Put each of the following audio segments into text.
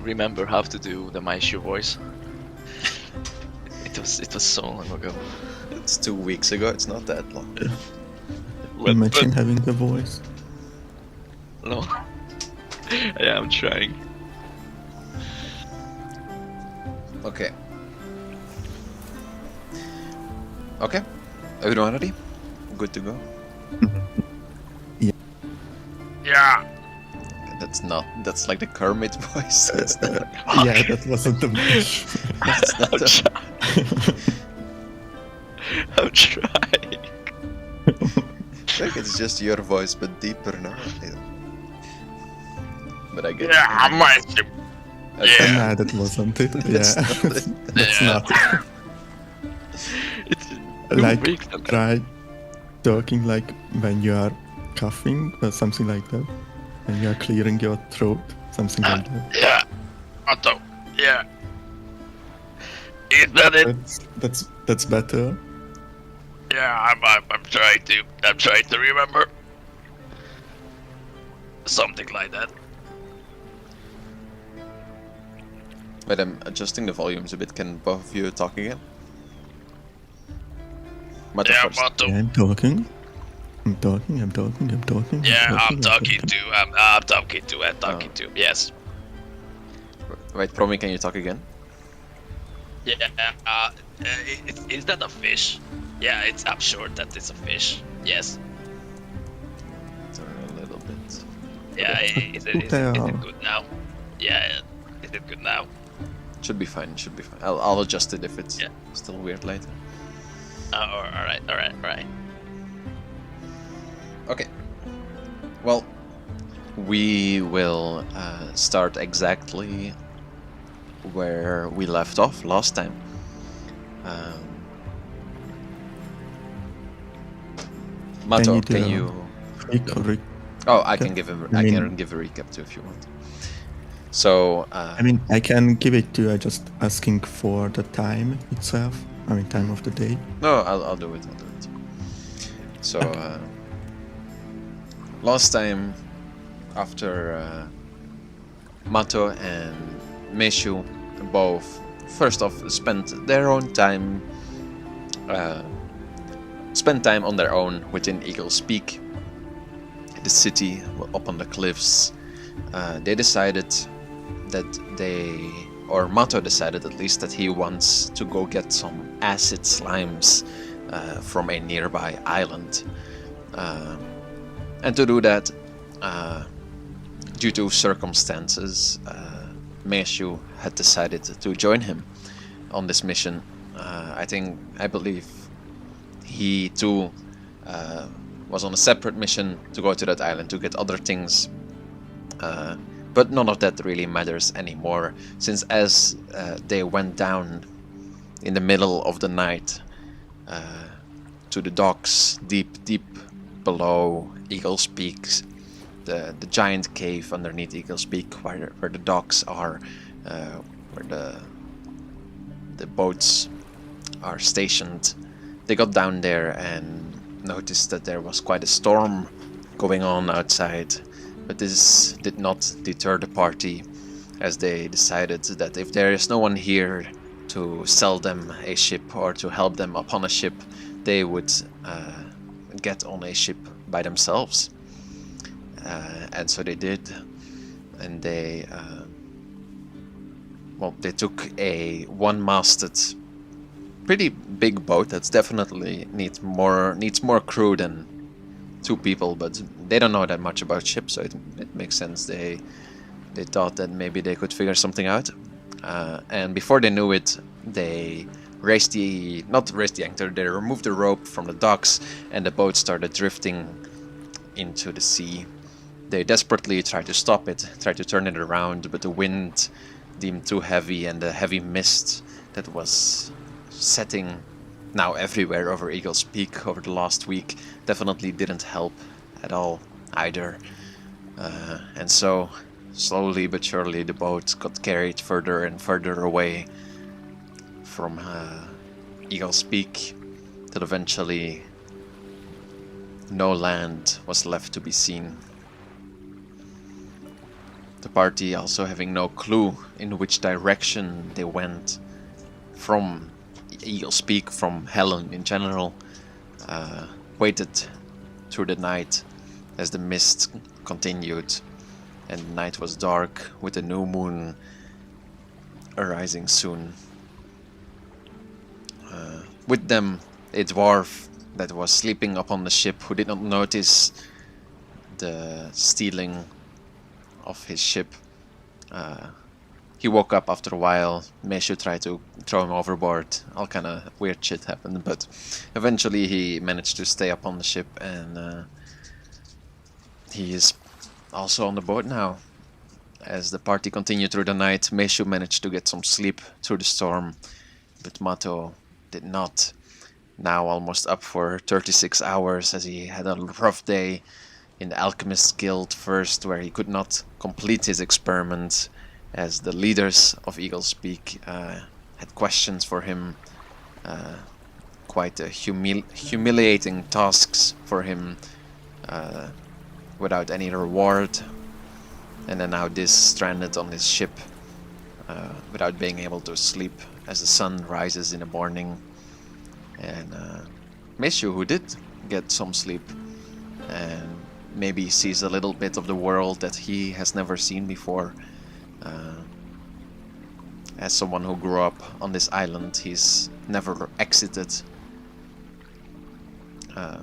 remember how to do the Meishu voice. It was so long ago. It's 2 weeks ago. It's not that long. Imagine having the voice. No. Yeah, I'm trying. Okay. Okay. Everyone ready? Good to go? Yeah. That's like the Kermit voice. That's not, Yeah, that wasn't the match. that's not I'm trying. like it's just your voice, but deeper now. But I get Yeah, Meishu. Yeah. Nah, that wasn't it. That's Yeah, not it. that's Yeah. not it. It's Like, weeks ago. try talking like when you are coughing or something like that. When you are clearing your throat, something like that. Yeah. Mato. Yeah. Is that it? That's better. Yeah, I'm trying to remember. Something like that. But I'm adjusting the volumes a bit. Can both of you talk again? Mato Yeah, first. Mato. Yeah, I'm talking. I'm talking. Yeah, I'm talking to. Yes. Wait, Promi, can you talk again? Yeah. Is that a fish? Yeah, I'm sure that it's a fish. Yes. Turn a little bit. Yeah. Is it good now? Yeah. Is it good now? Should be fine. I'll adjust it if it's Yeah. still weird later. All right. Okay. Well, we will start exactly where we left off last time. Mato, Can can you you? Oh, I can give a recap too if you want. So, I mean, I can give it to you. I'm just asking for the time itself. I mean, time of the day. no, I'll do it. So, last time, after Mato and Meishu both, first off, spent time on their own within Eagle's Peak, the city up on the cliffs. They decided that Mato decided at least that he wants to go get some acid slimes from a nearby island. And to do that, due to circumstances, Meishu had decided to join him on this mission. I believe he too was on a separate mission to go to that island to get other things. But none of that really matters anymore, since as they went down in the middle of the night to the docks deep below Eagle's Peak, the giant cave underneath Eagle's Peak, where the docks are, where the boats are stationed. They got down there and noticed that there was quite a storm going on outside. But this did not deter the party, as they decided that if there is no one here to sell them a ship or to help them upon a ship, they would get on a ship by themselves. And so they did, and they took a one-masted, pretty big boat that's definitely needs more crew than 2 people, but they don't know that much about ships, so it makes sense. They thought that maybe they could figure something out, and before they knew it, they not raised the anchor. They removed the rope from the docks, and the boat started drifting into the sea. They desperately tried to stop it, tried to turn it around, but the wind deemed too heavy, and the heavy mist that was setting now everywhere over Eagle's Peak over the last week definitely didn't help at all either. And so, slowly but surely, the boat got carried further and further away from Eagle's Peak, till eventually no land was left to be seen. The party, also having no clue in which direction they went from Eagle's Peak, from Helen in general, waited through the night as the mist continued and the night was dark with the new moon arising soon. With them, a dwarf that was sleeping upon the ship, who did not notice the stealing of his ship. He woke up after a while. Meishu tried to throw him overboard. All kind of weird shit happened, but eventually he managed to stay up on the ship, and he is also on the boat now. As the party continued through the night, Meishu managed to get some sleep through the storm, but Mato did not. Now almost up for 36 hours, as he had a rough day in the Alchemist Guild first, where he could not complete his experiment, as the leaders of Eagle's Peak had questions for him, quite humiliating tasks for him, without any reward. And then now this stranded on his ship, without being able to sleep as the sun rises in the morning. And Meishu, who did get some sleep and maybe sees a little bit of the world that he has never seen before. As someone who grew up on this island, he's never exited.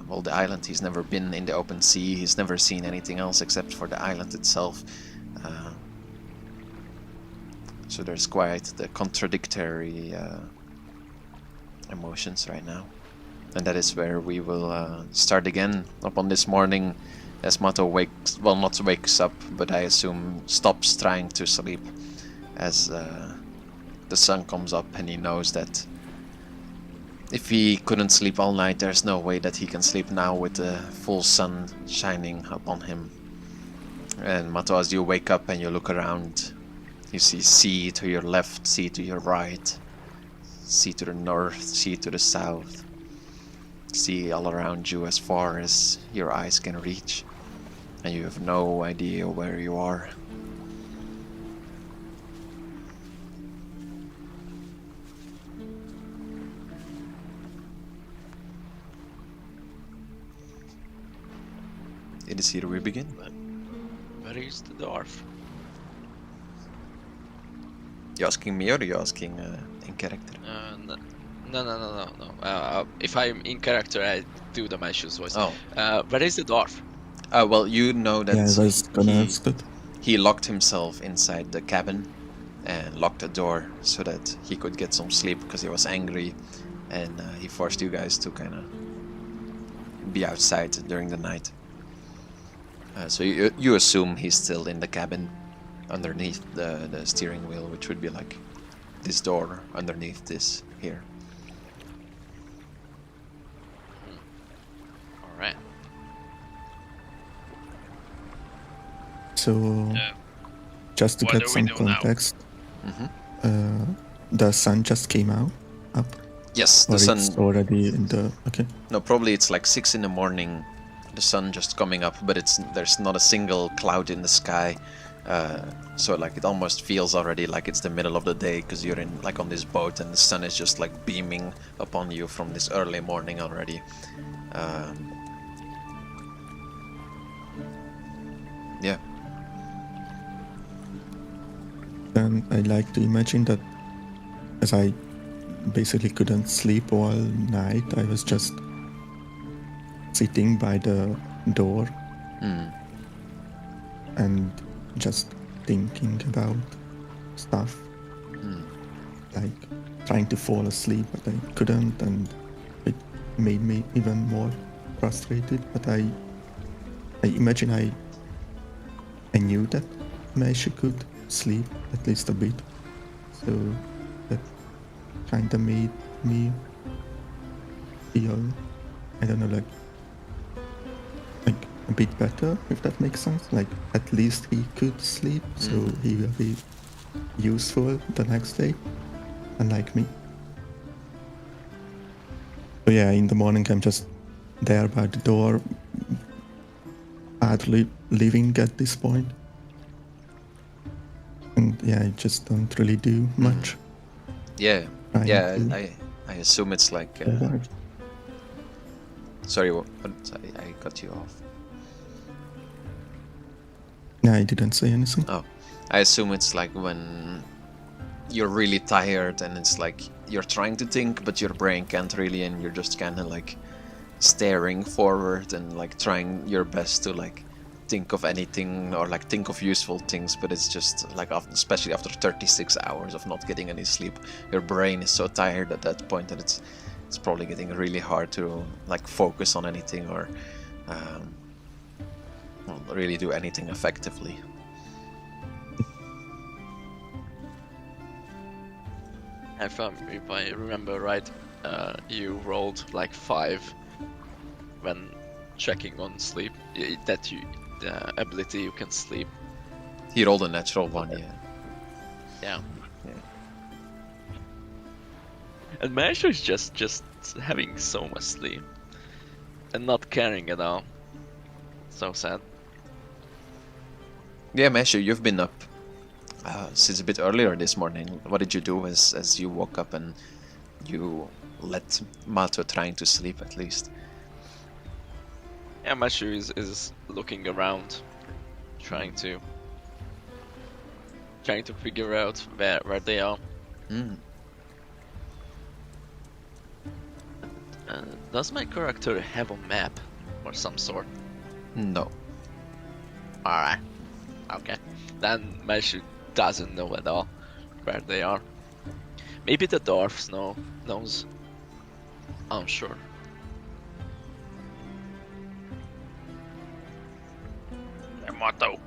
Well, the island, he's never been in the open sea, he's never seen anything else except for the island itself. So there's quite the contradictory emotions right now. And that is where we will start again upon this morning, as Mato wakes, well, not wakes up, but I assume stops trying to sleep as the sun comes up, and he knows that if he couldn't sleep all night, there's no way that he can sleep now with the full sun shining upon him. And Mato, as you wake up and you look around, you see sea to your left, sea to your right, sea to the north, sea to the south, sea all around you as far as your eyes can reach, and you have no idea where you are. It is here we begin. Where is the dwarf? You asking me or you asking in character? No. If I'm in character, I do the Meishu's voice. Oh. Where is the dwarf? Well, you know that Yeah, I was gonna ask that. he locked himself inside the cabin and locked the door so that he could get some sleep because he was angry, and he forced you guys to kind of be outside during the night. So you assume he's still in the cabin underneath the steering wheel, which would be like this door underneath this here. Alright. So, just to What get do we some do now? context, the sun just came out up, Yes, or the sun. it's already in the okay. No, probably it's like 6 in the morning. The sun just coming up, but there's not a single cloud in the sky. So like it almost feels already like it's the middle of the day because you're in like on this boat and the sun is just like beaming upon you from this early morning already. Yeah. Then I like to imagine that as I basically couldn't sleep all night, I was just sitting by the door and just thinking about stuff, like trying to fall asleep, but I couldn't, and it made me even more frustrated. But I imagine I knew that Meishu could sleep at least a bit, so that kind of made me feel, I don't know, like a bit better, if that makes sense. Like at least he could sleep, so he will be useful the next day, unlike me. So yeah, in the morning I'm just there by the door, hardly living at this point. And yeah, I just don't really do much. Yeah, trying yeah. to I assume it's like. survive. Sorry, I cut you off. No, I didn't say anything. Oh, I assume it's like when you're really tired and it's like you're trying to think, but your brain can't really, and you're just kind of like staring forward and like trying your best to like think of anything or like think of useful things, but it's just like especially after 36 hours of not getting any sleep, your brain is so tired at that point that it's probably getting really hard to like focus on anything or well, really do anything effectively. If I remember right, you rolled like 5 when checking on sleep. That you the ability you can sleep. He rolled a natural one, yeah. Yeah. Yeah. And Meishu is just having so much sleep and not caring at all. So sad. Yeah, Meishu, you've been up since a bit earlier this morning. What did you do as you woke up and you let Mato trying to sleep at least? Yeah, Meishu is looking around, trying to figure out where they are. Mm. Does my character have a map or some sort? No. Alright. Okay. Then Meishu doesn't know at all where they are. Maybe the dwarves knows. I'm sure. Mato.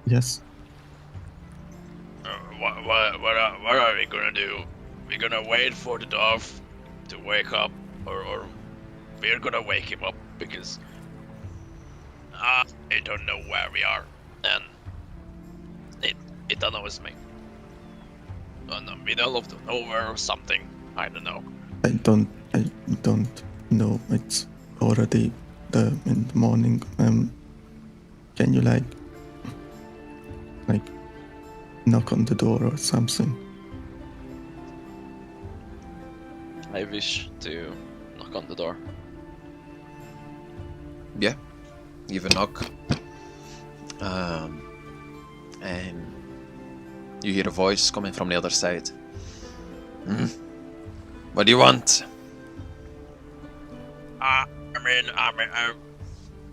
Yes. What are we gonna do? We're gonna wait for the dwarf to wake up, or we're gonna wake him up because I don't know where we are, and it annoys me. In the middle of the nowhere or something. I don't know. I don't know. It's already in the morning. Can you like knock on the door or something? I wish to knock on the door. Yeah. Give a knock. And you hear a voice coming from the other side. What do you want? I'm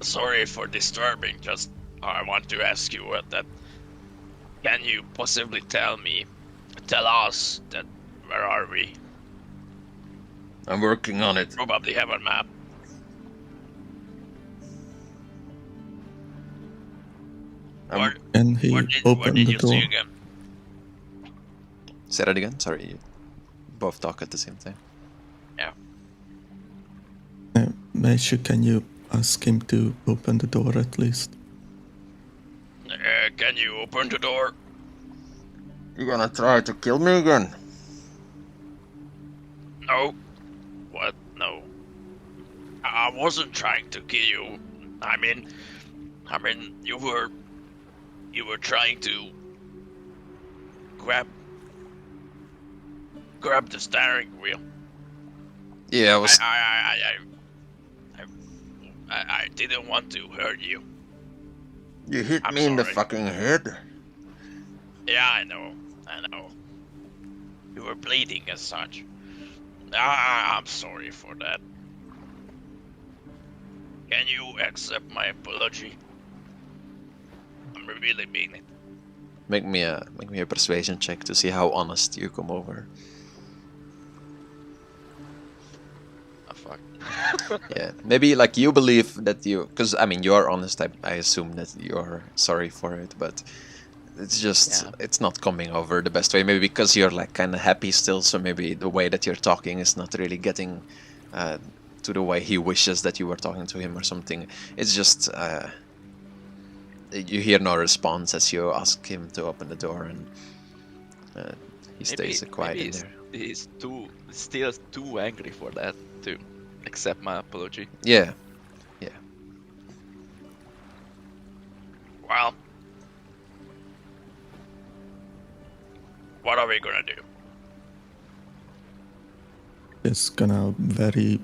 sorry for disturbing. Just I want to ask you that. Can you possibly tell us that where are we? I'm working on it. Probably have a map. And he What opened did the you door. see again? Say that again? Sorry, you both talk at the same time. Yeah. Meishu, can you ask him to open the door at least? Can you open the door? You gonna try to kill me again? No. What? No. I wasn't trying to kill you. I mean, you were trying to grab the steering wheel. Yeah, I was. I didn't want to hurt you. You hit I'm me in the sorry. fucking head. Yeah, I know. You were bleeding as such. I'm sorry for that. Can you accept my apology? I'm really mean it. Make me a persuasion check to see how honest you come over. Oh, fuck. Yeah, maybe like you believe that because I mean you're honest. I assume that you're sorry for it, but it's just it's not coming over the best way. Maybe because you're like kind of happy still, so maybe the way that you're talking is not really getting to the way he wishes that you were talking to him or something. It's just you hear no response as you ask him to open the door, and he stays quiet in there. He's still too angry for that to accept my apology. Yeah. What are we gonna do? Just gonna very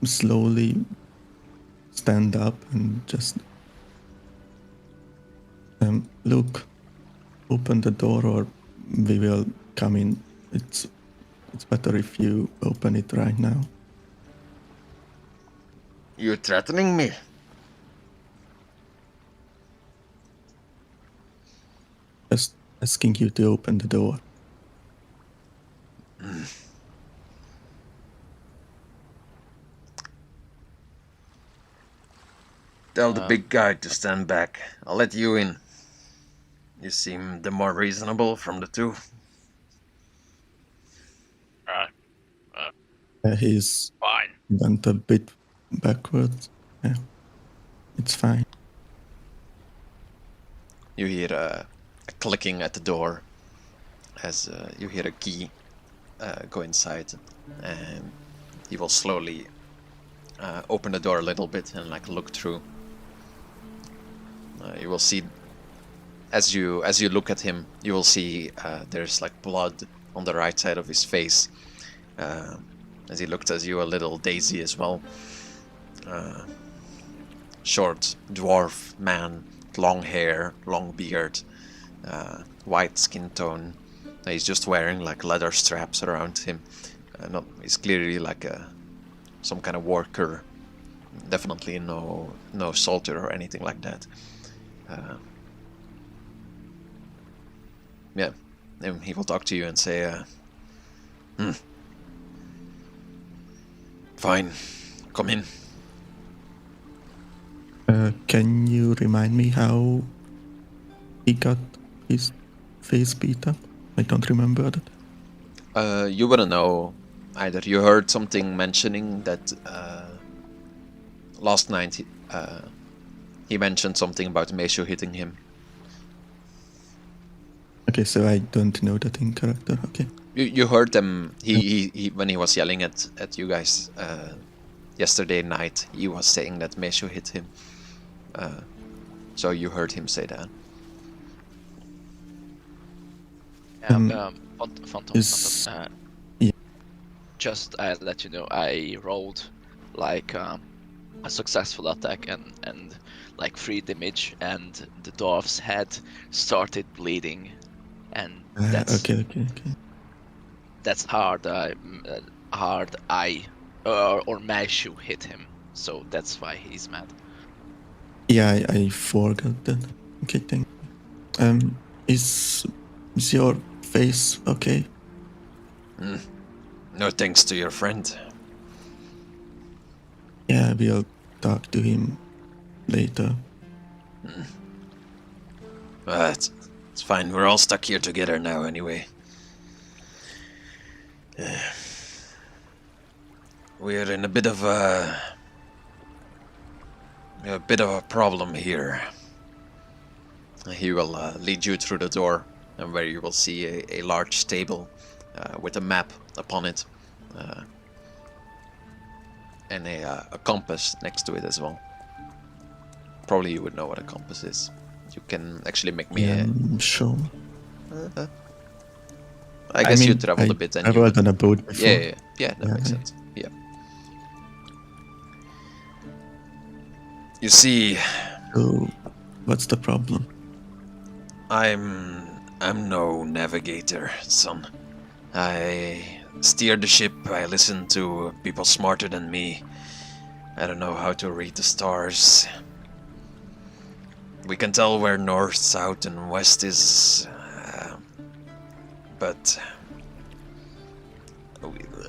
slowly stand up and just look, open the door, or we will come in. It's better if you open it right now. You're threatening me? Just asking you to open the door. Tell the big guy to stand back. I'll let you in. You seem the more reasonable from the two. He's Fine. went a bit backwards. Yeah, it's fine. You hear a clicking at the door as you hear a key go inside, and he will slowly open the door a little bit and like look through. You will see, as you look at him, you will see there's like blood on the right side of his face, as he looked at you, a little daisy as well. Short dwarf man, long hair, long beard, white skin tone. He's just wearing like leather straps around him. He's clearly like some kind of worker. Definitely no soldier or anything like that. Yeah, and he will talk to you and say, fine, come in. Can you remind me how he got his face beat up? I don't remember that. You wouldn't know either. You heard something mentioning that last night he mentioned something about Meishu hitting him. Okay, so I don't know that in character. Okay. You heard them. He when he was yelling at you guys yesterday night, he was saying that Meishu hit him. So you heard him say that. Phantom. Yeah. Just I'll let you know, I rolled like a successful attack and like freed the mage, and the dwarf's head started bleeding, and that's Okay. that's hard. I or Meishu hit him, so that's why he's mad. Yeah, I forgot that. Okay, thank you. Is your face okay? No thanks to your friend. Yeah, we'll talk to him later. It's fine. We're all stuck here together now anyway. We're in a bit of a problem here. He will lead you through the door, and where you will see a large table with a map upon it, and a compass next to it as well. Probably you would know what a compass is. You can actually make me sure. I guess you traveled a bit and I've traveled on a boat before. Yeah, that makes sense. Yeah. You see, So, what's the problem? I'm no navigator, son. I steer the ship, I listen to people smarter than me. I don't know how to read the stars. We can tell where north, south, and west is, but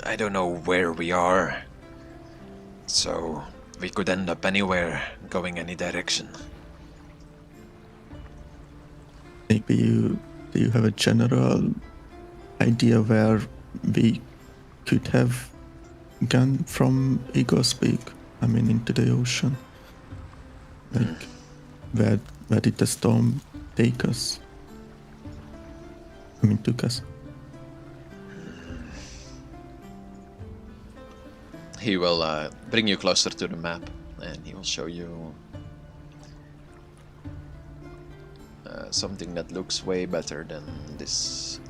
I don't know where we are. So we could end up anywhere, going any direction. Maybe do you have a general idea where we could have gone from Igor's Peak? I mean, into the ocean. Like, where did the storm take us? I mean, took us. He will bring you closer to the map, and he will show you something that looks way better than this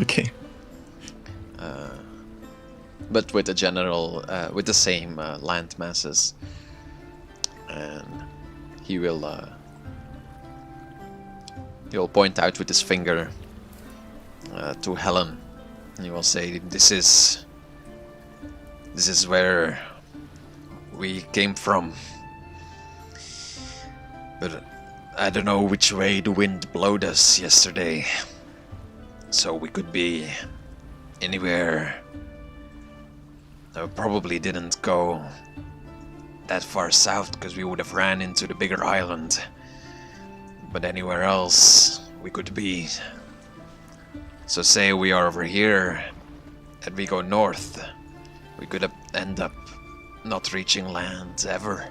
Okay. But with the general, with the same land masses, and he'll point out with his finger to Helen, and he will say, "This is where we came from, but I don't know which way the wind blowed us yesterday, so we could be anywhere." I probably didn't go that far south because we would have ran into the bigger island. But anywhere else we could be. So say we are over here and we go north, we could end up not reaching land ever.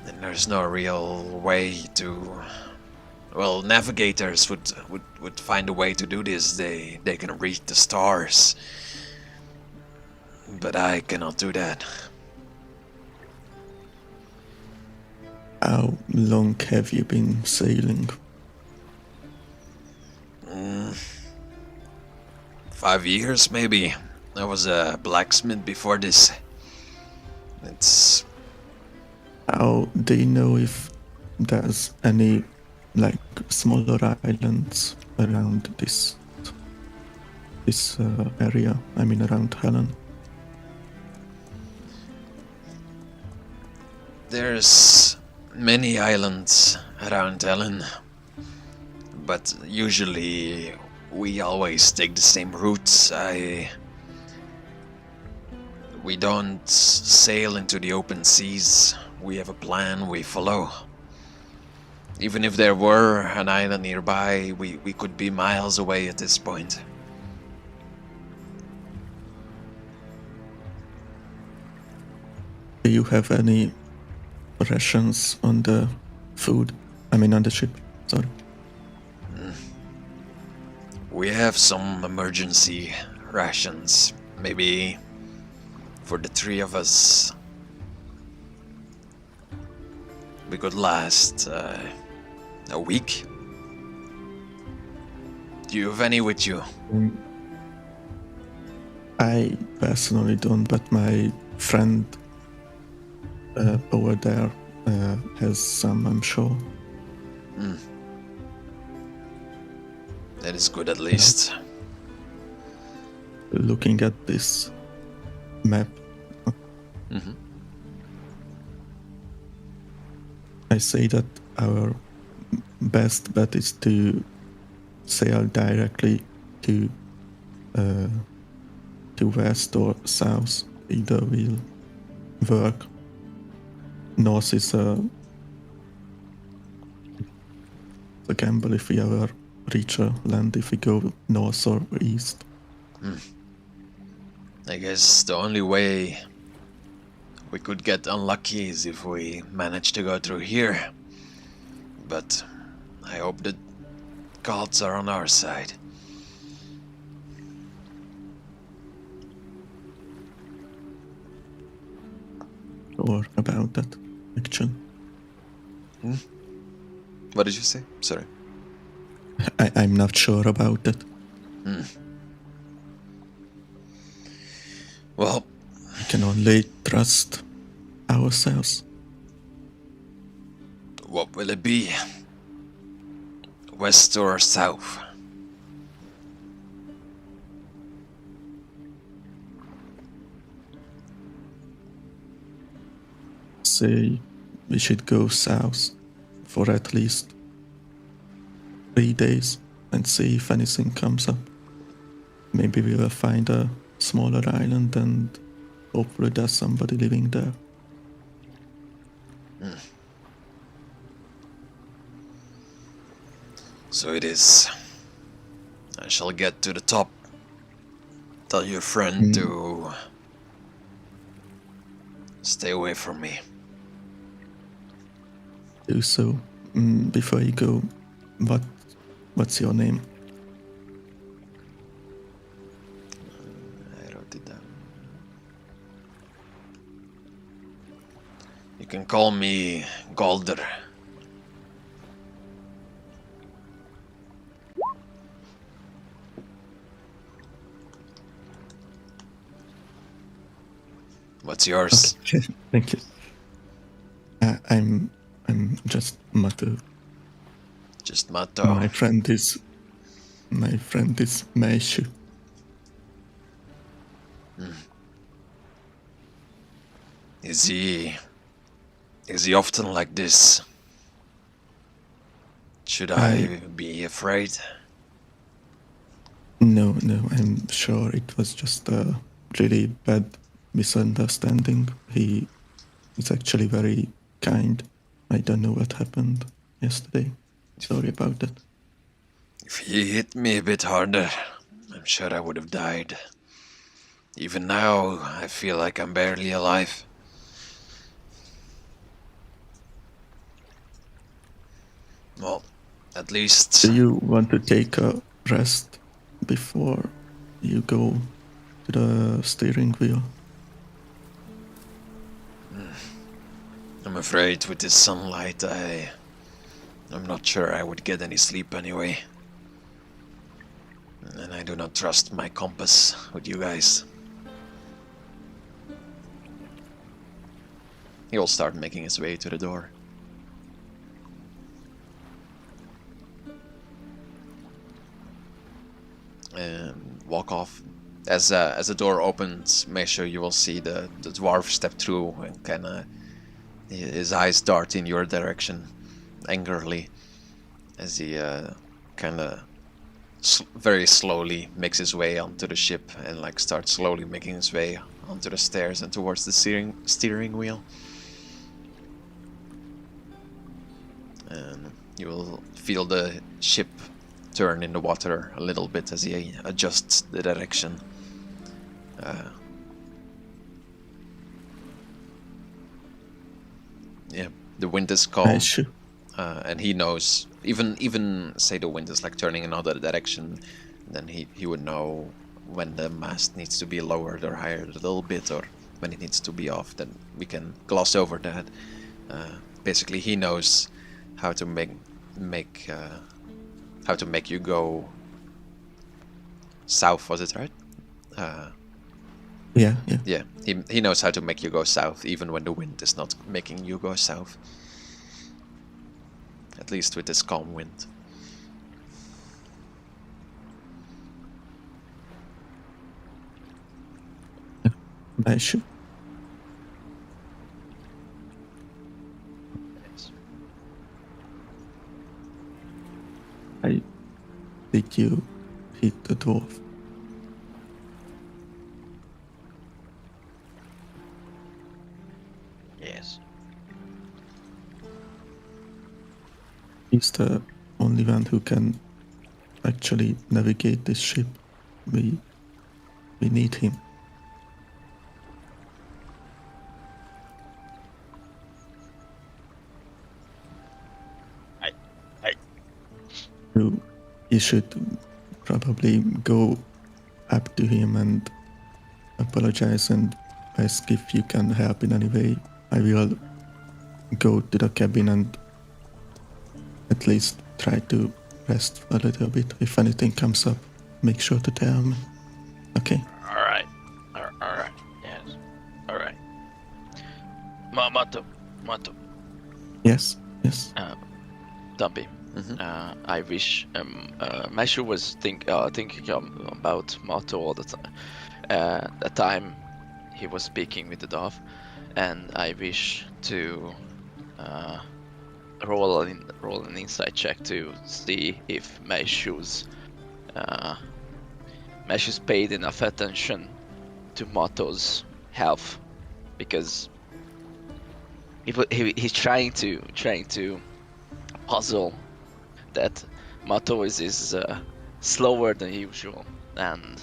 And there's no real way to... Well, navigators would find a way to do this. They can read the stars. But I cannot do that. How long have you been sailing? 5 years, maybe. I was a blacksmith before this. It's... How do you know if there's any, like, smaller islands around this area? I mean, around Helen? There's many islands around Ellen, but usually we always take the same routes. We don't sail into the open seas. We have a plan we follow. Even if there were an island nearby, we could be miles away at this point. Do you have any rations on the food? I mean, on the ship, sorry. We have some emergency rations, maybe for the 3 of us. We could last a week. Do you have any with you? I personally don't, but my friend over there has some, I'm sure. That is good at least. Looking at this map, I say that our best bet is to sail directly to west or south. Either will work. North is a gamble if we ever reach a land, if we go north or east. I guess the only way we could get unlucky is if we manage to go through here. But I hope the gods are on our side. Or about that, actually. What did you say? Sorry. I'm not sure about that. Well, We can only trust ourselves. what will it be? West or south? Say we should go south for at least 3 days and see if anything comes up. Maybe we will find a smaller island and hopefully there's somebody living there. So it is. I shall get to the top. Tell your friend to stay away from me. Do so. Before you go, what's your name? I wrote it down. You can call me Galder. What's yours? Okay, thank you. I'm just Mato. Just Mato. My friend is Meishu. Is he often like this? Should I be afraid? No, I'm sure it was just a really bad misunderstanding. He is actually very kind. I don't know what happened yesterday. Sorry about that. If he hit me a bit harder, I'm sure I would have died. Even now, I feel like I'm barely alive. Well, at least... Do you want to take a rest before you go to the steering wheel? I'm afraid with this sunlight, I'm not sure I would get any sleep anyway. And I do not trust my compass with you guys. He will start making his way to the door. And walk off. As the door opens, make sure you will see the dwarf step through and kind of his eyes dart in your direction angrily as he kind of very slowly makes his way onto the ship and like starts slowly making his way onto the stairs and towards the steering wheel. And you will feel the ship turn in the water a little bit as he adjusts the direction. Yeah, the wind is calm, Meishu. and he knows. Even say the wind is like turning in another direction, then he would know when the mast needs to be lowered or higher a little bit, or when it needs to be off. Then we can gloss over that. Basically, he knows how to make you go south. Was it right? Yeah. Yeah, he knows how to make you go south, even when the wind is not making you go south. At least with this calm wind. Meishu. Yes. Did you hit the dwarf? Yes. He's the only one who can actually navigate this ship. We need him. You should probably go up to him and apologize and ask if you can help in any way. I will go to the cabin and at least try to rest a little bit. If anything comes up, make sure to tell me. Okay? All right. Yes. All right. Mato. Yes? Dampi. I wish Meishu was thinking about Mato all the time. The time he was speaking with the dove, and I wish to roll an insight check to see if Meishu's paid enough attention to Mato's health, because he's trying to puzzle that Mato is slower than usual and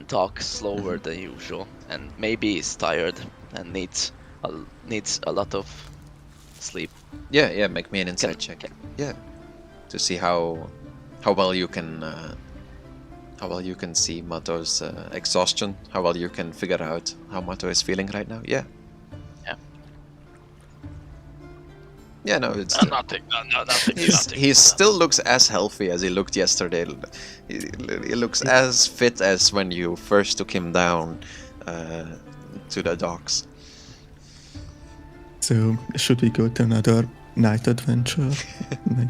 talks slower than usual, and maybe is tired and needs a lot of sleep. Yeah. Make me an insight check. Yeah, to see how well you can see Mato's exhaustion. How well you can figure out how Mato is feeling right now. Yeah. Yeah, no, it's Nothing. he still looks as healthy as he looked yesterday. He looks as fit as when you first took him down to the docks. So should we go to another night adventure? Like,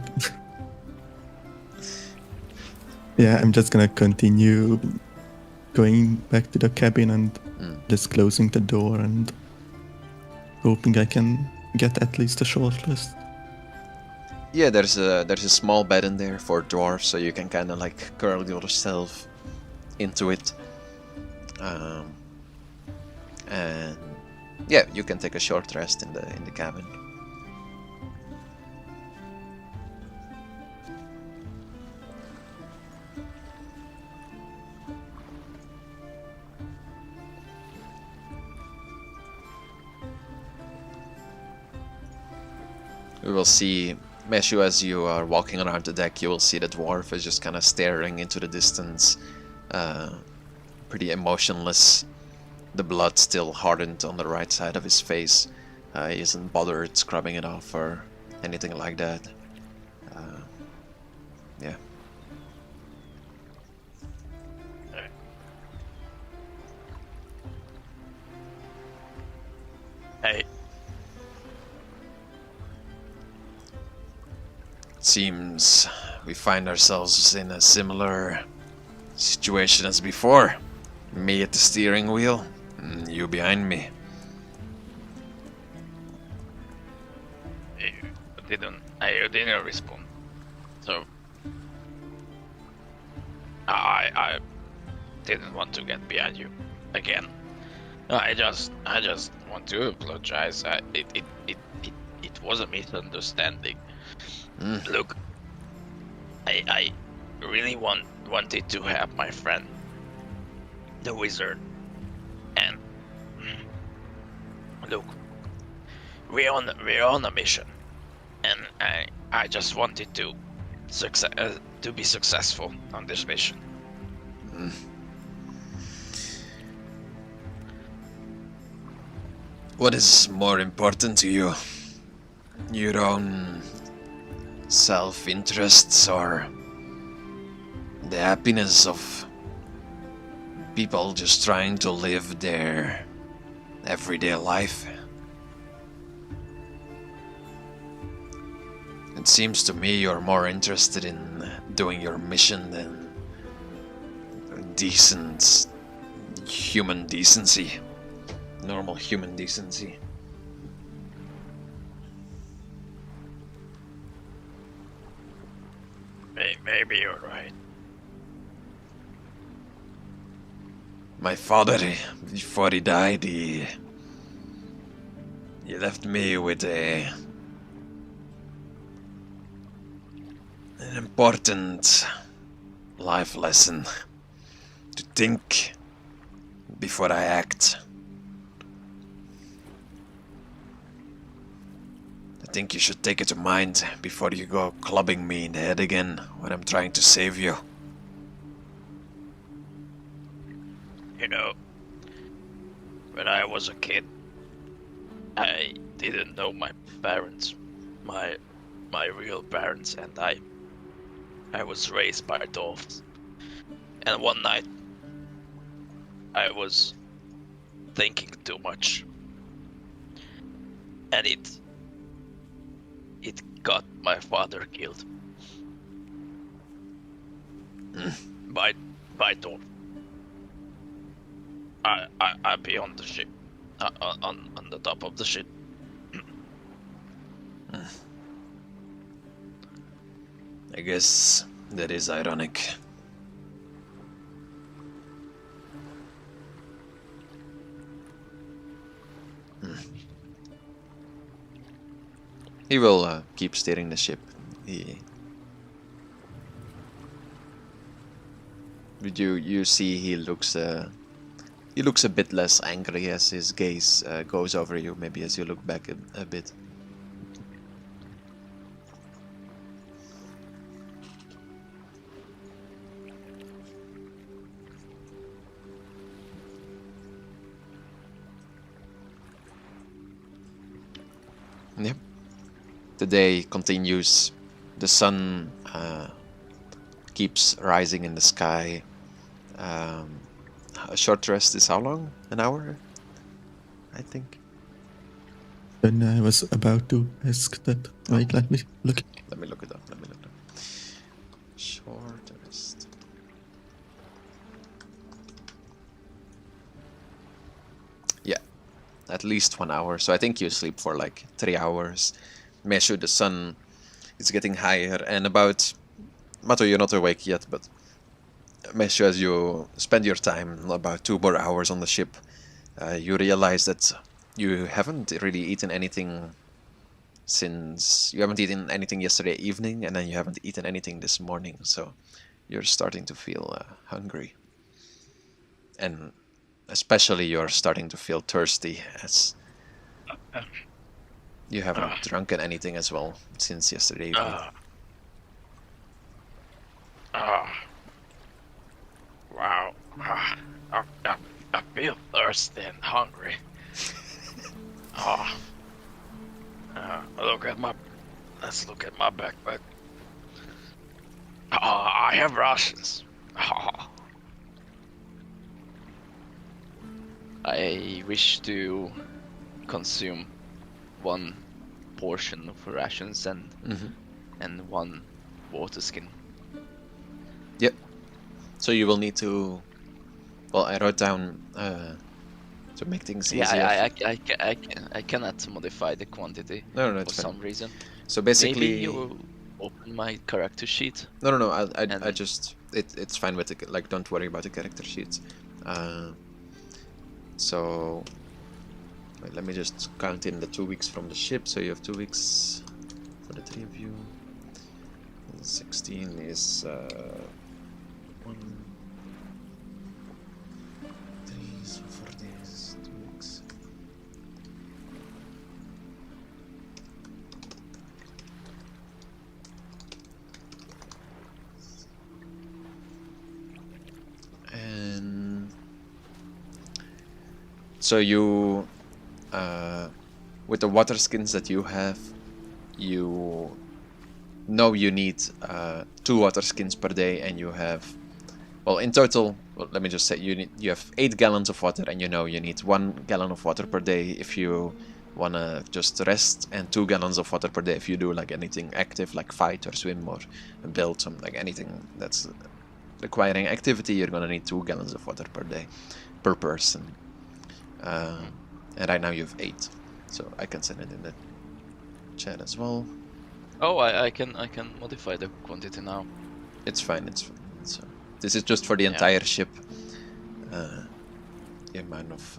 yeah, I'm just gonna continue going back to the cabin and just closing the door and hoping I can get at least a short rest. Yeah, there's a small bed in there for dwarves, so you can kind of like curl yourself into it. And yeah, you can take a short rest in the cabin. We will see Meishu as you are walking around the deck. You will see the dwarf is just kind of staring into the distance, pretty emotionless. The blood still hardened on the right side of his face. He isn't bothered scrubbing it off or anything like that. Yeah. Hey, Seems we find ourselves in a similar situation as before. Me at the steering wheel, and you behind me. I didn't respond. So I didn't want to get behind you again. I just want to apologize. It was a misunderstanding. Look, I really wanted to help my friend, the wizard, and look, we're on a mission, and I just wanted to be successful on this mission. What is more important to you? Your own self-interests or the happiness of people just trying to live their everyday life? It seems to me you're more interested in doing your mission than decent human decency. Normal human decency. Maybe you're right. My father, before he died, he left me with an important life lesson: to think before I act. I think you should take it to mind before you go clubbing me in the head again when I'm trying to save you. You know, when I was a kid, I didn't know my parents, my real parents, and I was raised by dwarves. And one night, I was thinking too much, and it got my father killed by dwarf. I be on the ship, on the top of the ship. I guess that is ironic. He will keep steering the ship. You see he looks a bit less angry as his gaze goes over you, maybe as you look back a bit. Yep. The day continues. The sun keeps rising in the sky. A short rest is how long? An hour? I think. Then I was about to ask that. Wait, let me look. Let me look it up. Short rest. Yeah, at least 1 hour. So I think you sleep for like 3 hours. Meishu, the sun is getting higher, and about Mato, you're not awake yet, but Meishu, as you spend your time about 2 more hours on the ship, you realize that you haven't really eaten anything since you haven't eaten anything yesterday evening, and then you haven't eaten anything this morning, so you're starting to feel hungry. And especially you're starting to feel thirsty, as you haven't drunken anything as well since yesterday evening. Wow. I feel thirsty and hungry. Let's look at my backpack. I have rations. I wish to consume 1 portion of rations and and 1 water skin. Yep. So you will need to. Well, I wrote down to make things easier. I cannot modify the quantity No, for it's fine. some reason. So basically, Maybe you open my character sheet. No. I And- just it's fine with the, like. Don't worry about the character sheets. So wait, let me just count in the 2 weeks from the ship. So you have 2 weeks for the 3 of you. 16 is 1, 3. So for this 2 weeks. And so you, with the water skins that you have, you know you need 2 water skins per day, and you have, well, in total, well, let me just say you have 8 gallons of water, and you know you need 1 gallon of water per day if you wanna just rest, and 2 gallons of water per day if you do like anything active, like fight or swim or build some, like anything that's requiring activity. You're gonna need 2 gallons of water per day per person. And right now you have 8, so I can send it in the chat as well. Oh, I can modify the quantity now. It's fine. So this is just for the entire ship. The amount of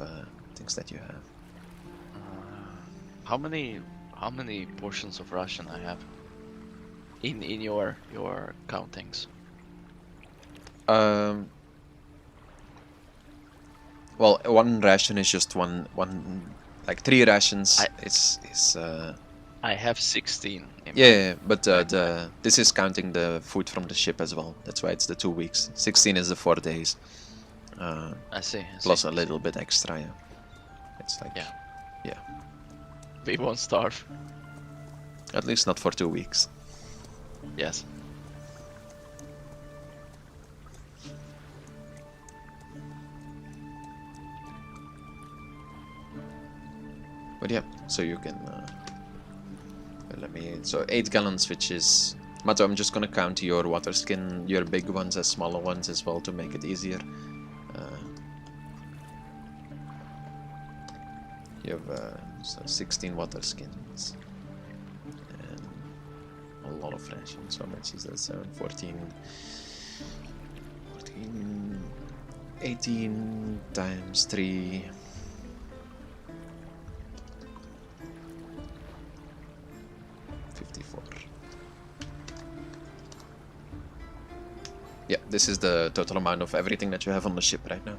things that you have. How many portions of ration I have in your countings? Well, 1 ration is just one like 3 rations. I have 16. Yeah, but this is counting the food from the ship as well. That's why it's the 2 weeks. 16 is the 4 days. I see. Plus a little bit extra. Yeah, it's like yeah. We won't starve. At least not for 2 weeks. Yes. But yeah, so you can. So 8 gallons, which is. Mato, I'm just gonna count your water skin, your big ones as smaller ones as well to make it easier. You have so 16 water skins. And a lot of rations. How much is that? 7, 14, 18 times 3. Yeah, this is the total amount of everything that you have on the ship right now.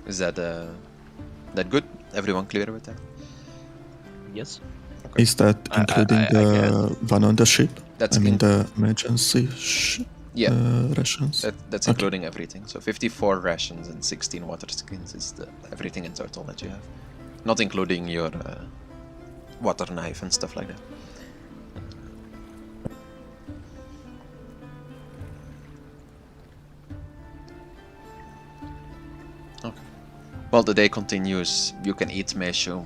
Is that good? Everyone clear with that? Yes. Okay. Is that including the one on the ship? That's the emergency rations. That's including everything. So 54 rations and 16 water skins is everything in total that you have. Not including your water knife and stuff like that. Okay. Well, the day continues. You can eat Meishu.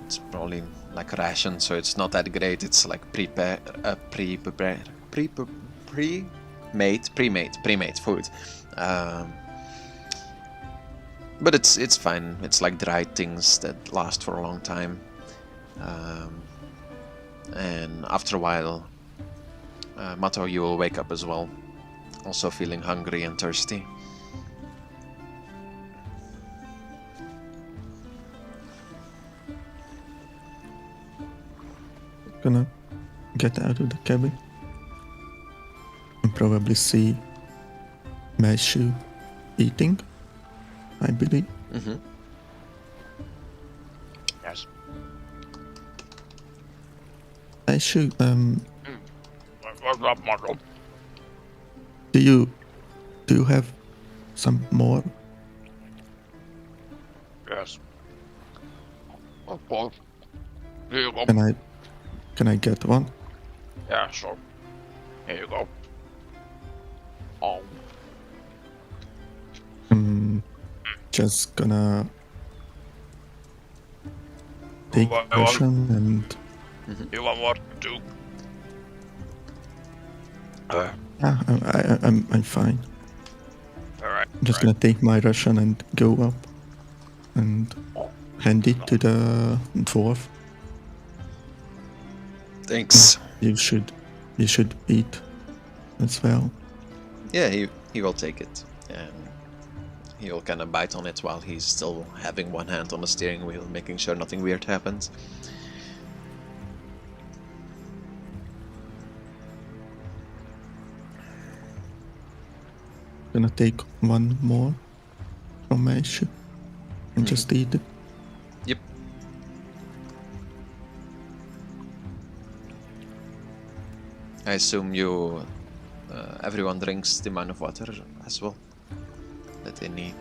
It's probably like ration, so it's not that great. It's like pre-made food. But it's fine. It's like dried things that last for a long time. And after a while, Mato, you will wake up as well, also feeling hungry and thirsty. Gonna get out of the cabin and probably see Meishu eating, I believe. Mm-hmm. Yes. Meishu, What's up, Mato? do you have some more? Yes. Of course. Here you go. Can I get one? Yeah, sure. Here you go. Oh. Just gonna take Well, ration and You want what to do? I'm fine. Alright. I'm just gonna take my ration and go up and hand it to the dwarf. Thanks. You should eat as well. Yeah, he will take it, and he'll kind of bite on it while he's still having one hand on the steering wheel, making sure nothing weird happens. Gonna take one more from Meishu and just eat it. Yep. I assume everyone drinks the amount of water as well that they need.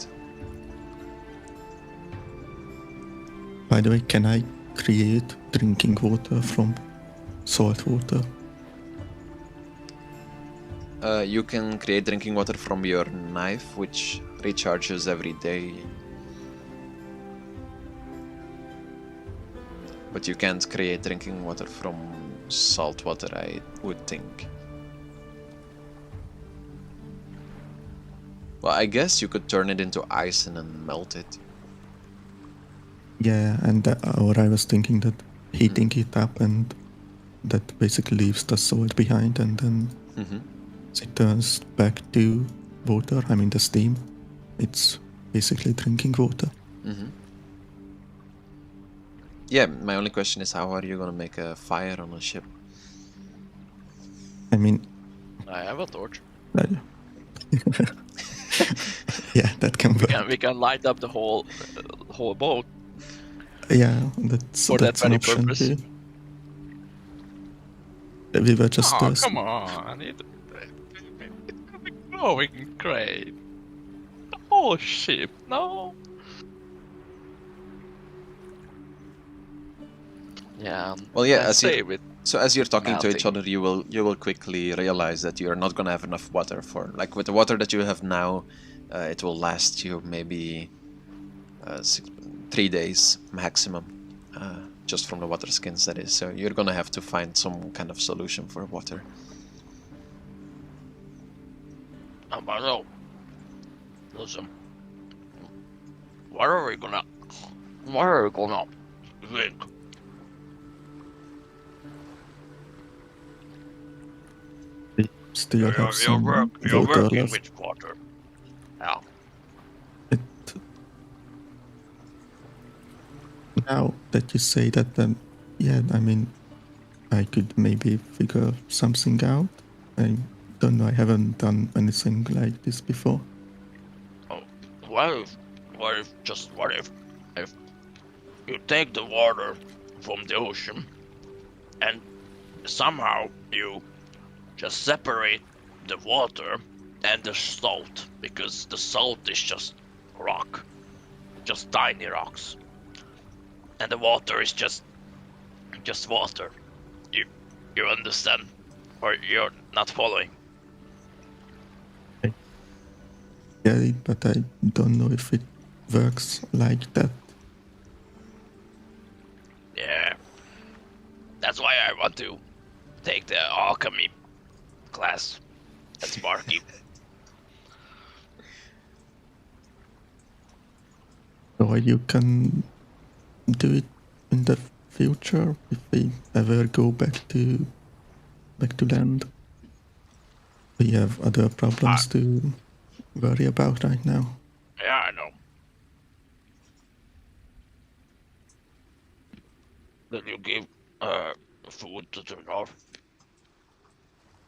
By the way, can I create drinking water from salt water? You can create drinking water from your knife, which recharges every day. But you can't create drinking water from salt water, I would think. Well, I guess you could turn it into ice and then melt it. Yeah, and or I was thinking that heating it up and that basically leaves the salt behind and then it turns back to water. I mean the steam. It's basically drinking water. Yeah, my only question is how are you gonna make a fire on a ship? I mean, I have a torch. yeah, that can work. We can light up the whole boat. Yeah, that's For that an very option purpose. too. We were just Oh, come on! It's gonna be going great. The whole ship, no? Yeah. Well, yeah, let's save it. So as you're talking to each melting. other, you will quickly realize that you're not gonna have enough water for, like, with the water that you have now, it will last you maybe 3 days maximum, just from the water skins, that is. So you're gonna have to find some kind of solution for water. Mato, listen. What are we gonna drink? still have some You're water working left. with water. Yeah. It, now that you say that, then yeah, I mean, I could maybe figure something out. I don't know. I haven't done anything like this before. Oh, what if you take the water from the ocean and somehow you just separate the water and the salt, because the salt is just rock, just tiny rocks, and the water is just water. You understand, or you're not following? get it, but I don't know if it works like that. Yeah. That's why I want to take the alchemy class at Sparky. Or you can do it in the future if we ever go back to land. We have other problems to worry about right now. Yeah, I know. Did you give food to the dwarf?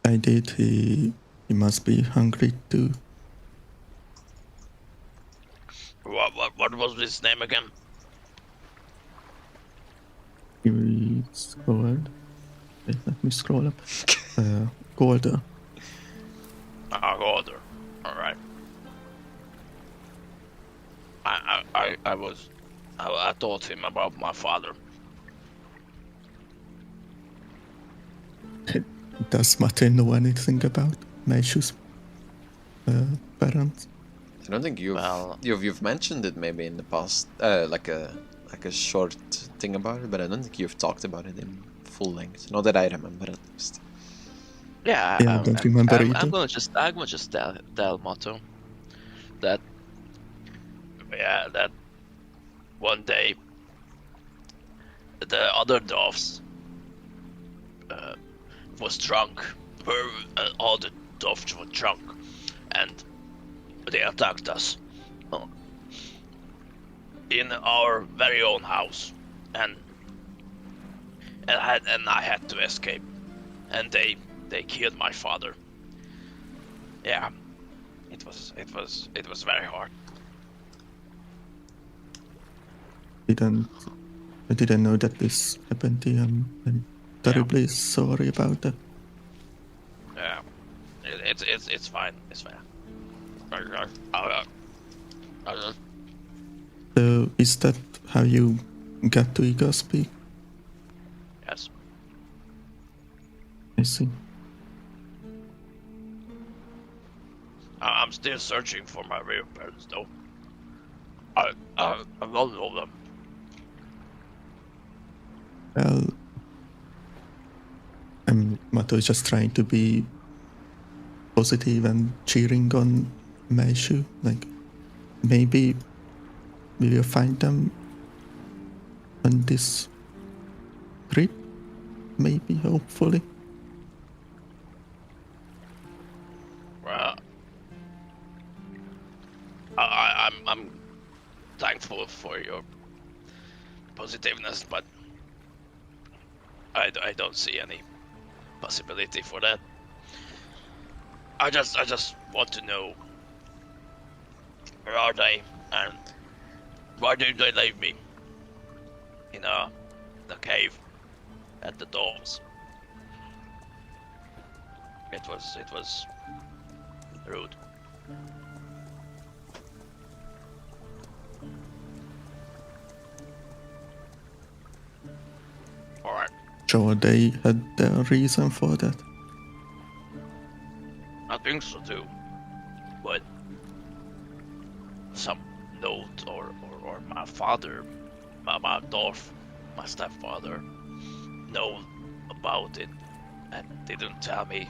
I did. He must be hungry too. What was his name again? It's called. Wait, let me scroll up. Golder. Order. All right. I taught him about my father. Does Mato know anything about Meishu's parents? I don't think Well- you've mentioned it maybe in the past, like a short thing about it, but I don't think you've talked about it in full length. Not that I remember, at least. Yeah, Yeah, I don't remember I'm either. gonna just tell Mato that Yeah, that one day the other dwarfs was drunk. All the dwarfs were drunk, and they attacked us in our very own house, and I had to escape, and they killed my father. Yeah, it was very hard. I didn't know that this happened to him. I'm terribly sorry about that. Yeah, it's fine. It's fine. So is that how you got to Eagle Speak? Yes. I see. I'm still searching for my real parents, though. I don't know them. Well, Mato is just trying to be positive and cheering on Meishu. Like, maybe we will find them on this trip. Maybe, hopefully. Well, I'm thankful for your positiveness, but I don't see any possibility for that. I just want to know, where are they and why did they leave me in the cave at the doors? It was rude. All right. Sure, they had their reason for that. I think so too, but some note or my father, my dwarf, my stepfather, know about it and didn't tell me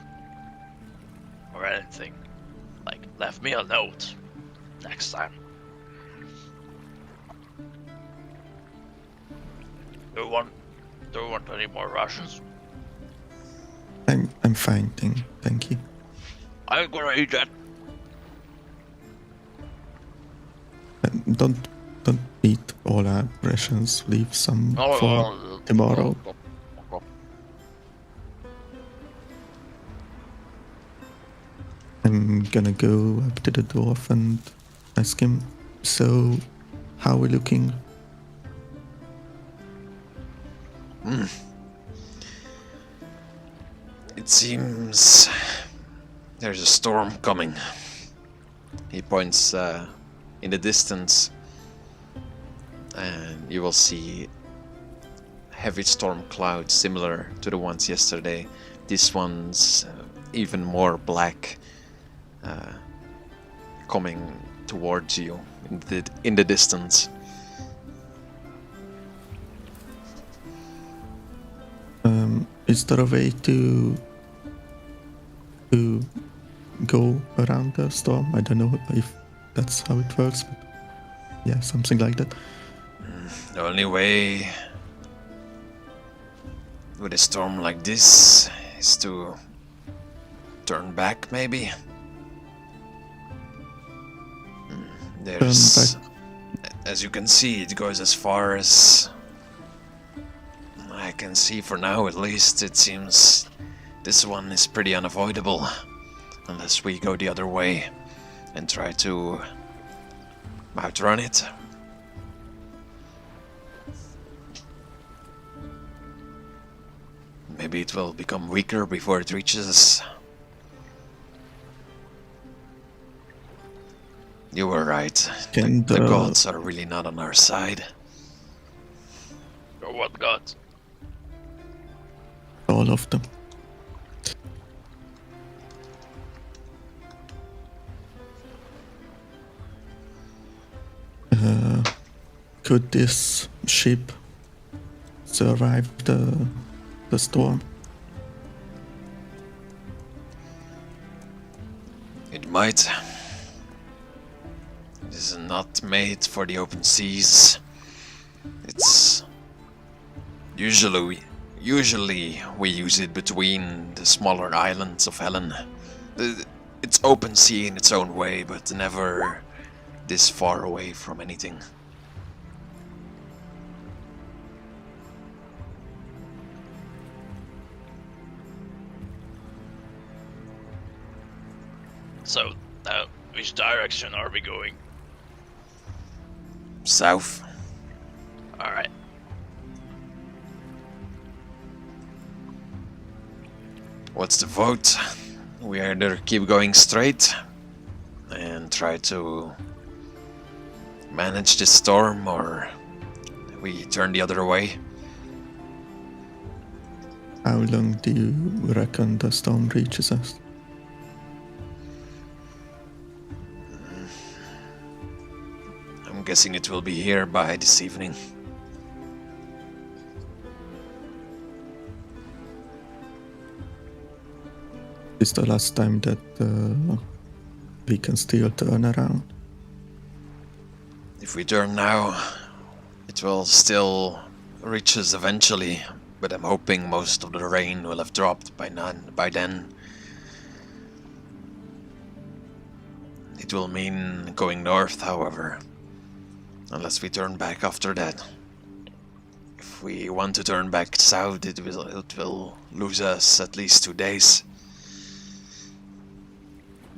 or anything. Like, left me a note next time. Do you want any more Russians? I'm fine, thank you. I'm gonna eat that. Don't eat all our rations. Leave some for tomorrow. I'm gonna go up to the dwarf and ask him, so how are we looking? It seems there's a storm coming. He points in the distance, and you will see heavy storm clouds similar to the ones yesterday. This one's even more black, coming towards you in the distance. Is there a way to go around the storm? I don't know if that's how it works, but yeah, something like that. The only way with a storm like this is to turn back, maybe. There's, as you can see, it goes as far as I can see for now, at least. It seems this one is pretty unavoidable, unless we go the other way and try to outrun it. Maybe it will become weaker before it reaches us. You were right. The gods are really not on our side. Or what gods? All of them. Could this ship survive the storm? It might. It is not made for the open seas. It's usually we use it between the smaller islands of Helen. It's open sea in its own way, but never this far away from anything. So, which direction are we going? South. Alright. What's the vote? We either keep going straight and try to manage this storm, or we turn the other way. How long do you reckon the storm reaches us? I'm guessing it will be here by this evening. Is the last time that we can still turn around? If we turn now, it will still reach us eventually, but I'm hoping most of the rain will have dropped by then. It will mean going north, however, unless we turn back after that. If we want to turn back south, it will lose us at least 2 days.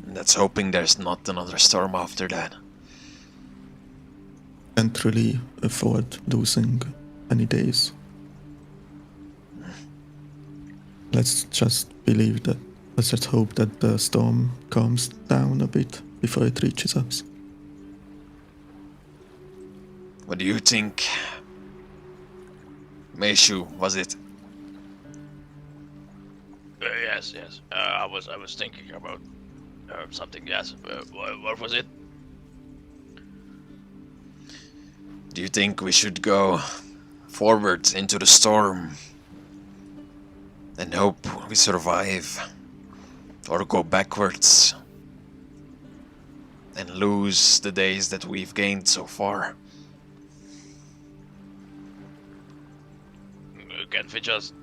And that's hoping there's not another storm after that. Can't really afford losing any days. Let's just hope that the storm calms down a bit before it reaches us. What do you think? Meishu, was it? Yes. I was thinking about something. Yes. What was it? Do you think we should go forward into the storm and hope we survive, or go backwards and lose the days that we've gained so far? Can't we just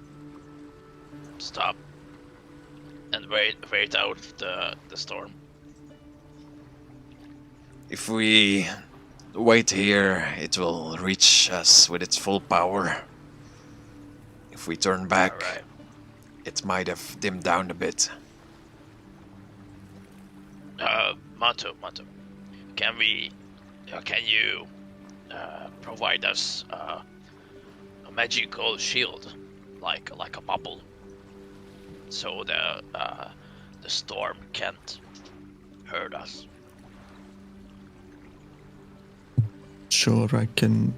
stop and wait out the storm? If we wait here, it will reach us with its full power. If we turn back, Alright. it might have dimmed down a bit. Mato, can you provide us a magical shield, like a bubble, so the storm can't hurt us? Sure, I can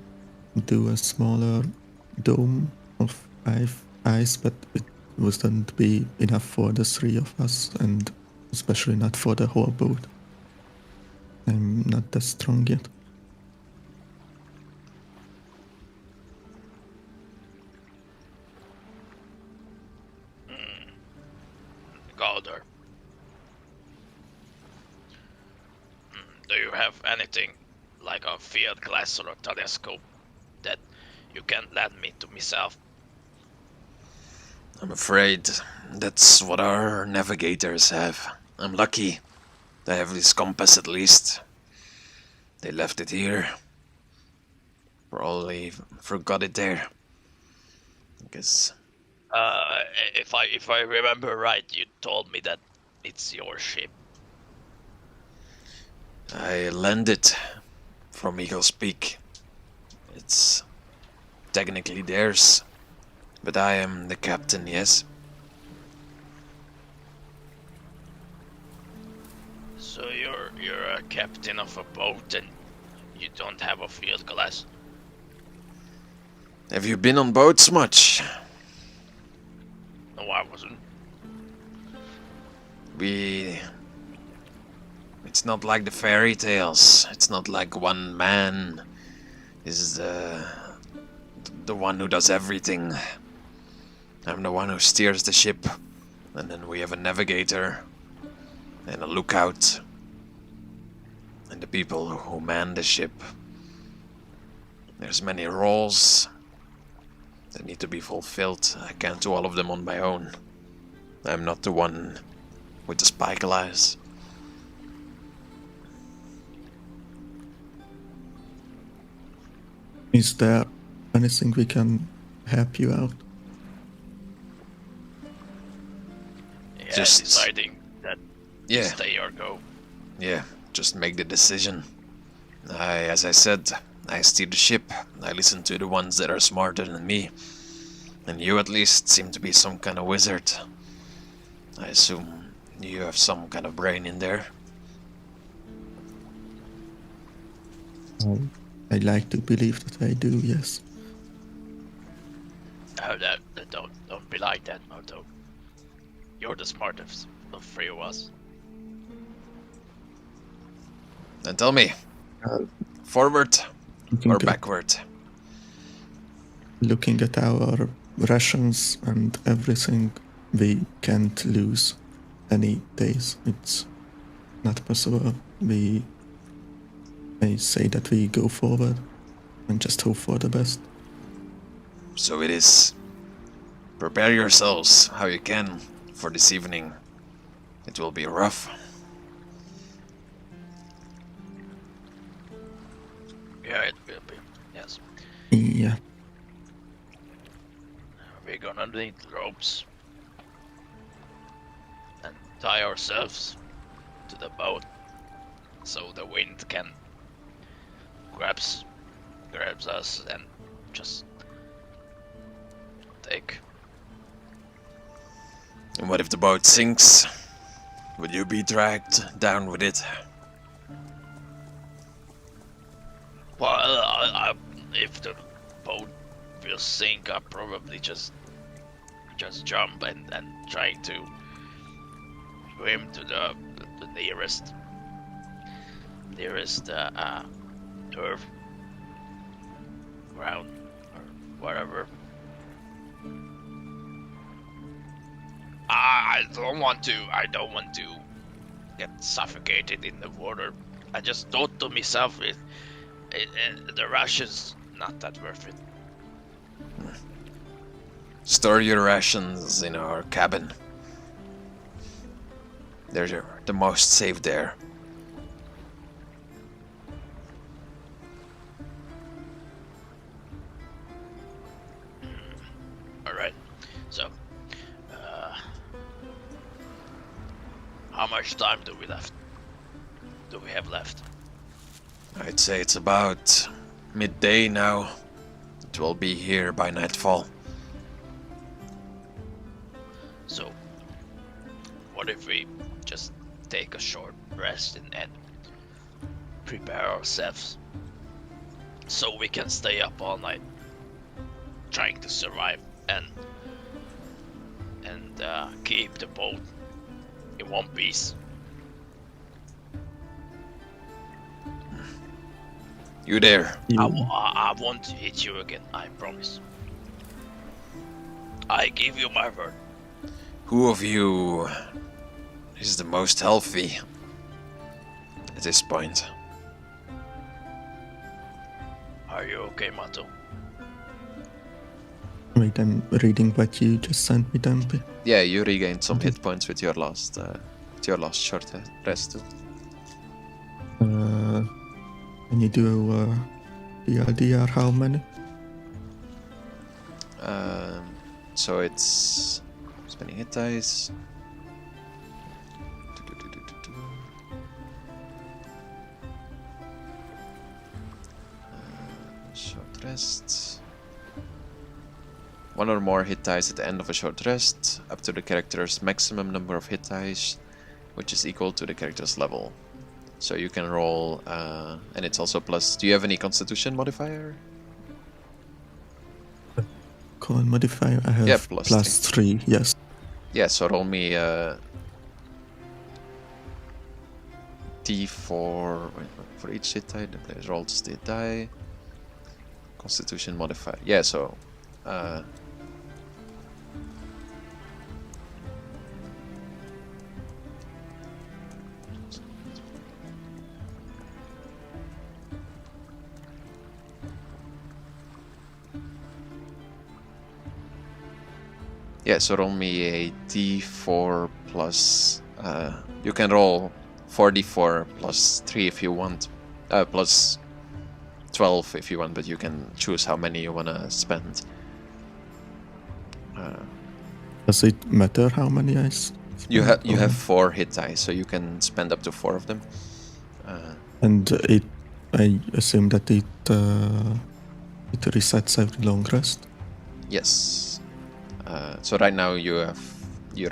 do a smaller dome of ice, but it wouldn't be enough for the 3 of us, and especially not for the whole boat. I'm not that strong yet. Go there. Do you have anything like a field glass or a telescope that you can lend me to myself? I'm afraid that's what our navigators have. I'm lucky. They have this compass at least. They left it here. Probably forgot it there. I guess. If I remember right, you told me that it's your ship. I landed from Eagle's Peak. It's technically theirs, but I am the captain, yes? So you're a captain of a boat and you don't have a field glass. Have you been on boats much? No, I wasn't. It's not like the fairy tales. It's not like one man is the one who does everything. I'm the one who steers the ship, and then we have a navigator and a lookout, and the people who man the ship. There's many roles that need to be fulfilled. I can't do all of them on my own. I'm not the one with the spyglass. Is there anything we can help you out? Yeah, Just- deciding that Yeah, stay or go. yeah, just make the decision. As I said, I steer the ship. I listen to the ones that are smarter than me. And you at least seem to be some kind of wizard. I assume you have some kind of brain in there. I like to believe that I do, yes. Oh, don't be like that, Mato. You're the smartest of three of us. And tell me, Uh, forward Looking or at- backward? Looking at our rations and everything, we can't lose any days. It's not possible. I say that we go forward and just hope for the best. So it is. Prepare yourselves how you can for this evening. It will be rough. Yeah, it will be. Yes. Yeah, We're gonna need ropes and tie ourselves to the boat so the wind can grabs us and just take. And what if the boat sinks? Would you be dragged down with it? Well, if the boat will sink, I'll probably just jump and try to swim to the nearest earth ground or whatever. I don't want to get suffocated in the water. I just thought to myself, the ration's not that worth it. Store your rations in our cabin. They're the most safe there. All right. So, how much time do we have left? I'd say it's about midday now. It will be here by nightfall. So, what if we just take a short rest and prepare ourselves so we can stay up all night trying to survive and keep the boat in one piece? You there? I won't hit you again, I promise. I give you my word. Who of you is the most healthy at this point? Are you okay, Mato? Wait, I'm reading what you just sent me, Dampi. Yeah, you regained some hit points with your last short rest too. Can you do DRDR how many? So it's spending hit dice. Short rest. One or more hit dice at the end of a short rest, up to the character's maximum number of hit dice, which is equal to the character's level. So you can roll, and it's also plus. Do you have any Constitution modifier? Con modifier, I have Yeah, plus 3, yes. Yeah, so roll me D4 for each hit die. The player rolls the die. Constitution modifier. Yeah, so yeah, so roll me a D4 plus. You can roll 4D4 plus 3 if you want. Plus 12 if you want, but you can choose how many you want to spend. Does it matter how many I You have 4 hit dice, so you can spend up to 4 of them. And I assume that it resets every long rest. Yes. So right now you're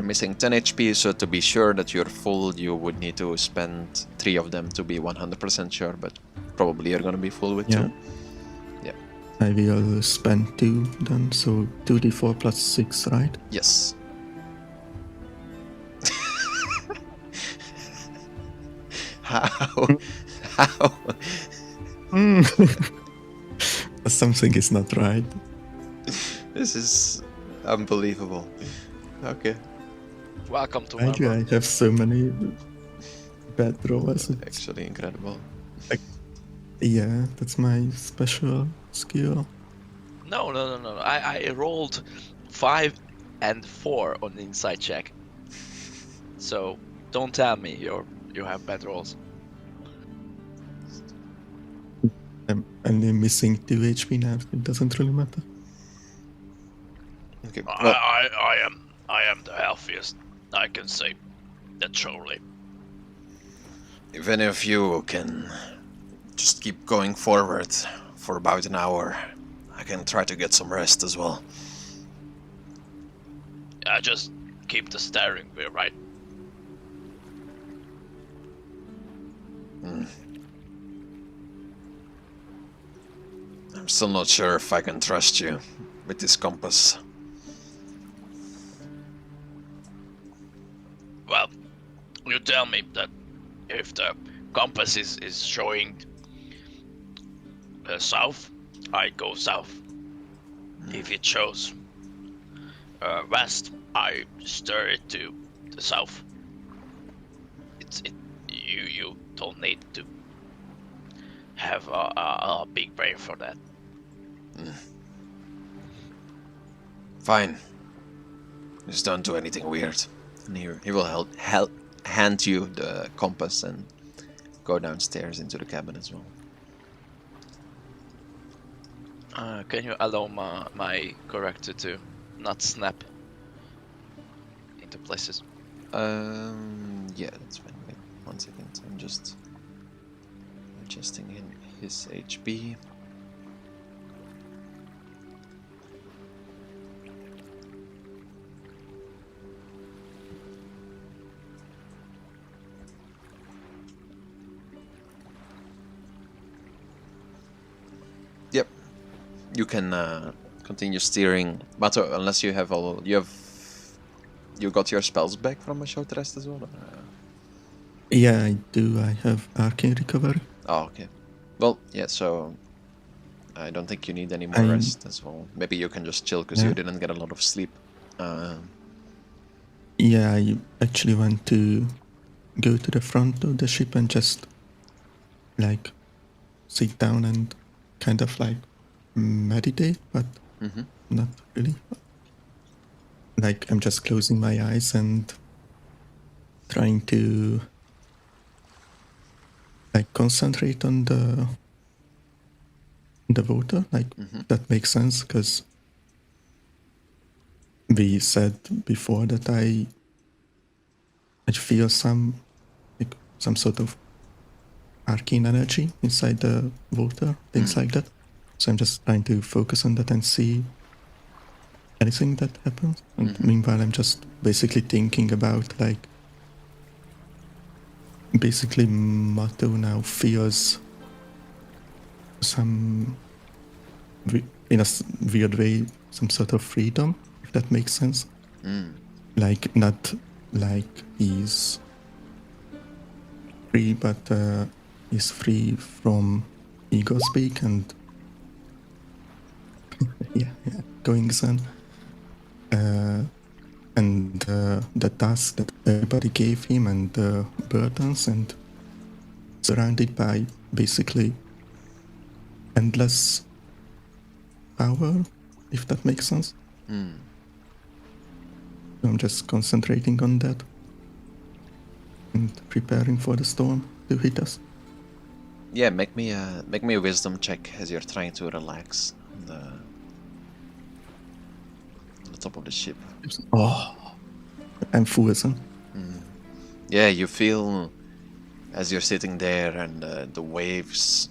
missing 10 HP, so to be sure that you're full, you would need to spend 3 of them to be 100% sure, but probably you're gonna be full with 2. Yeah. I will spend 2 then, so 2d4 plus 6, right? Yes. How? How? Something is not right. This is unbelievable. Okay. Welcome to Why my do I world. have so many bad rolls? Actually incredible. Yeah, that's my special skill. No. I rolled 5 and 4 on the inside check. So don't tell me you have bad rolls. I'm only missing 2 HP now, it doesn't really matter. Okay. Well, I am the healthiest. I can say that surely. if any of you can just keep going forward for about an hour, I can try to get some rest as well. I just keep the steering wheel, right? I'm still not sure if I can trust you with this compass. Well, you tell me that if the compass is showing south, I go south. If it shows west, I steer it to the south. You don't need to have a big brain for that. Fine. Just don't do anything weird. And he will hand you the compass and go downstairs into the cabin as well. Can you allow my character to not snap into places? Yeah, that's fine. Wait 1 second. I'm just adjusting in his HP. Yep, you can continue steering, Mato, unless you have you got your spells back from a short rest as well. Yeah, I do. I have arcane recovery. Oh, okay. Well, yeah, so I don't think you need any more I- rest as well. Maybe you can just chill because Yeah. you didn't get a lot of sleep. Yeah, I actually want to go to the front of the ship and just like sit down and kind of like meditate, but Mhm. not really. Like I'm just closing my eyes and trying to like concentrate on the water. Like Mhm. that makes sense because we said before that I feel some like some sort of arcane energy inside the water, things like that. So I'm just trying to focus on that and see anything that happens. And meanwhile, I'm just basically thinking about like basically Mato now feels some in a weird way some sort of freedom, if that makes sense. Like not like he's free, but he's free from ego speak and yeah, goings on. And the task that everybody gave him and the burdens and surrounded by basically endless power, if that makes sense. So I'm just concentrating on that and preparing for the storm to hit us. Yeah, make me a wisdom check as you're trying to relax on the top of the ship. Oh, I'm frozen. Yeah, you feel as you're sitting there and the waves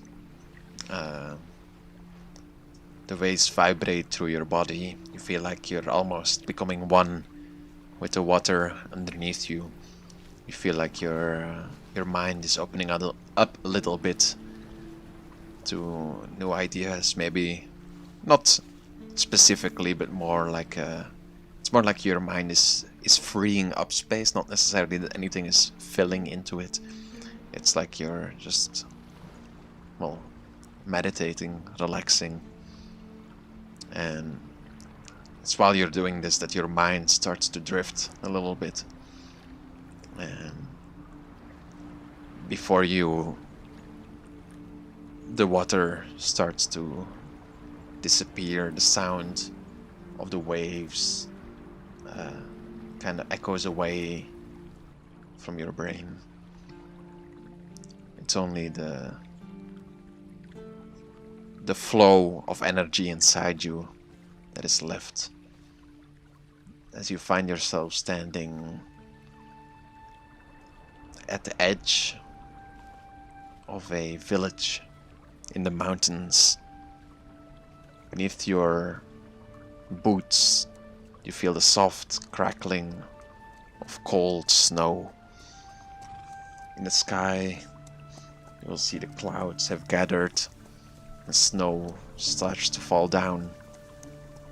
vibrate through your body. You feel like you're almost becoming one with the water underneath you. You feel like your mind is opening up a little bit to new ideas, maybe not specifically, but more like it's more like your mind is freeing up space, not necessarily that anything is filling into it. It's like you're just, well, meditating, relaxing, and it's while you're doing this that your mind starts to drift a little bit, and before you, the water starts to disappear. The sound of the waves kind of echoes away from your brain. It's only the flow of energy inside you that is left as you find yourself standing at the edge of a village in the mountains. Beneath your boots, you feel the soft crackling of cold snow. In the sky, you'll see the clouds have gathered and snow starts to fall down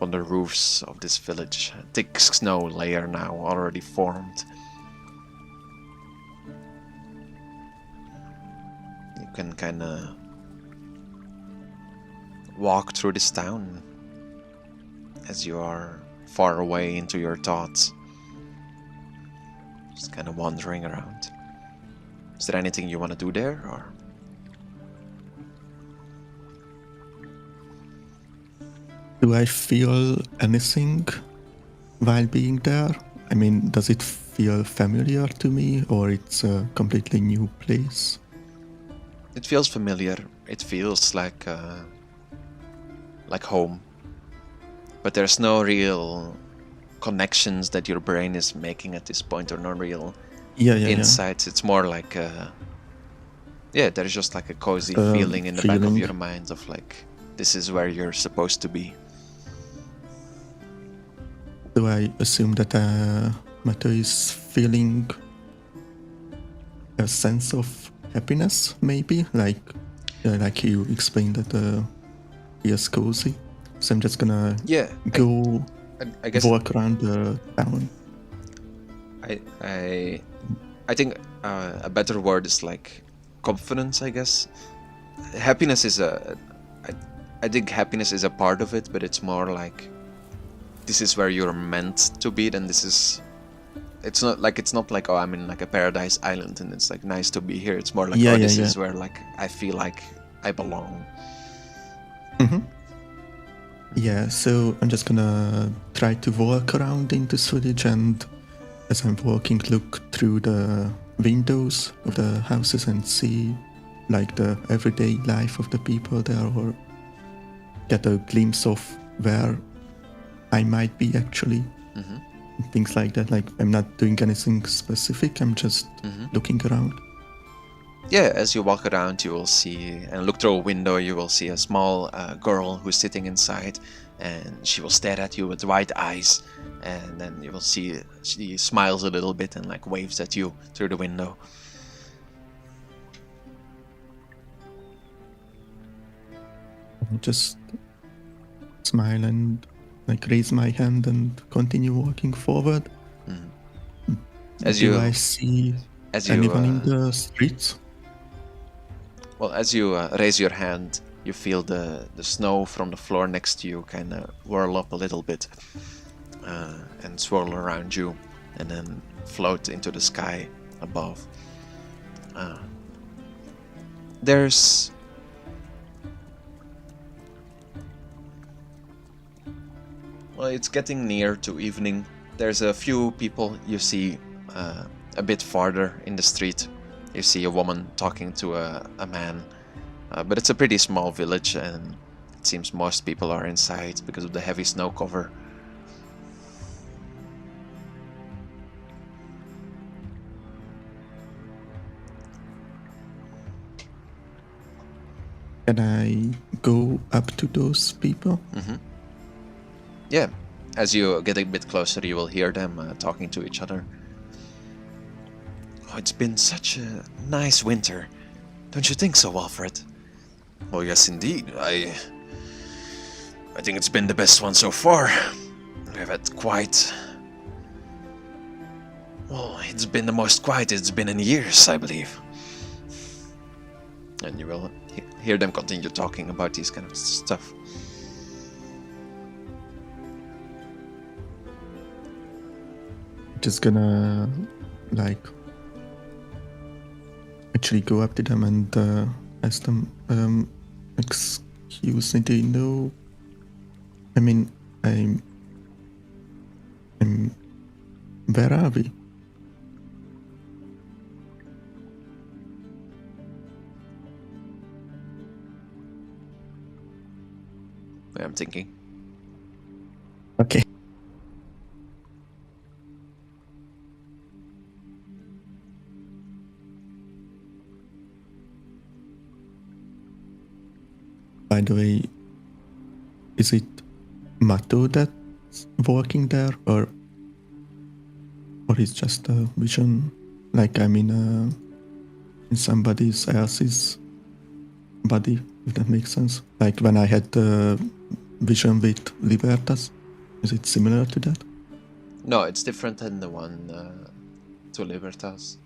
on the roofs of this village. A thick snow layer now already formed. You can kind of walk through this town as you are far away into your thoughts, just kind of wandering around. Is there anything you want to do there, or? Do I feel anything while being there? I mean, does it feel familiar to me or it's a completely new place? It feels familiar. It feels like home. But there's no real connections that your brain is making at this point, or no real insights. It's more like there's just like a cozy feeling in the back of your mind of like, this is where you're supposed to be. Do I assume that Mato is feeling a sense of happiness, maybe? Like you explained that he is cozy. So I'm just gonna go I guess walk around the town. I think a better word is like confidence, I guess. happiness is I think happiness is a part of it, but it's more like this is where you're meant to be, and this is. It's not like, oh, I'm in like a paradise island and it's like nice to be here. It's more like, Yeah, oh, yeah, this yeah. is where like I feel like I belong. Mm-hmm. Yeah, so I'm just gonna try to walk around in this village, and as I'm walking, look through the windows of the houses and see like the everyday life of the people there, or get a glimpse of where I might be actually. Mm-hmm. Things like that. Like I'm not doing anything specific. I'm just looking around. Yeah, as you walk around, you will see and look through a window. You will see a small girl who's sitting inside, and she will stare at you with wide eyes. And then you will see she smiles a little bit and like waves at you through the window. I just smile and like raise my hand and continue walking forward. Do I see anyone in the streets? Well, as you raise your hand, you feel the snow from the floor next to you kind of whirl up a little bit and swirl around you and then float into the sky above. There's... Well, it's getting near to evening. There's a few people you see a bit farther in the street. You see a woman talking to a man. But it's a pretty small village, and it seems most people are inside because of the heavy snow cover. Can I go up to those people? Yeah, as you get a bit closer, you will hear them talking to each other. Oh, it's been such a nice winter. Don't you think so, Alfred? Oh, yes, indeed. I think it's been the best one so far. We've had quite... Well, it's been the most quiet it's been in years, I believe. And you will hear them continue talking about these kind of stuff. Just gonna like actually go up to them and ask them, excuse me, do you know? I mean, I'm. Where are we? I'm thinking. Okay. By the way, is it Mato that's walking there, or is just a vision? Like I'm in somebody else's body, if that makes sense. Like when I had the vision with Libertas, is it similar to that? No, it's different than the one to Libertas.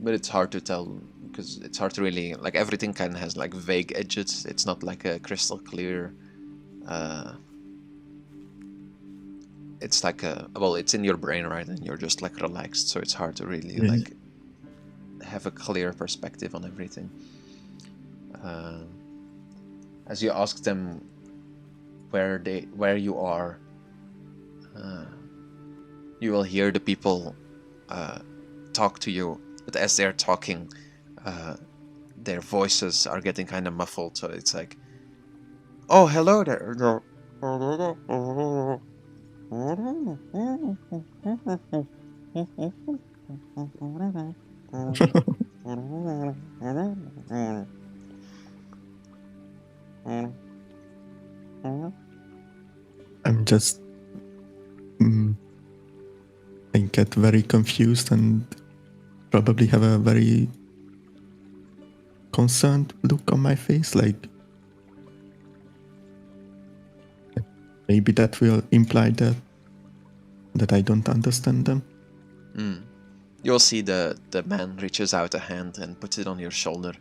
But it's hard to tell because it's hard to really, like, everything kind of has like vague edges. It's not like a crystal clear. It's like well, it's in your brain, right? And you're just like relaxed, so it's hard to really like have a clear perspective on everything. As you ask them where you are, you will hear the people talk to you, but as they're talking, their voices are getting kind of muffled, so it's like, oh, hello there. I'm just I get very confused and probably have a very concerned look on my face, like maybe that will imply that I don't understand them. You'll see the man reaches out a hand and puts it on your shoulder,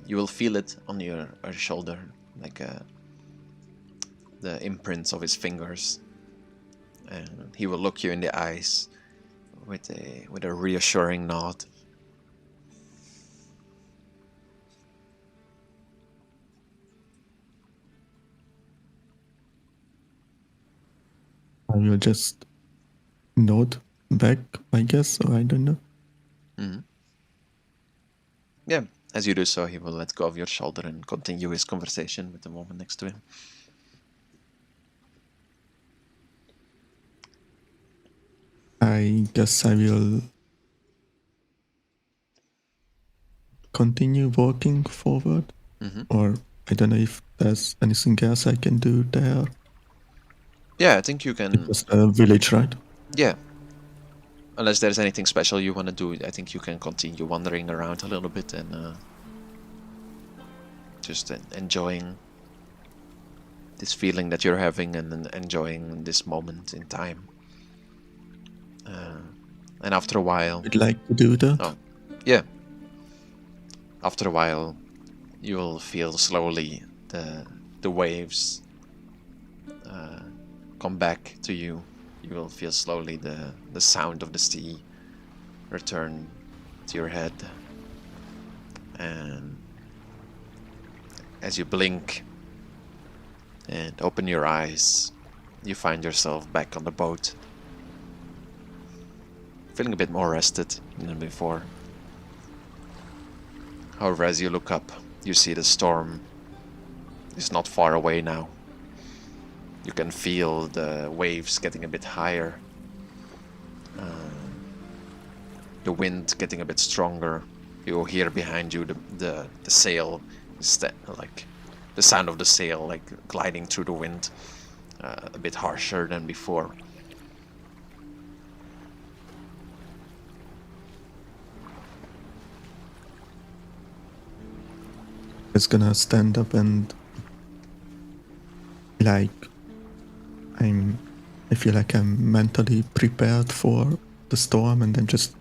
You will feel it on your shoulder, like the imprints of his fingers, and he will look you in the eyes with a reassuring nod. I will just nod back, I guess, or I don't know. Yeah, as you do so, he will let go of your shoulder and continue his conversation with the woman next to him. I guess I will continue walking forward, or I don't know if there's anything else I can do there. Yeah, I think you can. It's just a village, right? Yeah. Unless there's anything special you want to do, I think you can continue wandering around a little bit and just enjoying this feeling that you're having and enjoying this moment in time. And after a while... I'd like to do that. Oh, yeah. After a while, you will feel slowly the waves come back to you. You will feel slowly the sound of the sea return to your head. And as you blink and open your eyes, you find yourself back on the boat. Feeling a bit more rested than before. However, as you look up, you see the storm is not far away now. You can feel the waves getting a bit higher. The wind getting a bit stronger. You hear behind you the sail, like the sound of the sail, like gliding through the wind, a bit harsher than before. It's gonna stand up and like I feel like I'm mentally prepared for the storm, and then just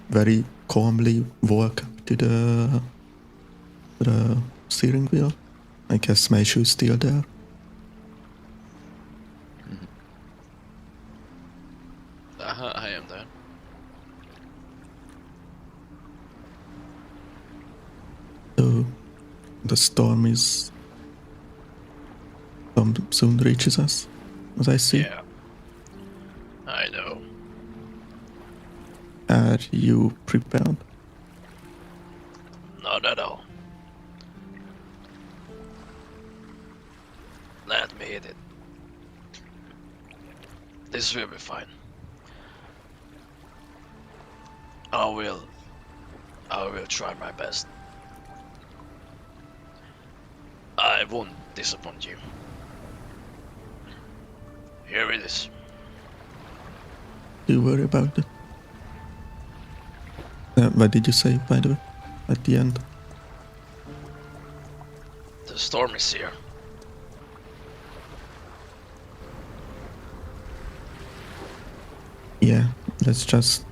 very calmly walk up to the steering wheel. I guess Meishu is still there. I am there. So the storm is soon reaches us, as I see. Yeah. I know. Are you prepared? Not at all. Let me hit it. This will be fine. I will try my best. I won't disappoint you. Here it is. Do you worry about it? What did you say, by the way, at the end? The storm is here. Yeah, let's just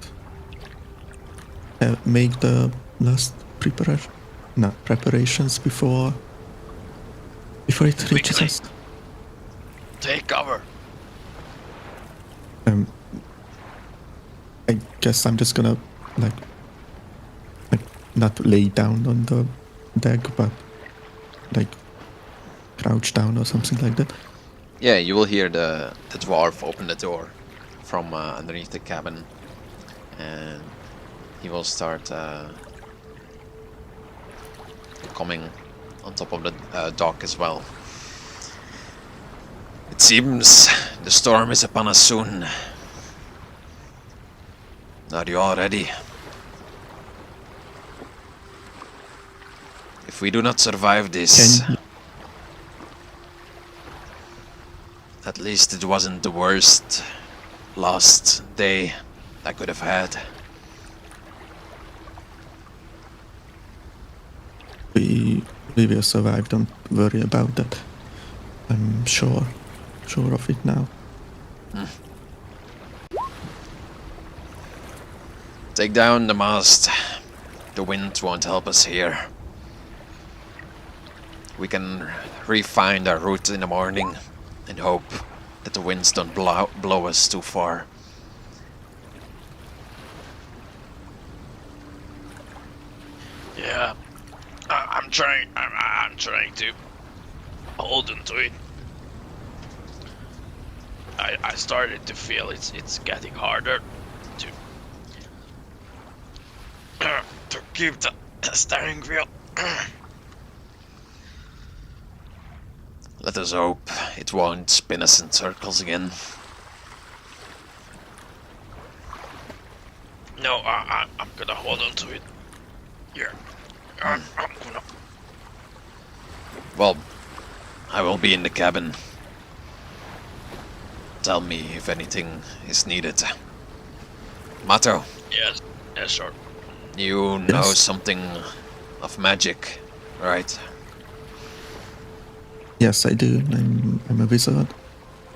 make the last preparations before it reaches Quickly. us. Take cover. I guess I'm just gonna like not lay down on the deck, but like crouch down or something like that. Yeah, you will hear the dwarf open the door from underneath the cabin, and he will start coming on top of the dock as well. It seems the storm is upon us soon. Are you all ready? If we do not survive this, at least it wasn't the worst last day I could have had. We will survive, don't worry about that. I'm sure of it now. Take down the mast. The wind won't help us here. We can refine our route in the morning and hope that the winds don't blow us too far. Yeah, I'm trying. I'm trying to hold on to it. I started to feel it's getting harder to to keep the steering wheel. Let us hope it won't spin us in circles again. No, I'm gonna hold on to it. Yeah, I'm gonna. Well, I will be in the cabin. Tell me if anything is needed. Mato, Yes, yes, sure. you know Yes. something of magic, right? Yes, I do. I'm a wizard.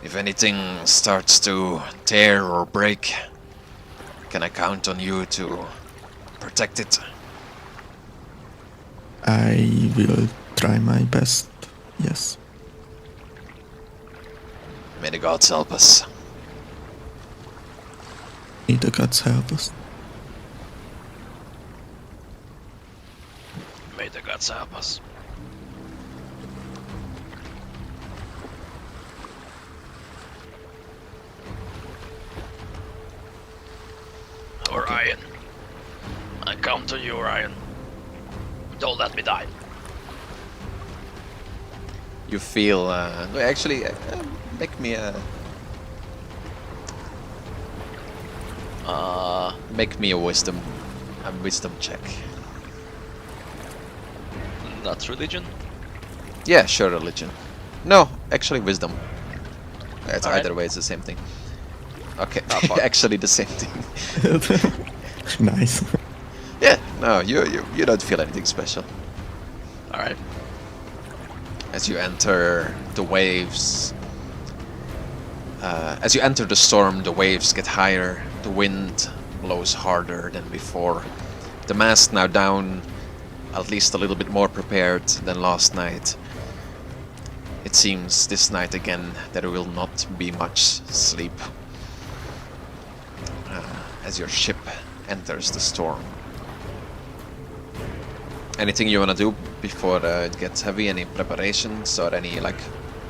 If anything starts to tear or break, can I count on you to protect it? I will try my best. Yes. May the gods help us. May the gods help us. May the gods help us. Orion, I count on you, Orion. Don't let me die. You feel, no, actually, make me a wisdom check. Not religion. Yeah, sure, religion. No, actually, wisdom. It's Alright. either way, it's the same thing. Okay, Ah, fuck. actually, the same thing. Nice. Yeah, no, you don't feel anything special. All right. As you enter the waves, as you enter the storm, the waves get higher, the wind blows harder than before. The mast now down, at least a little bit more prepared than last night. It seems this night again there will not be much sleep as your ship enters the storm. Anything you want to do before it gets heavy? Any preparations or any, like,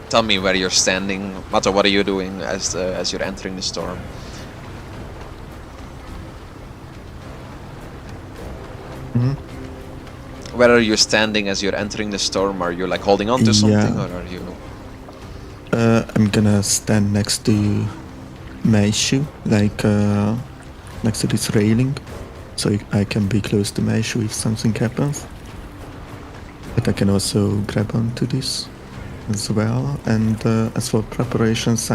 tell me where you're standing. Mato, what are you doing as you're entering the storm? Mhm. Where are you standing as you're entering the storm? Are you like holding on to something, Yeah. or are you? I'm gonna stand next to Meishu, like next to this railing, so I can be close to Meishu if something happens. But I can also grab onto this as well. And as for preparations,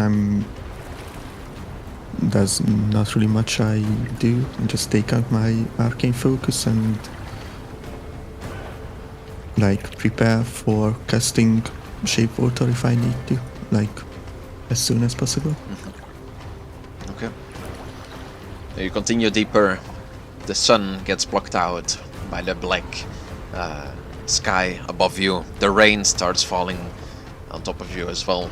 there's not really much I do. I just take out my arcane focus and like prepare for casting shape water if I need to, like as soon as possible. Okay. You continue deeper. The sun gets blocked out by the black sky above you. The rain starts falling on top of you as well.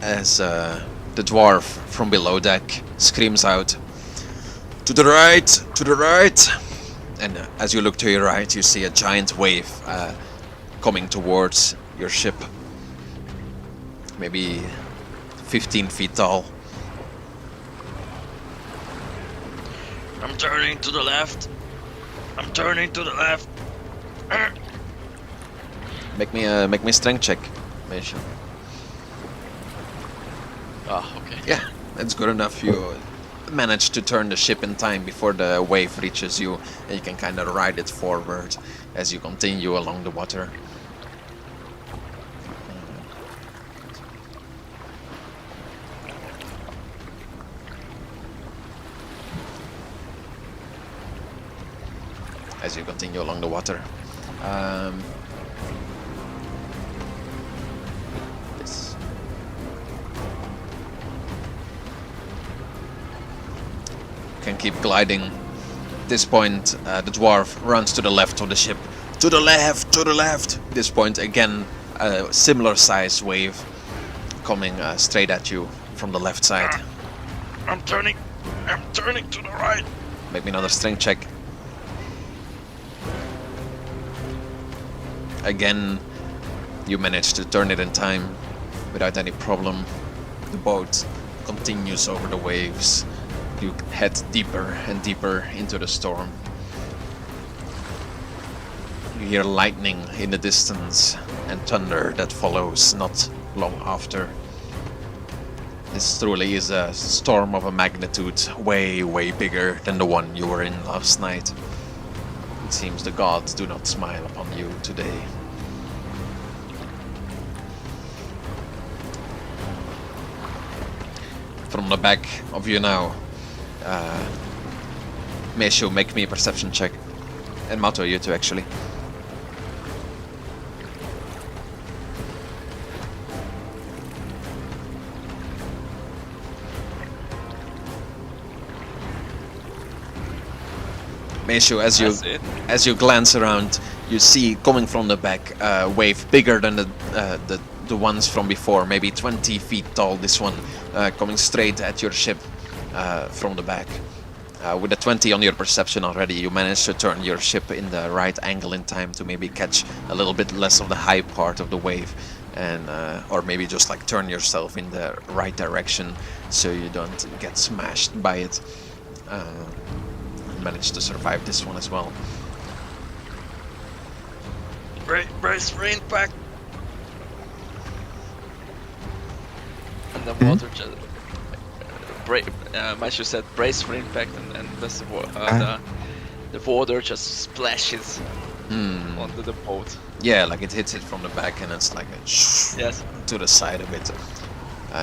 As the dwarf from below deck screams out, "To the right! To the right!" And as you look to your right, you see a giant wave coming towards your ship. Maybe 15 feet tall. I'm turning to the left. I'm turning to the left. Make me a strength check, Meishu. Ah, okay. Yeah, that's good enough. You manage to turn the ship in time before the wave reaches you, and you can kind of ride it forward as you continue along the water. As you continue along the water. This. Can keep gliding. At this point, the dwarf runs to the left of the ship, To the left, to the left. At this point, again, a similar size wave coming straight at you from the left side. I'm turning to the right. Make me another strength check. Again, you manage to turn it in time without any problem. The boat continues over the waves. You head deeper and deeper into the storm. You hear lightning in the distance and thunder that follows not long after. This truly is a storm of a magnitude way, way bigger than the one you were in last night. It seems the gods do not smile upon you today. From the back of you now, Meishu, make me a perception check. And Mato, you too, actually. Meishu, as you glance around, you see coming from the back a wave bigger than the ones from before, maybe 20 feet tall. This one coming straight at your ship from the back. With a 20 on your perception already, you managed to turn your ship in the right angle in time to maybe catch a little bit less of the high part of the wave, and or maybe just like turn yourself in the right direction so you don't get smashed by it. Managed to survive this one as well. Brace for impact. And the water just... Maishu said brace for impact, and the water just splashes onto the boat. Yeah, like it hits it from the back and it's like a Yes. to the side of it.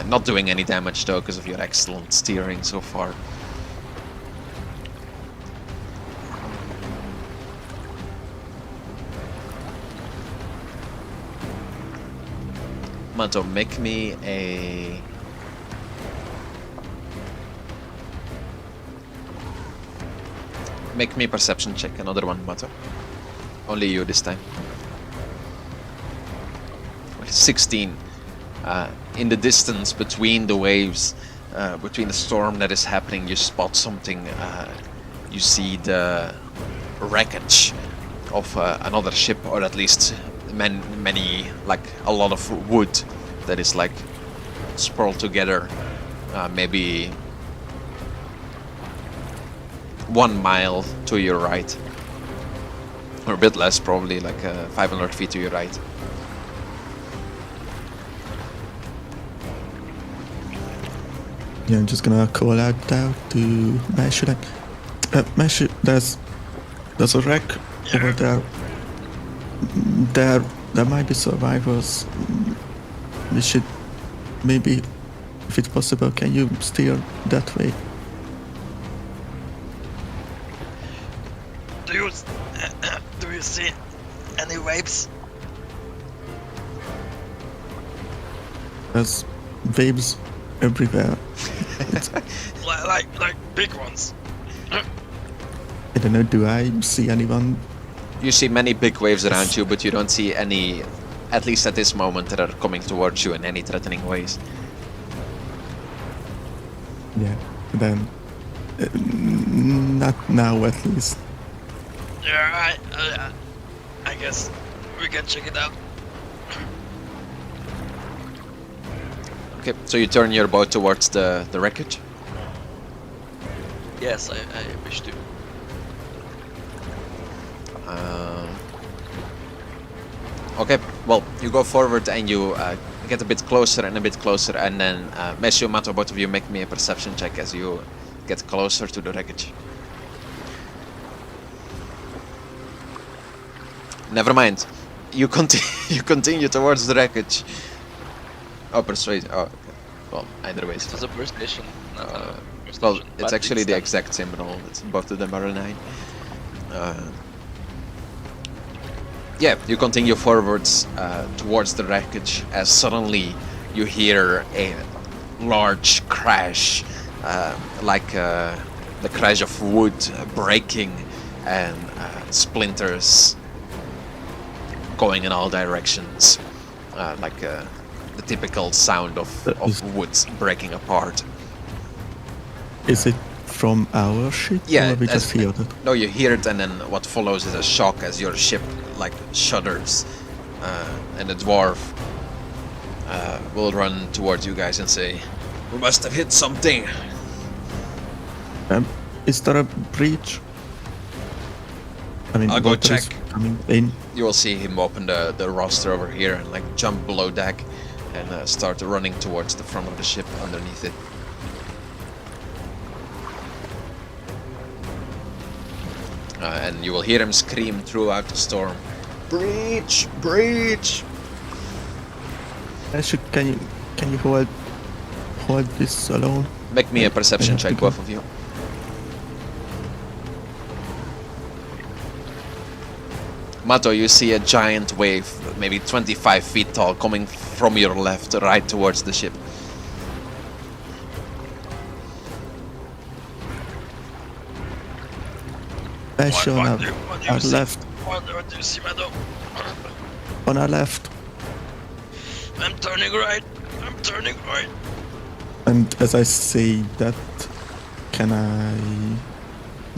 Not doing any damage though because of your excellent steering so far. Mato, make me a... Make me a perception check, another one, Mato. Only you this time. 16. In the distance between the waves, between the storm that is happening, you spot something. You see the wreckage of another ship, or at least many, like a lot of wood that is like sprawled together, maybe 1 mile to your right, or a bit less, probably like 500 feet to your right. Yeah, I'm just gonna call out to Meishu like, Meishu, there's a wreck over there. There might be survivors. We should maybe, if it's possible, can you steer that way? Do you see any waves? There's waves everywhere. like big ones. I don't know, do I see anyone? You see many big waves around you, but you don't see any, at least at this moment, that are coming towards you in any threatening ways. Yeah, then not now at least. Yeah, I guess we can check it out. Okay, so you turn your boat towards the wreckage. Yes, I wish to. Okay, well, you go forward and you get a bit closer and a bit closer, and then Meishu, Mato, both of you make me a perception check as you get closer to the wreckage. Never mind. You you continue towards the wreckage. Oh, persuade. Oh, okay. Well, either way. It was a persuasion. Well, it's actually the exact same roll. It's both of them are a 9. Yeah, you continue forwards towards the wreckage as suddenly you hear a large crash, like the crash of wood breaking and splinters going in all directions, like the typical sound of woods breaking apart. Is it from our ship, Yeah, or we as- just hear it? No, you hear it, and then what follows is a shock as your ship like shudders, and the dwarf will run towards you guys and say, "We must have hit something." Is there a breach? I mean, I'll go water is check. coming in. You will see him open the roster over here and like jump below deck and start running towards the front of the ship underneath it. And you will hear him scream throughout the storm, "Breach! Breach!" Actually, can you hold this alone? Make me a perception have to check, go. both of you. Mato, you see a giant wave, maybe 25 feet tall, coming from your left right towards the ship. Meishu on What do you our see? left. What do you see, Mato? On our left. I'm turning right. I'm turning right. And as I say that, can I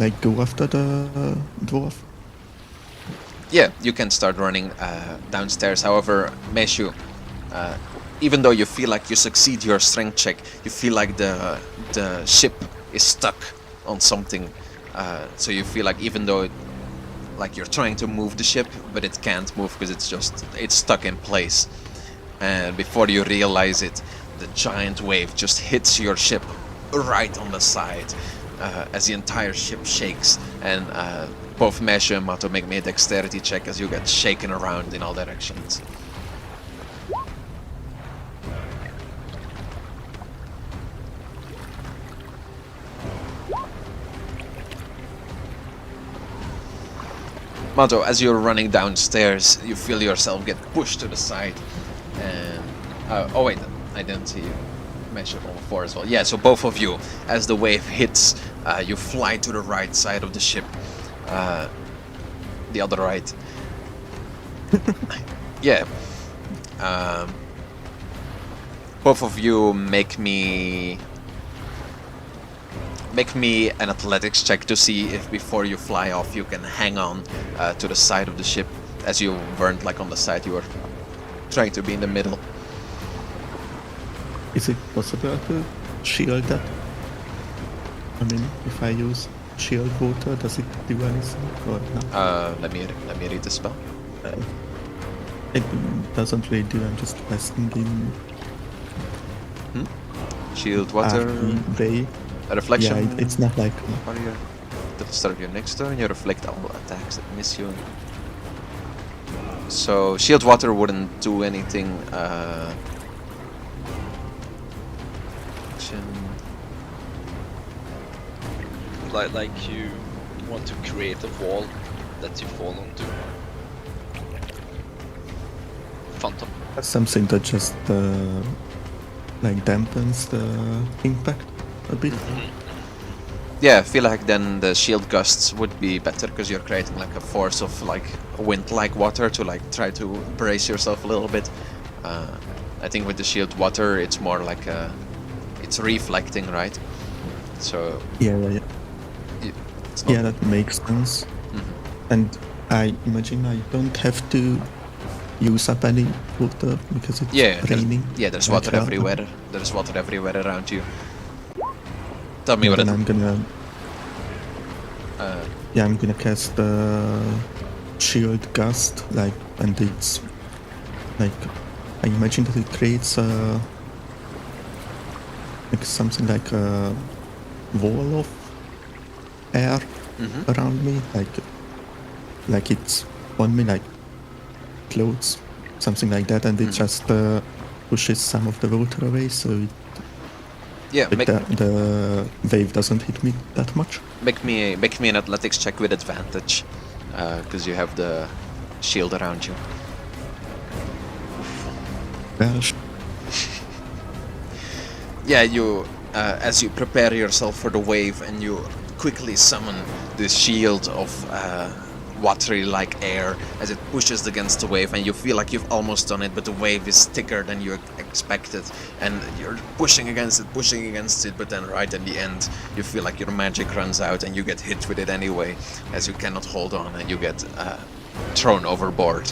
like go after the dwarf? Yeah, you can start running downstairs. However, Meishu, even though you feel like you succeed your strength check, you feel like the ship is stuck on something. So you feel like even though like you're trying to move the ship, but it can't move because it's stuck in place. And before you realize it, the giant wave just hits your ship right on the side as the entire ship shakes. And both Meishu and Mato make me a dexterity check as you get shaken around in all directions. Mato, as you're running downstairs, you feel yourself get pushed to the side. And oh wait, I didn't see you. Meishu on 4 as well. Yeah, so both of you, as the wave hits, you fly to the right side of the ship. The other right. Yeah. Both of you make me an athletics check to see if before you fly off you can hang on to the side of the ship, as you weren't like on the side, you were trying to be in the middle. Is it possible to shield that? I mean, if I use shield water, does it do anything or not? Let me read the spell. It doesn't really do. I'm just asking in Shield water. they. A reflection. Yeah, it's not like Warrior. At the start of your next turn, you reflect all attacks that miss you. So shield water wouldn't do anything. Action. Like you want to create a wall that you fall onto. Phantom. something that just like dampens the impact a bit. Yeah, I feel like then the shield gusts would be better because you're creating like a force of like wind-like water to like try to brace yourself a little bit. I think with the shield water, it's more like it's reflecting, right? So Yeah. it's not, Yeah, that makes sense. Mhm. And I imagine I don't have to use up any water because it's Yeah, raining. there's like water hell. everywhere. There's water everywhere around you. Tell me And what then it. I'm gonna Uh, I'm gonna cast the shield gust, like, and it's like I imagine that it creates like something like a wall of air mhm. around me, like it's on me, like clothes, something like that, and it just pushes some of the water away, so Yeah, the wave doesn't hit me that much. make me an athletics check with advantage, because you have the shield around you. Well, Yeah, you as you prepare yourself for the wave and you quickly summon this shield of watery like air as it pushes against the wave, and you feel like you've almost done it, but the wave is thicker than you expected, and you're pushing against it, but then right in the end you feel like your magic runs out and you get hit with it anyway, as you cannot hold on, and you get thrown overboard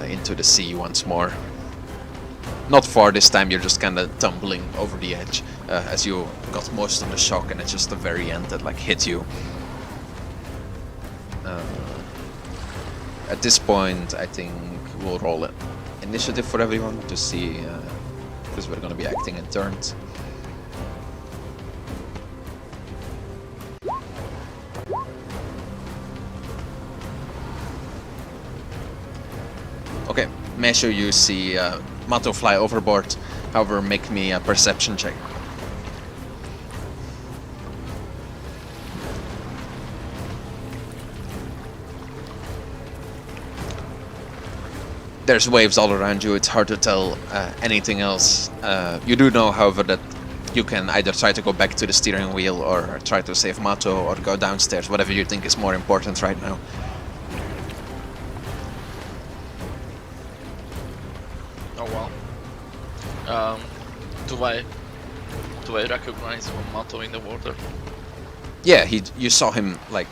into the sea once more. Not far this time, you're just kind of tumbling over the edge as you got most of the shock, and it's just the very end that like hit you. At this point, I think we'll roll an initiative for everyone to see, because we're gonna be acting in turns. Okay, Meishu, you see Mato fly overboard. However, make me a perception check. There's waves all around you, it's hard to tell anything else. You do know, however, that you can either try to go back to the steering wheel or try to save Mato or go downstairs, whatever you think is more important right now. Oh well. Do I recognize Mato in the water? Yeah, you saw him, like,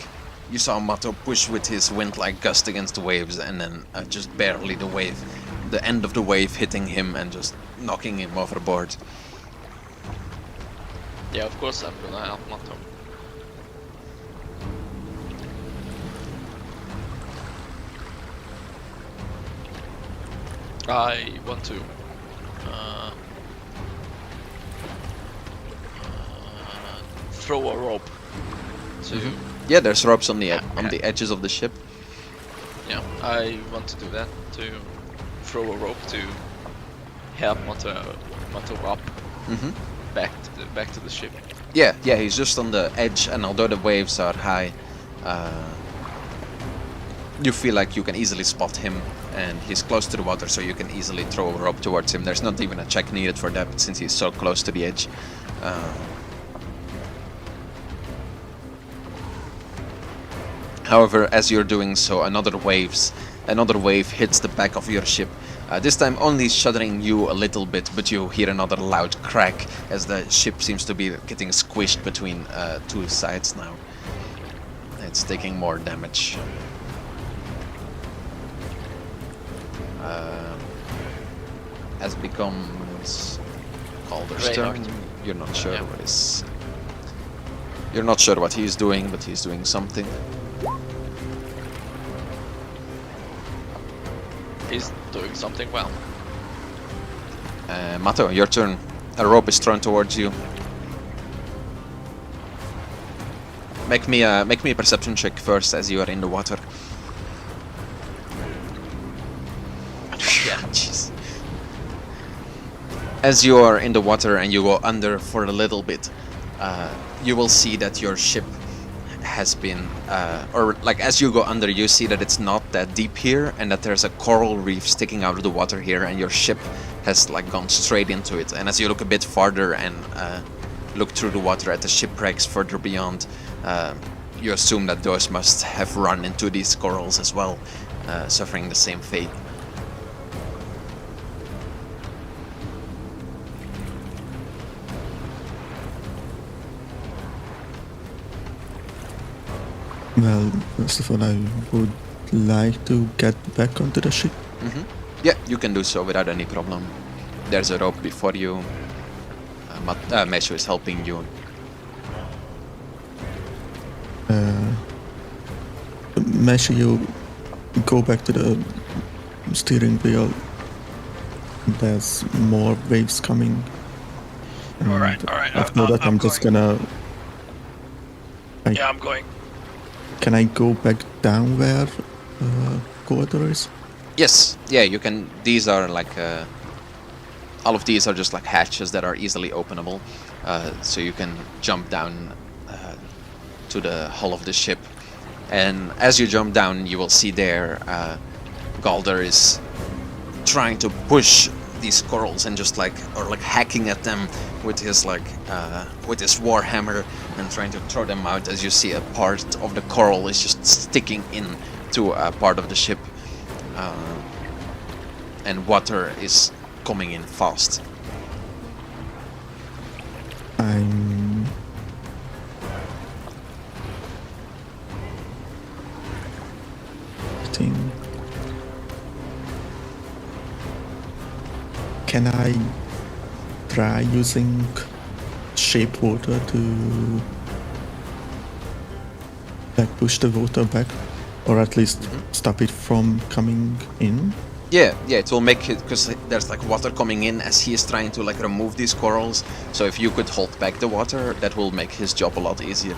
you saw Mato push with his wind-like gust against the waves, and then just barely the end of the wave hitting him and just knocking him overboard. Yeah, of course I'm gonna help Mato. I want to throw a rope to. Yeah, there's ropes on the on the edges of the ship. Yeah, I want to do that, to throw a rope to help Mato up back to the ship. Yeah, he's just on the edge, and although the waves are high, you feel like you can easily spot him, and he's close to the water, so you can easily throw a rope towards him. There's not even a check needed for that, since he's so close to the edge. However, as you're doing so, another wave hits the back of your ship. This time only shuddering you a little bit, but you hear another loud crack as the ship seems to be getting squished between two sides now. It's taking more damage. As becomes Calder's turn. You're not sure what is. You're not sure what he's doing, but he's doing something. He's doing something well. Mato, your turn. A rope is thrown towards you. Make me a perception check first, as you are in the water. Yeah, jeez. As you are in the water and you go under for a little bit, you will see that your ship has been, or like as you go under, you see that it's not that deep here, and that there's a coral reef sticking out of the water here, and your ship has like gone straight into it. And as you look a bit farther and look through the water at the shipwrecks further beyond, you assume that those must have run into these corals as well, suffering the same fate. Well, first of all, I would like to get back onto the ship. Yeah, you can do so without any problem. There's a rope before you. Meishu is helping you. Meishu, you go back to the steering wheel. There's more waves coming. Alright. After that, I'm just gonna. Yeah, I'm going. Can I go back down where corridor is? Yes, yeah, you can. These are like all of these are just like hatches that are easily openable, so you can jump down to the hull of the ship. And as you jump down, you will see there Galder is trying to push these corals and just like hacking at them with his with his warhammer and trying to throw them out. As you see, a part of the coral is just sticking in to a part of the ship, and water is coming in fast. I'm think. Can I try using shape water to like push the water back, or at least stop it from coming in? Yeah, it will make it, because there's like water coming in as he is trying to like remove these corals. So if you could hold back the water, that will make his job a lot easier.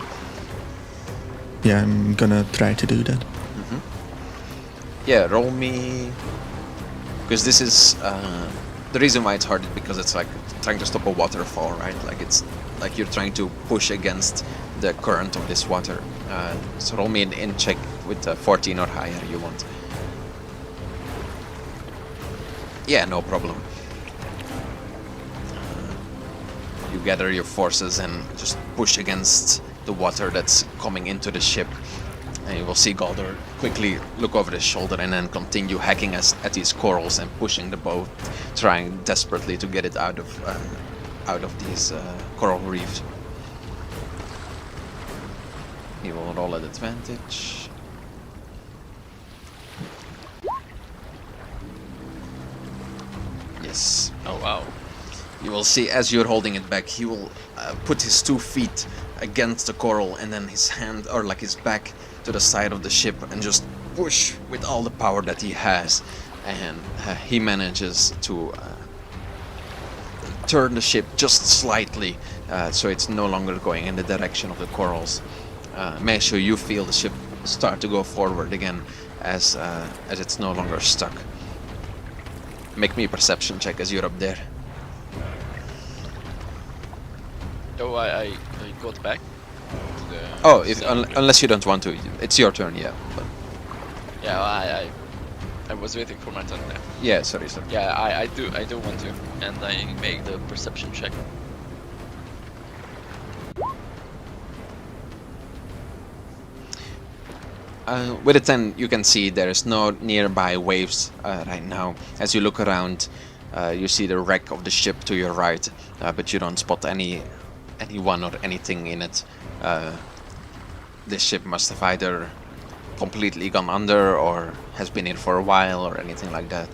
Yeah, I'm gonna try to do that. Yeah, roll me, because this is the reason why it's hard is because it's like trying to stop a waterfall, right? Like it's like you're trying to push against the current of this water. So roll me an check with 14 or higher you want. Yeah, no problem. You gather your forces and just push against the water that's coming into the ship. And you will see Galder quickly look over his shoulder and then continue hacking at these corals and pushing the boat, trying desperately to get it out of these coral reefs. He will roll at advantage. Yes. Oh wow. You will see as you're holding it back, he will put his 2 feet against the coral and then his hand, or like his back, to the side of the ship and just push with all the power that he has. And he manages to turn the ship just slightly, so it's no longer going in the direction of the corals. Meishu, you feel the ship start to go forward again as it's no longer stuck. Make me a perception check as you're up there. Oh, I got back. To the Oh, if cell. unless you don't want to, it's your turn. Yeah. But, Yeah, I was waiting for my turn there. yeah. Sorry. Yeah, I do want to, and I make the perception check. With a 10, you can see there is no nearby waves right now. As you look around, you see the wreck of the ship to your right, but you don't spot anyone or anything in it. This ship must have either completely gone under or has been here for a while or anything like that.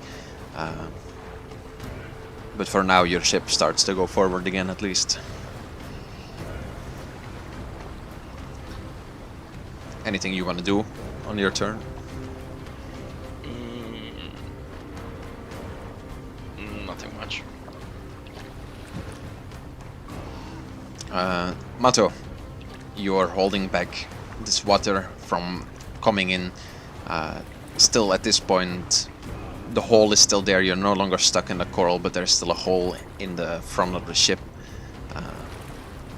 But for now, your ship starts to go forward again, at least. Anything you want to do on your turn? Nothing much. Mato, you are holding back this water from coming in. Still at this point, the hole is still there. You're no longer stuck in the coral, but there's still a hole in the front of the ship,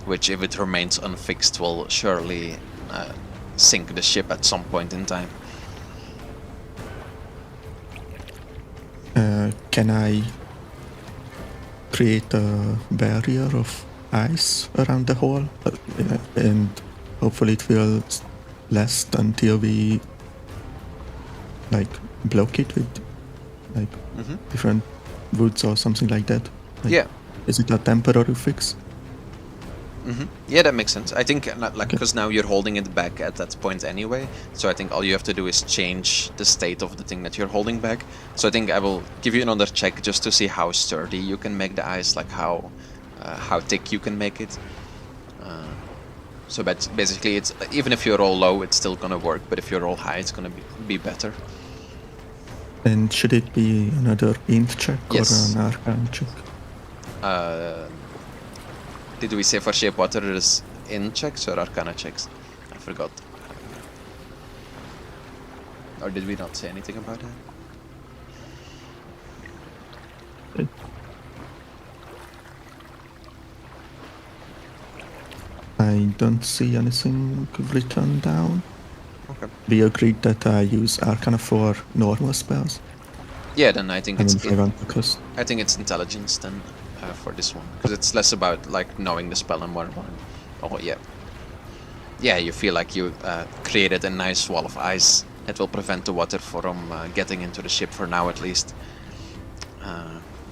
which, if it remains unfixed, will surely sink the ship at some point in time. Can I create a barrier of ice around the hole, and hopefully it will last until we like block it with like different woods or something like that? Like, Yeah. Is it a temporary fix? Yeah, that makes sense. I think, like, because now you're holding it back at that point anyway, so I think all you have to do is change the state of the thing that you're holding back. So I think I will give you another check just to see how sturdy you can make the ice, like how thick you can make it. So that's basically, it's even if you roll low, it's still gonna work, but if you roll high, it's gonna be better. And should it be another int check Yes. or an arcana check? Did we say for shape water is in checks or arcana checks? I forgot. Or did we not say anything about that? I don't see anything written down. Okay. We agreed that I use Arcana for normal spells. Yeah, then I think I it's mean, if I want to cast. I think it's intelligence then for this one, because it's less about like knowing the spell and more about. Oh yeah. Yeah, you feel like you created a nice wall of ice that will prevent the water from getting into the ship for now at least.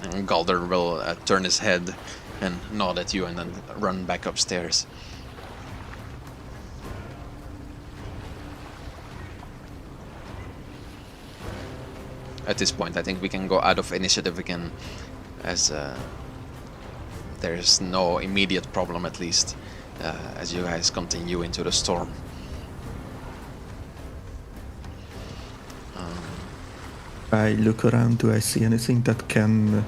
And Galder will turn his head and nod at you and then run back upstairs. At this point, I think we can go out of initiative again, as there's no immediate problem at least, as you guys continue into the storm. I look around. Do I see anything that can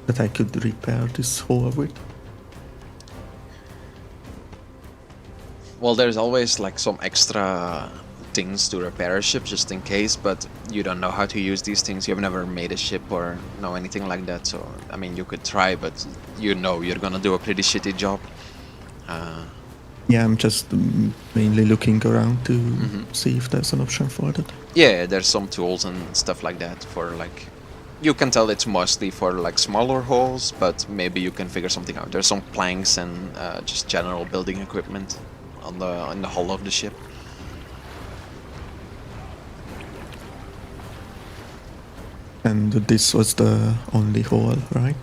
that I could repair this hole with? Well, there's always like some extra things to repair a ship just in case, but you don't know how to use these things. You've never made a ship or know anything like that, so I mean you could try, but you know you're gonna do a pretty shitty job. Yeah, I'm just mainly looking around to see if there's an option for that. Yeah, there's some tools and stuff like that for like. You can tell it's mostly for like smaller holes, but maybe you can figure something out. There's some planks and just general building equipment on the hull of the ship. And this was the only hole, right?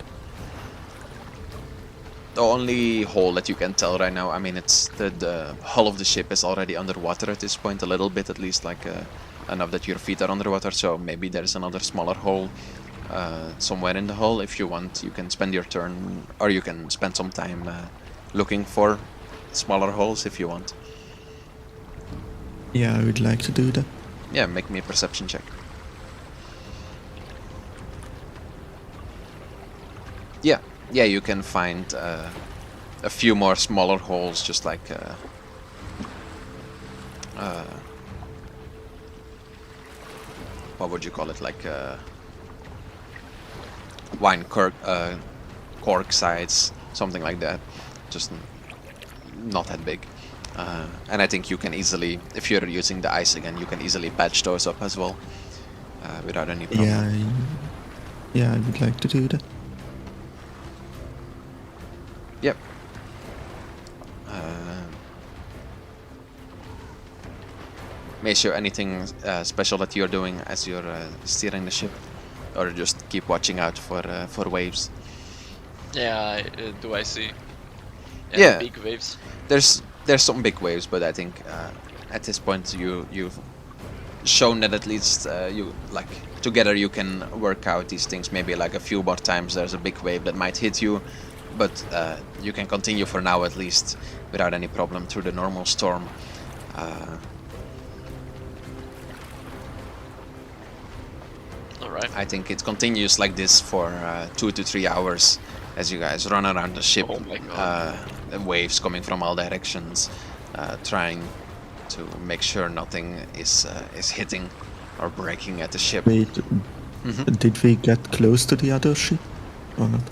The only hole that you can tell right now, I mean, it's the hull of the ship is already underwater at this point, a little bit at least, like enough that your feet are underwater, so maybe there's another smaller hole somewhere in the hull. If you want, you can spend your turn, or you can spend some time looking for smaller holes if you want. Yeah, I would like to do that. Yeah, make me a perception check. Yeah, you can find a few more smaller holes, just like what would you call it, like wine cork sides, something like that, just not that big. And I think you can easily, if you're using the ice again, you can easily patch those up as well without any problem. Yeah, I would like to do that. Yep. Meishu, anything special that you're doing as you're steering the ship, or just keep watching out for waves? Yeah, do I see? Yeah. Big waves. There's some big waves, but I think at this point you've shown that at least you like together you can work out these things. Maybe like a few more times there's a big wave that might hit you, but you can continue for now at least without any problem through the normal storm. Alright. I think it continues like this for 2 to 3 hours as you guys run around the ship. Oh my God. And waves coming from all directions, trying to make sure nothing is hitting or breaking at the ship. Wait, did we get close to the other ship or not?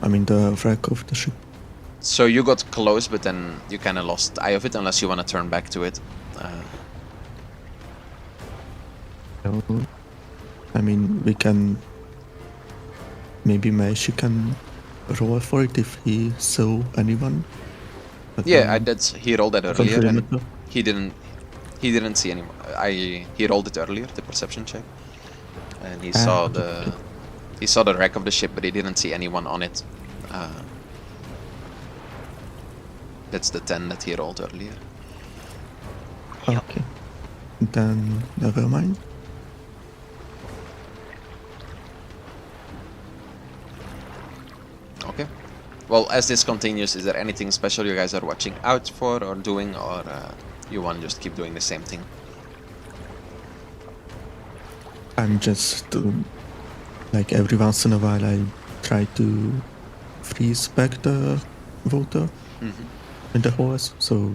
I mean the wreck of the ship. So you got close, but then you kind of lost eye of it unless you want to turn back to it. No. I mean, we can. Maybe Meishu can roll for it if he saw anyone. But Yeah, he rolled that earlier, confirm and it, he didn't see anyone. He rolled it earlier, the perception check, and he saw the wreck of the ship, but he didn't see anyone on it. That's the 10 that he rolled earlier. Okay. Then never mind. Okay. Well, as this continues, is there anything special you guys are watching out for or doing, or you want to just keep doing the same thing? I'm just like every once in a while I try to freeze back the water in the hose, so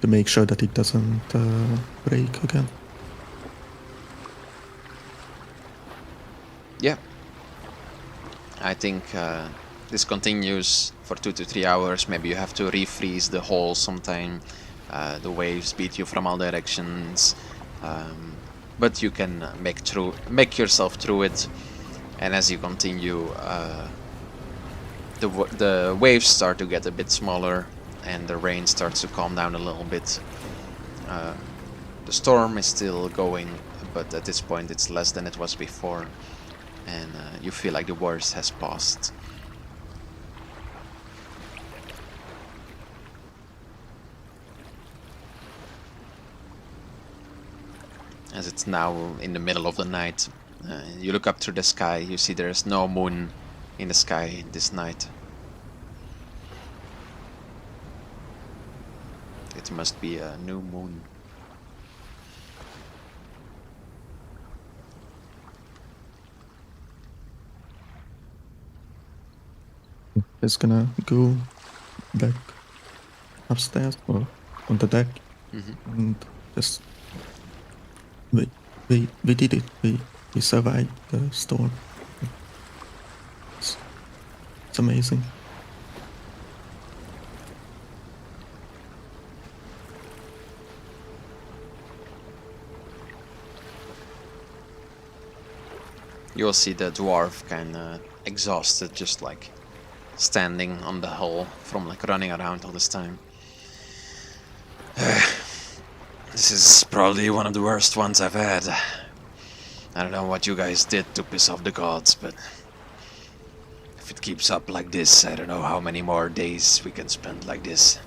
to make sure that it doesn't break again. Yeah. I think this continues for 2 to 3 hours. Maybe you have to refreeze the hole sometime. The waves beat you from all directions. but you can make yourself through it. And as you continue, the waves start to get a bit smaller, and the rain starts to calm down a little bit. The storm is still going, but at this point it's less than it was before, and you feel like the worst has passed. As it's now in the middle of the night, you look up through the sky, you see there's no moon in the sky this night. It must be a new moon. Just gonna go back upstairs or on the deck and just we did it. We survived the storm. It's amazing. You'll see the dwarf kinda exhausted, just like standing on the hull from like running around all this time. This is probably one of the worst ones I've had. I don't know what you guys did to piss off the gods, but if it keeps up like this, I don't know how many more days we can spend like this.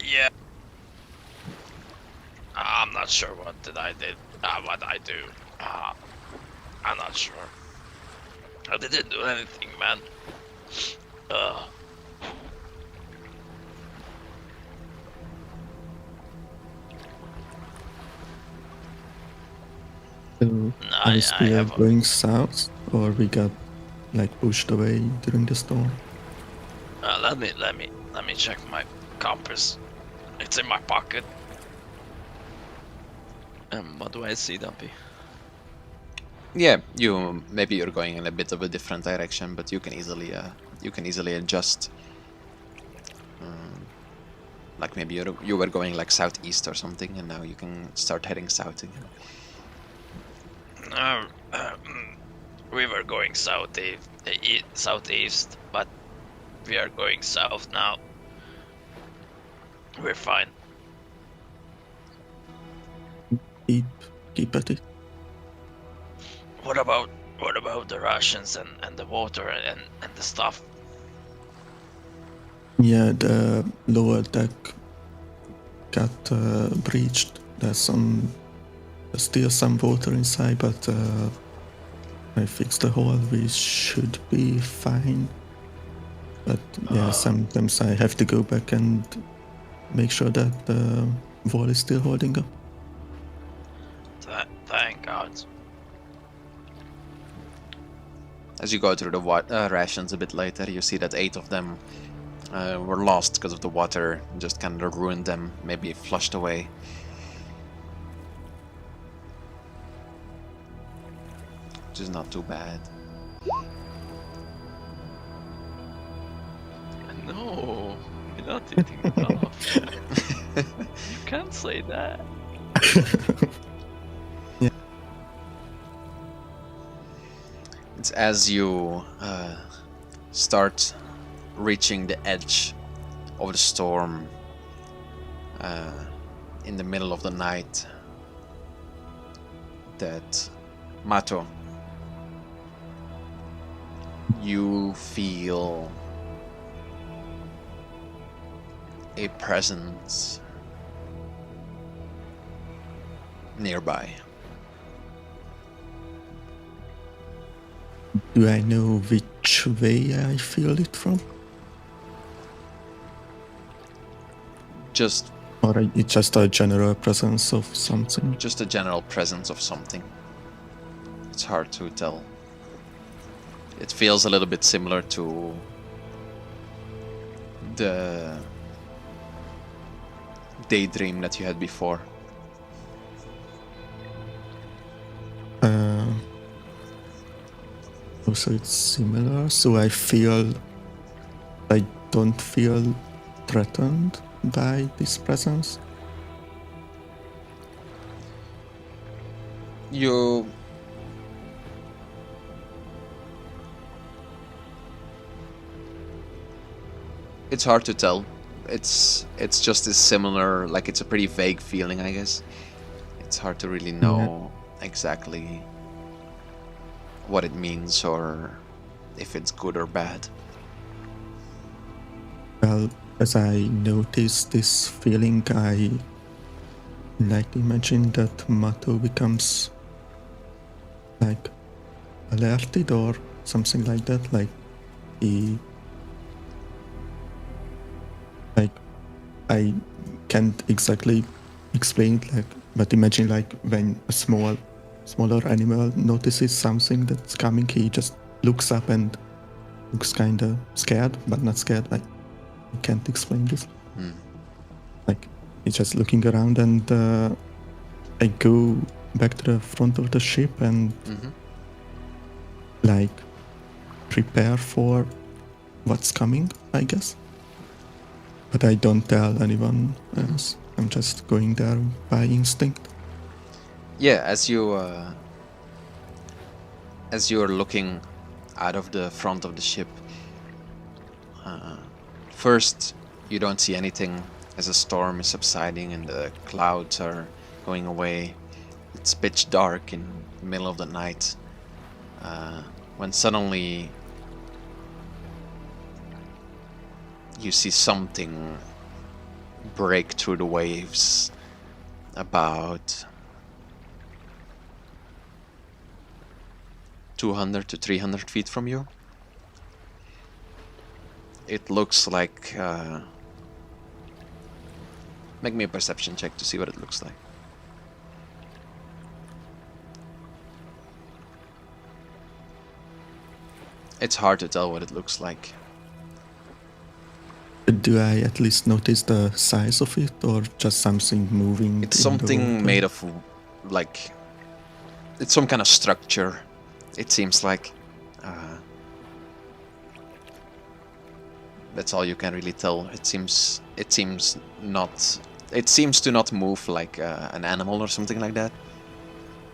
Yeah. I'm not sure what I did. What I do. I'm not sure. I didn't do anything, man. So are we I still have a- going south, or we got like pushed away during the storm? let me check my compass. It's in my pocket. What do I see, Dumpy? Yeah, maybe you're going in a bit of a different direction, but you can easily adjust. Like maybe you were going like southeast or something, and now you can start heading south again. We were going southeast, but we are going south now. We're fine. Keep at it. What about the rations and the water and the stuff? Yeah, the lower deck got breached. There's still some water inside, but I fixed the hole. We should be fine. But yeah, sometimes I have to go back and make sure that the wall is still holding up. Thank God. As you go through the rations a bit later, you see that 8 of them were lost because of the water, just kind of ruined them, maybe flushed away. Which is not too bad. No, you're not eating enough. You can't say that. It's as you start reaching the edge of the storm in the middle of the night that Mato, you feel a presence nearby. Do I know which way I feel it from? Just Or it's just a general presence of something? just a general presence of something. It's hard to tell. It feels a little bit similar to the daydream that you had before. Also, it's similar, so I don't feel threatened by this presence? You it's hard to tell. It's just as similar, like it's a pretty vague feeling, I guess. It's hard to really know exactly what it means or if it's good or bad. Well, as I notice this feeling, I like imagine that Mato becomes like alerted or something like that. Like he, like I can't exactly explain it. Like, but imagine like when a smaller animal notices something that's coming, he just looks up and looks kind of scared, but not scared. I can't explain this. Like he's just looking around, and I go back to the front of the ship and like prepare for what's coming, I guess. But I don't tell anyone else. I'm just going there by instinct. Yeah, as you're looking out of the front of the ship, first you don't see anything as the storm is subsiding and the clouds are going away. It's pitch dark in the middle of the night, when suddenly you see something break through the waves about 200 to 300 feet from you. It looks like... make me a perception check to see what it looks like. It's hard to tell what it looks like. Do I at least notice the size of it, or just something moving? It's in the something water? made of, like... It's some kind of structure, it seems like. That's all you can really tell. It seems to not move like an animal or something like that,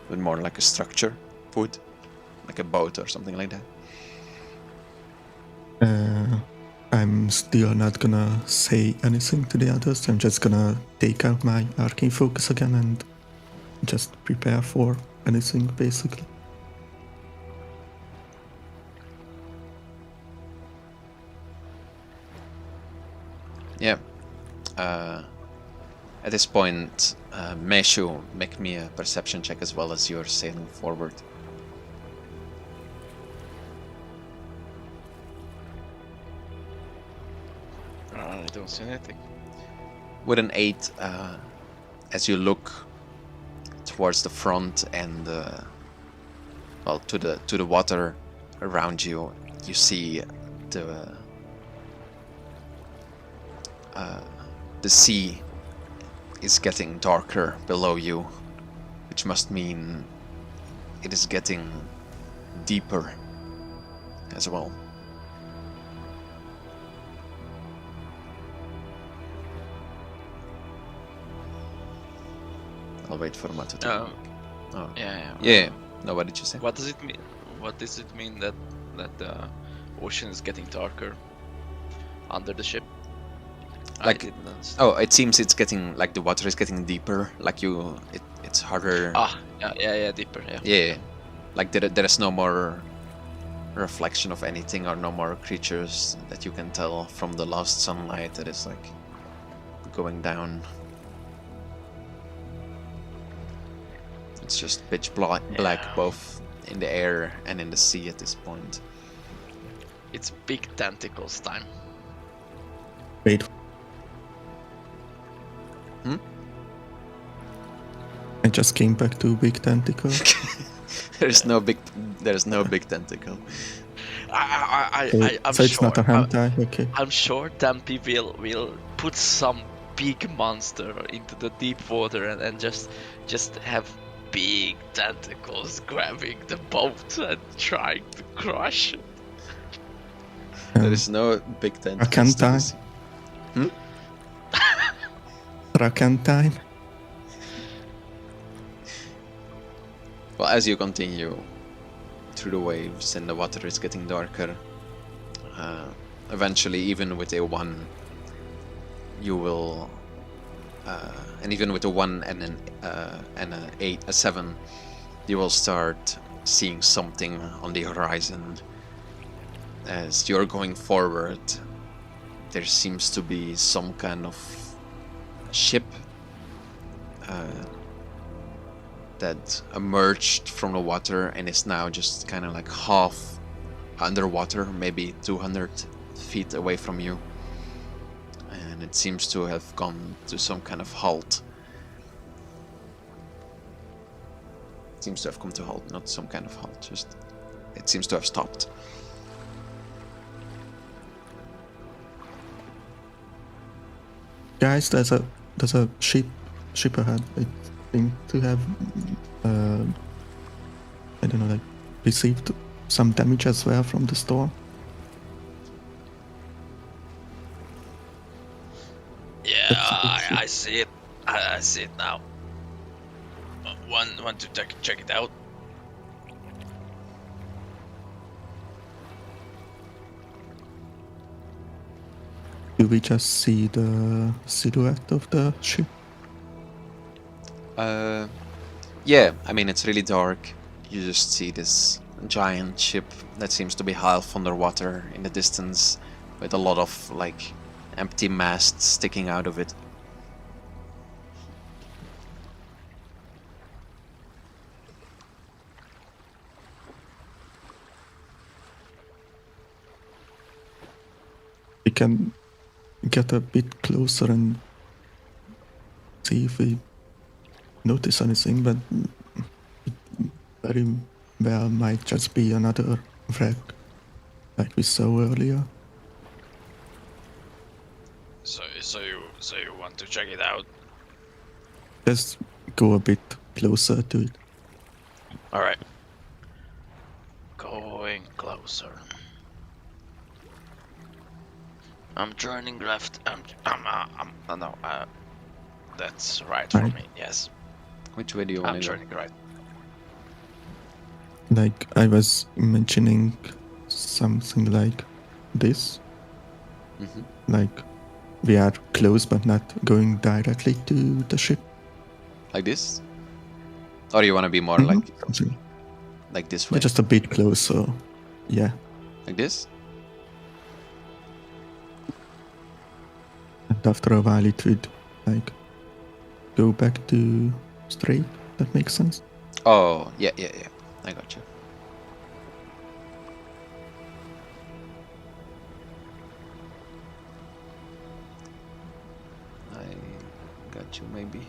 but more like a structure would, like a boat or something like that. I'm still not gonna say anything to the others. I'm just gonna take out my arcane focus again and just prepare for anything, basically. Yeah. At this point, Meishu, make me a perception check as well as you're sailing forward. I don't see anything. With an 8, as you look towards the front and well, to the water around you, you see the sea is getting darker below you, which must mean it is getting deeper as well. I'll wait for Mato to Oh. Yeah. Yeah. No, what did you say? What does it mean? What does it mean that the ocean is getting darker under the ship? Like- I didn't understand. Oh, it seems it's getting, like, the water is getting deeper, like it's harder. Yeah, deeper. Yeah. Yeah, like there is no more reflection of anything or no more creatures that you can tell from the lost sunlight that is like going down. It's just pitch black Yeah. both in the air and in the sea at this point. It's big tentacles time. Wait. I just came back to Big Tentacle. There's no big tentacle. I'm So it's sure. not a hentai, okay. I'm sure Dampi will put some big monster into the deep water and just have big tentacles grabbing the boat and trying to crush it. There is no big tentacles. can't to die. this. Kraken time. Well, as you continue through the waves and the water is getting darker, eventually, even with a 1, you will, and even with a 1 and an 8, a 7, you will start seeing something on the horizon. As you're going forward, there seems to be some kind of ship that emerged from the water and is now just kind of like half underwater, maybe 200 feet away from you. And it seems to have gone to some kind of halt. It seems to have come to halt, not some kind of halt, just it seems to have stopped. Guys, there's a ship ahead. It seems to have I don't know, like received some damage as well from the storm. Yeah, I see it. I see it now. Want to check it out? Do we just see the silhouette of the ship? Yeah, I mean, it's really dark. You just see this giant ship that seems to be half underwater in the distance, with a lot of, like, empty masts sticking out of it. We can get a bit closer and see if we notice anything, but it very well might just be another wreck like we saw earlier. So you want to check it out? Just go a bit closer to it. All right. Going closer. I'm turning left. No. That's right for Right. me. Yes. Which way do you I'm want to go? turning right. Like I was mentioning something like this. Mhm. Like we are close but not going directly to the ship. Like this? Or you want to be more Mhm. Something. like this Yeah, way? just a bit closer. Yeah. Like this? And after a while it would like go back to straight. That makes sense. Oh, yeah. I got you. I got you, maybe.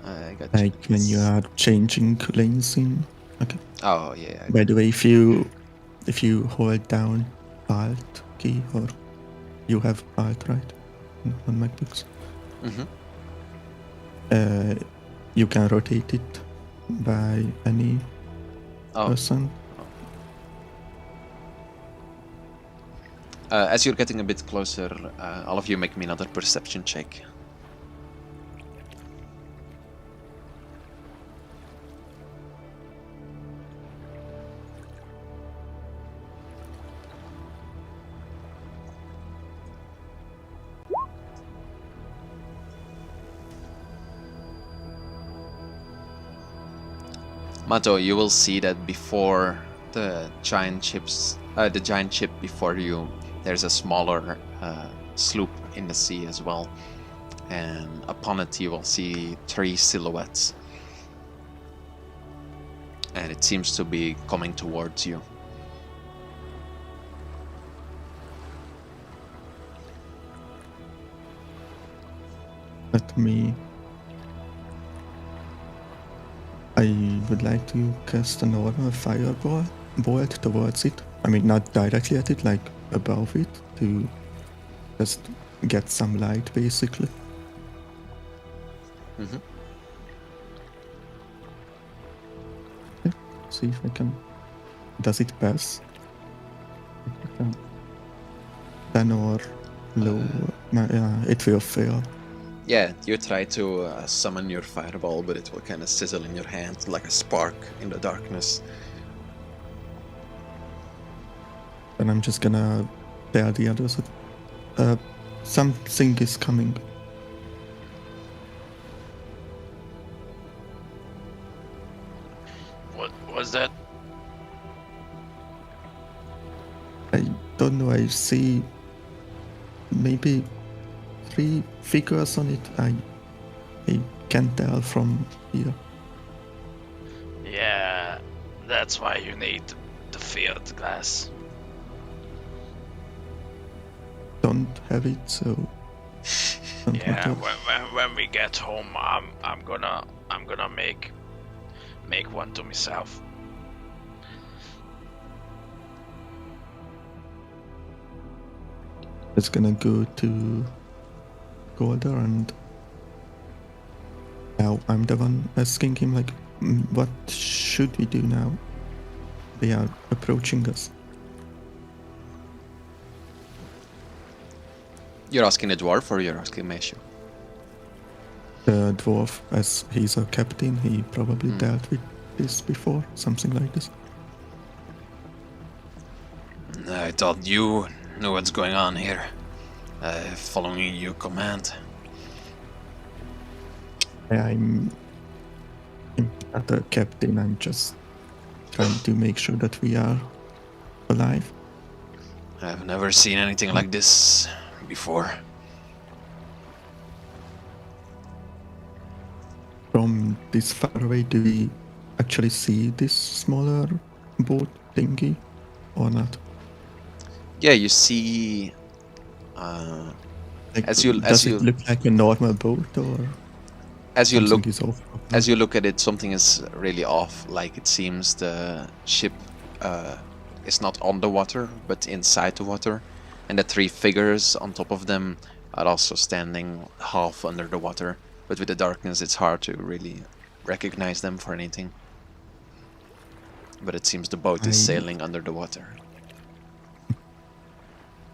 I got you. Like when you are changing lanes in. Okay. Oh, yeah. By the way, if you hold down Alt key, or you have Alt right on MacBooks, Mm-hmm. you can rotate it by any Oh, person. as you're getting a bit closer, all of you make me another perception check. Mato, you will see that before the giant ship before you, there's a smaller sloop in the sea as well, and upon it you will see 3 silhouettes, and it seems to be coming towards you. Let me. I would like to cast a normal fireball bolt towards it. I mean, not directly at it, like above it, to just get some light, basically. Mm-hmm. See if I can. Does it pass? 10 or lower. It will fail. Yeah, you try to summon your fireball, but it will kind of sizzle in your hand like a spark in the darkness. And I'm just gonna tell the others that something is coming. What was that? I don't know, I see maybe 3 figures on it. I can't tell from here. Yeah, that's why you need the field glass. Don't have it, so don't Yeah, matter. when we get home, I'm gonna make one to myself. It's gonna go to Golder, and now I'm the one asking him, like, what should we do now? They are approaching us. You're asking the dwarf or you're asking Meishu? The dwarf, as he's a captain, he probably dealt with this before, something like this. I thought you knew what's going on here. Following your command. I'm not a captain, I'm just trying to make sure that we are alive. I've never seen anything like this before. From this far away, do we actually see this smaller boat thingy or not? Yeah, you see. Like, As you look like a normal boat, or as you something look is off? as you look at it, something is really off. Like it seems the ship is not on the water, but inside the water, and the 3 figures on top of them are also standing half under the water. But with the darkness, it's hard to really recognize them for anything. But it seems the boat is sailing under the water.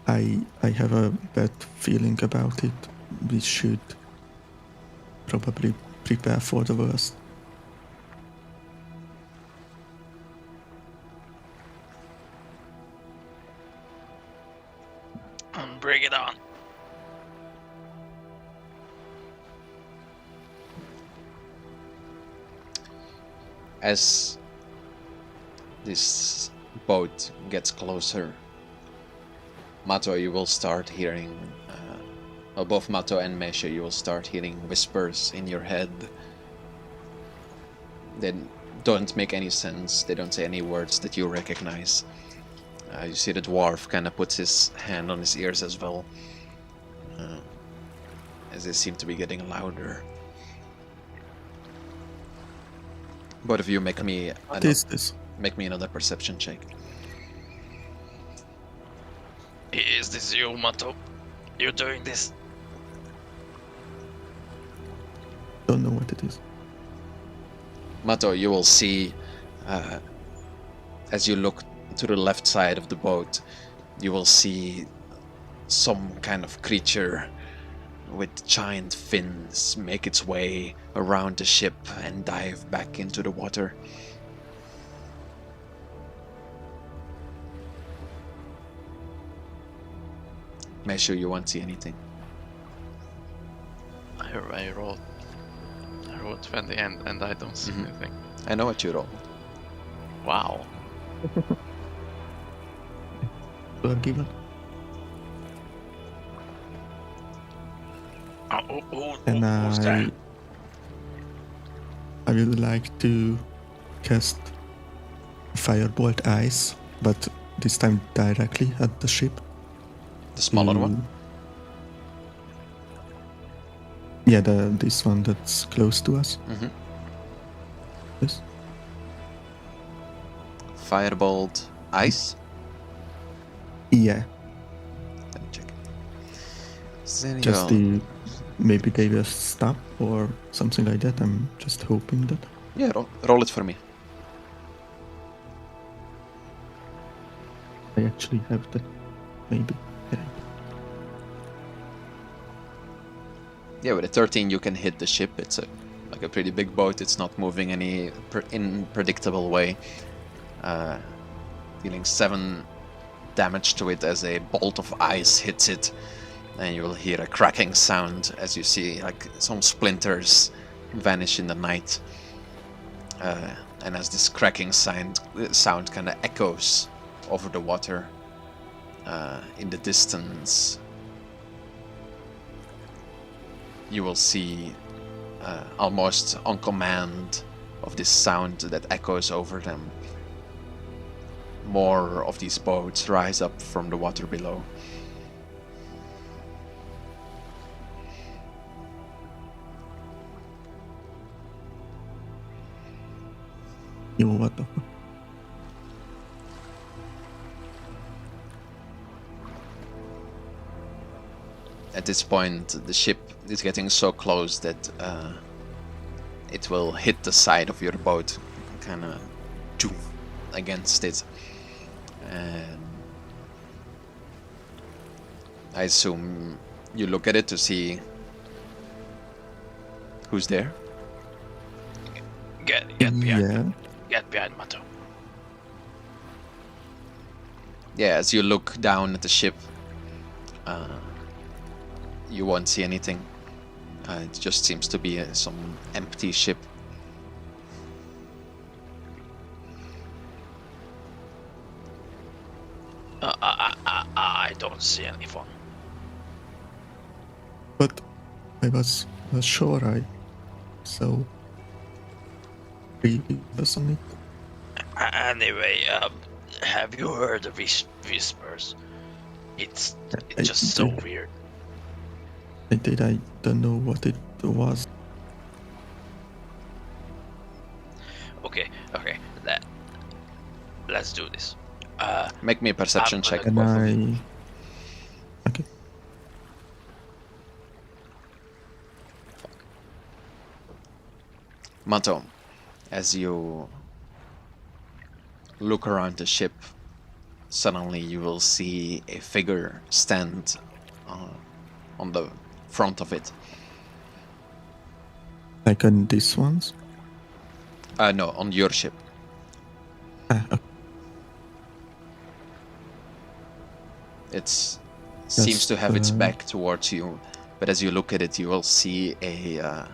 I have a bad feeling about it. We should probably prepare for the worst. Bring it on. As this boat gets closer, Mato, you will start hearing, both Mato and Meishu, you will start hearing whispers in your head. They don't make any sense, they don't say any words that you recognize. You see the dwarf kind of puts his hand on his ears as well, as they seem to be getting louder. Both of you make me What is this? make me another perception check. Is this you, Mato? You're doing this? Don't know what it is. Mato, you will see, as you look to the left side of the boat, you will see some kind of creature with giant fins make its way around the ship and dive back into the water. Make sure you won't see anything. I rolled 20 and I don't see anything. I know what you roll. Wow. Given. And Who's that? I would like to cast Firebolt Ice, but this time directly at the ship. The smaller one? Yeah, this one that's close to us. Mm-hmm. Yes. Firebolt ice? Yeah. Let me check. There Just you go. maybe they will stop or something like that. I'm just hoping that. Yeah, roll it for me. I actually have that. Maybe. Yeah. Yeah, with a 13 you can hit the ship. It's like a pretty big boat. It's not moving any in predictable way. Dealing 7 damage to it as a bolt of ice hits it, and you will hear a cracking sound as you see like some splinters vanish in the night. And as this cracking sound kind of echoes over the water in the distance, you will see almost on command of this sound that echoes over them, more of these boats rise up from the water below. Yo, what the fuck? At this point, the ship is getting so close that it will hit the side of your boat, kind of against it. And I assume you look at it to see who's there. Get behind. Yeah. Get behind Mato. Yeah, as you look down at the ship, you won't see anything. It just seems to be some empty ship. I don't see anyone. But I was sure I saw 3 people on it. Anyway, have you heard the whispers? It's I just so did. weird. I don't know what it was. Okay. Let's do this. Make me a perception I'm check. gonna- Can I? Okay. Mato, as you look around the ship, suddenly you will see a figure stand on the front of it. Like on these ones? No, on your ship. Okay. It seems to have its uh, back towards you, but as you look at it, you will see a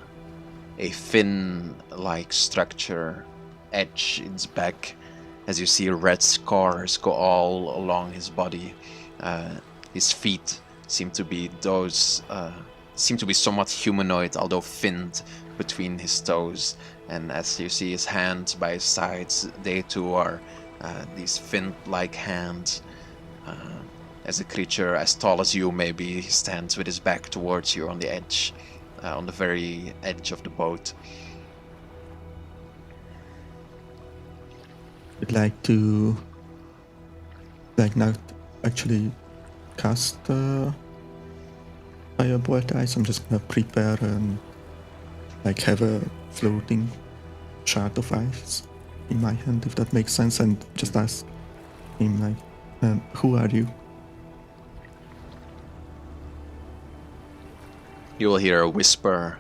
fin-like structure edge its back. As you see red scars go all along his body. His feet seem to be somewhat humanoid, although finned between his toes. And as you see his hands by his sides, they too are these fin-like hands. As a creature as tall as you, maybe, he stands with his back towards you on the edge, on the very edge of the boat. I'd like to not actually cast firebolt ice. I'm just gonna prepare and like have a floating shard of ice in my hand, if that makes sense, and just ask him like, who are you? You will hear a whisper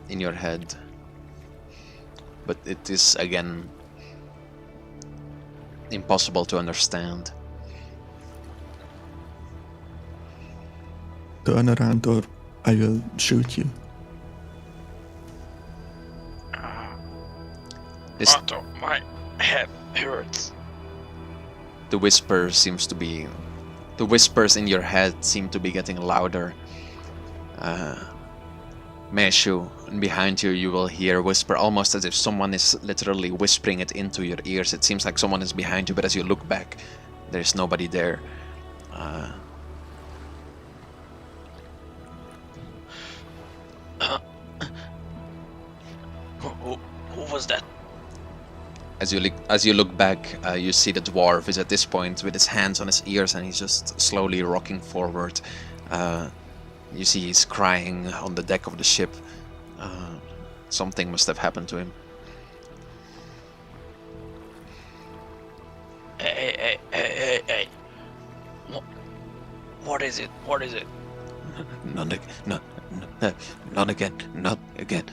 in your head, but it is again impossible to understand. Turn around or I will shoot you. This, Mato, my head hurts. the whispers in your head seem to be getting louder. Meishu, and behind you, you will hear a whisper, almost as if someone is literally whispering it into your ears. It seems like someone is behind you, but as you look back, there's nobody there. Who was that? As you look back, you see the dwarf is at this point with his hands on his ears, and he's just slowly rocking forward. You see he's crying on the deck of the ship. Something must have happened to him. Hey. What is it? No, Not again, not again,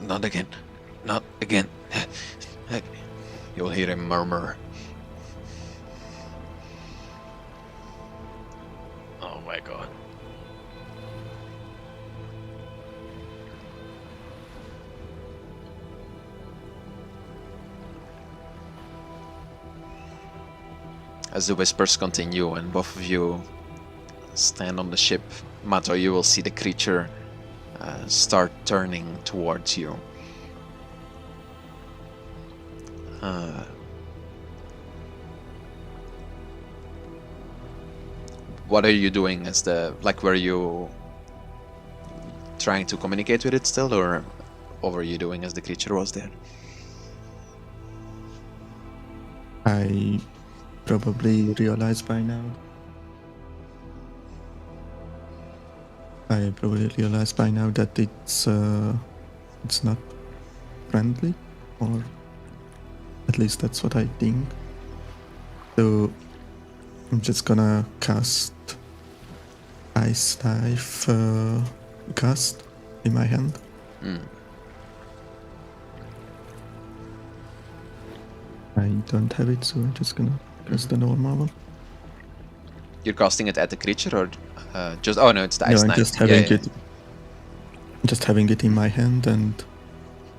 not again, not again. You'll hear him murmur. Oh my god. As the whispers continue and both of you stand on the ship, Mato, you will see the creature start turning towards you. What are you doing as were you trying to communicate with it still, or what were you doing as the creature was there? I probably realized by now. That it's not friendly, or at least that's what I think. So I'm just gonna cast Ice Knife cast in my hand. I don't have it, so I'm just gonna cast the normal one. You're casting it at the creature, or just? Oh no, it's the ice No, I'm knife. just having just having it in my hand, and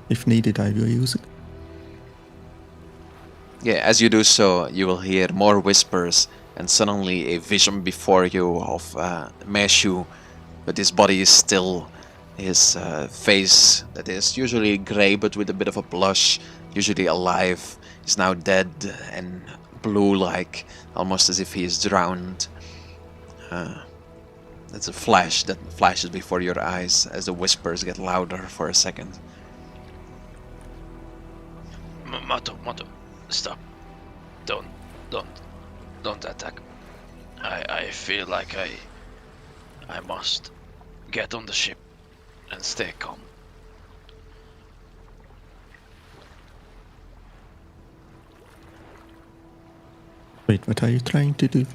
if needed, I will use it. Yeah, as you do so, you will hear more whispers, and suddenly a vision before you of Meishu, but his body is still. His face, that is usually grey but with a bit of a blush, usually alive, is now dead and blue-like, almost as if he is drowned. It's a flash that flashes before your eyes as the whispers get louder for a second. Mato, stop. Don't attack. I feel like I must get on the ship and stay calm. Wait, what are you trying to do?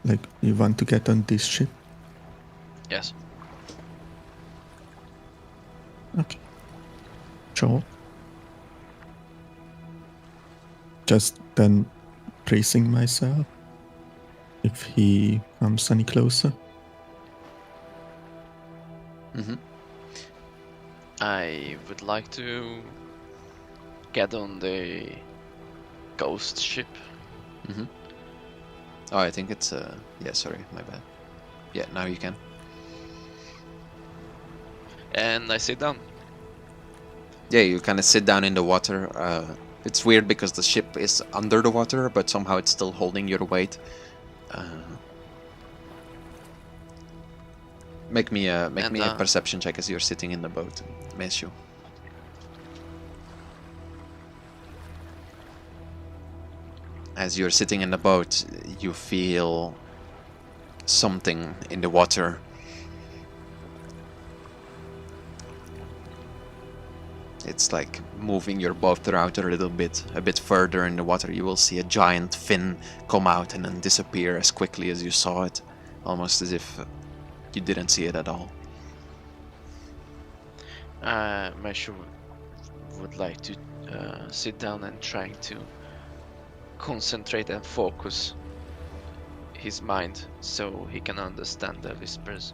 Like, you want to get on this ship? Yes. Okay. Sure. Just then bracing myself if he comes any closer. I would like to get on the ghost ship. Oh, I think it's yeah, sorry, my bad. Yeah, now you can. And I sit down. Yeah, you kind of sit down in the water. It's weird because the ship is under the water, but somehow it's still holding your weight. Make me a perception check as you're sitting in the boat, Meishu. As you're sitting in the boat, you feel something in the water. It's like moving your boat around a little bit, a bit further in the water. You will see a giant fin come out and then disappear as quickly as you saw it, almost as if you didn't see it at all. Meishu would like to sit down and trying to concentrate and focus his mind so he can understand the whispers.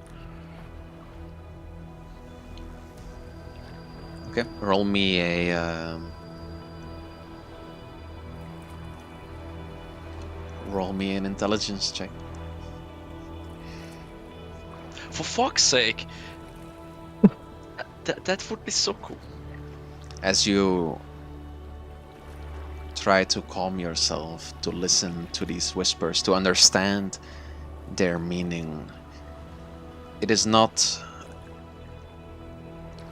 Okay, roll me a roll me an intelligence check. For fuck's sake! That would be so cool. As you try to calm yourself, to listen to these whispers, to understand their meaning, it is not...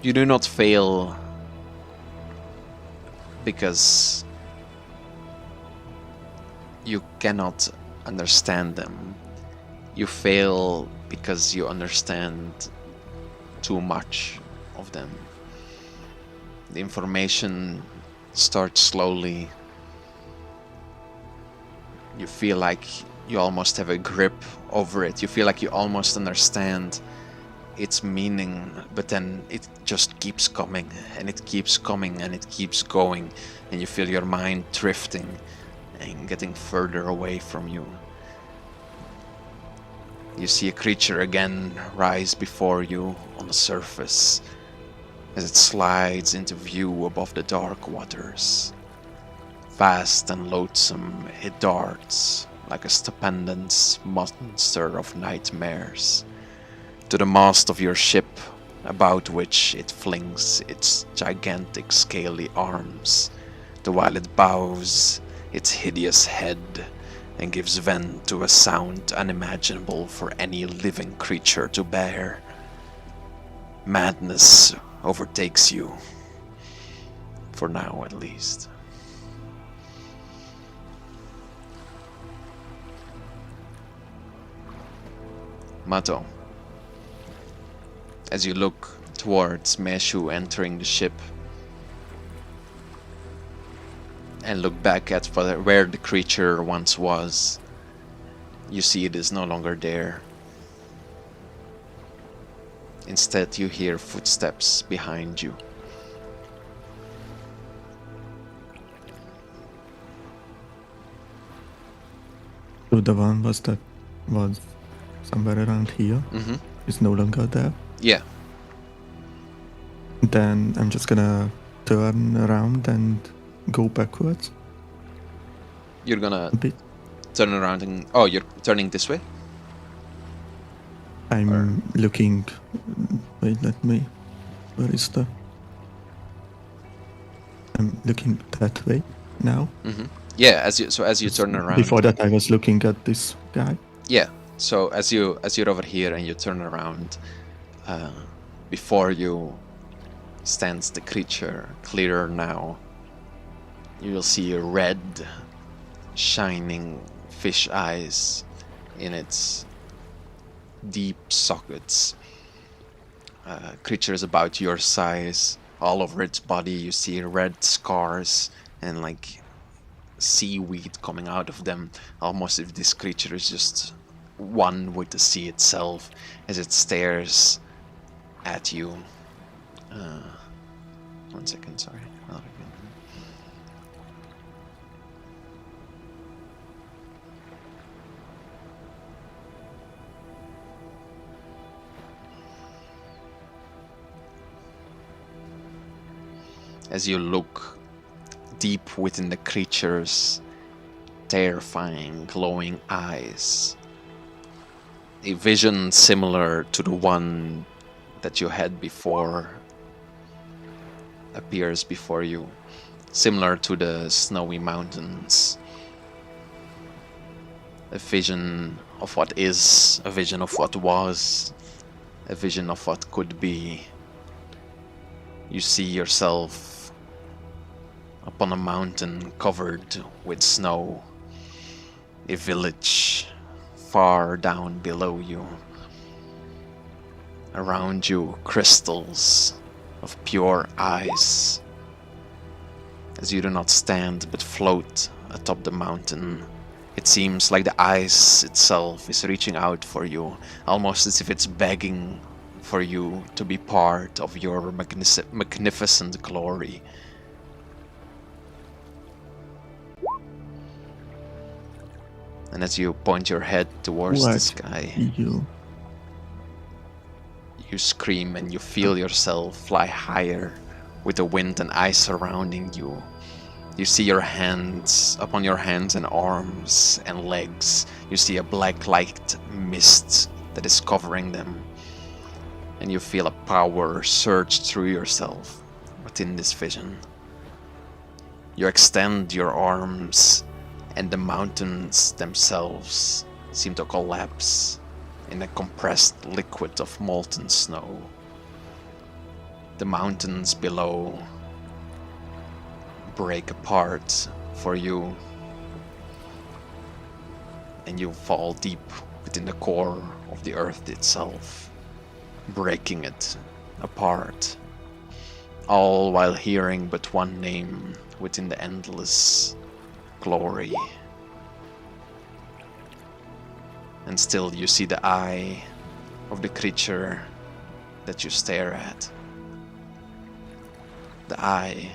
You do not fail because you cannot understand them. You fail because you understand too much of them. The information starts slowly. You feel like you almost have a grip over it. You feel like you almost understand its meaning, but then it just keeps coming, and it keeps coming, and it keeps going, and you feel your mind drifting and getting further away from you. You see a creature again rise before you on the surface as it slides into view above the dark waters. Vast and loathsome, it darts like a stupendous monster of nightmares to the mast of your ship, about which it flings its gigantic scaly arms, the while it bows its hideous head and gives vent to a sound unimaginable for any living creature to bear. Madness overtakes you, for now at least. Mato, as you look towards Meishu entering the ship and look back at where the creature once was, you see it is no longer there. Instead, you hear footsteps behind you. So the one was somewhere around here. Mm-hmm. Is no longer there. Yeah. Then I'm just gonna turn around and go backwards You're gonna a bit. turn around and... Oh, you're turning this way? I'm looking. Wait, let me. Where is the? I'm looking that way now. Mm-hmm. Yeah, as you turn around... Before that, I was looking at this guy. Yeah, so as you're over here and you turn around, before you stands the creature, clearer now. You will see red, shining fish eyes in its deep sockets. Creatures about your size, all over its body you see red scars and like seaweed coming out of them, almost if this creature is just one with the sea itself as it stares at you. 1 second, sorry. As you look deep within the creature's terrifying, glowing eyes, a vision similar to the one that you had before appears before you, similar to the snowy mountains. A vision of what is, a vision of what was, a vision of what could be. You see yourself upon a mountain covered with snow, a village far down below you. Around you, crystals of pure ice, as you do not stand but float atop the mountain. It seems like the ice itself is reaching out for you, almost as if it's begging for you to be part of your magnificent glory. And as you point your head towards the sky, you scream and you feel yourself fly higher with the wind and ice surrounding you. You see your hands, upon your hands and arms and legs, you see a black light mist that is covering them. And you feel a power surge through yourself within this vision. You extend your arms and the mountains themselves seem to collapse in a compressed liquid of molten snow. The mountains below break apart for you, and you fall deep within the core of the earth itself, breaking it apart, all while hearing but one name within the endless glory. And still you see the eye of the creature that you stare at. The eye.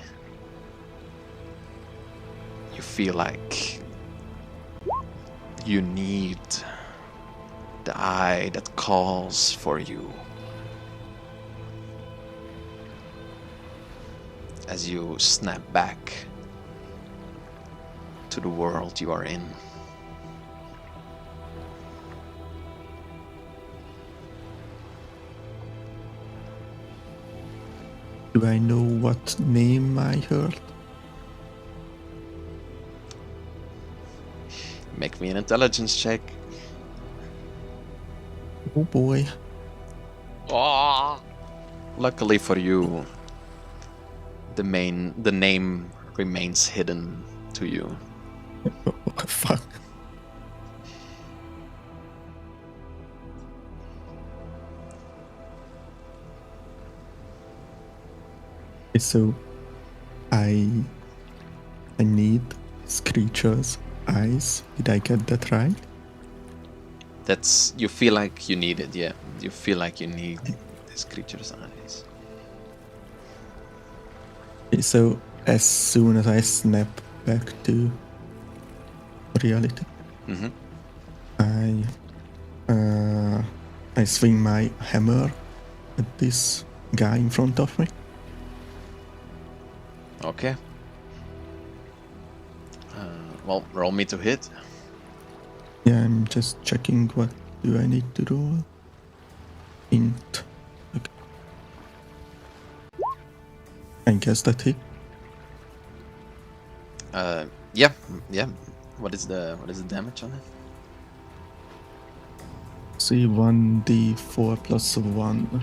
You feel like you need the eye that calls for you. As you snap back to the world you are in. Do I know what name I heard? Make me an intelligence check. Oh boy. Oh, Luckily for you, the name remains hidden to you. What the fuck? So I need this creature's eyes. Did I get that right? That's, you feel like you need it, yeah. You feel like you need this creature's eyes. So as soon as I snap back to reality, Mm-hmm. I swing my hammer at this guy in front of me. Okay. Well, roll me to hit. Yeah, I'm just checking what do I need to roll. Int. Okay. I guess that hit. Yeah. What is the damage on it? See 1d4 plus 1.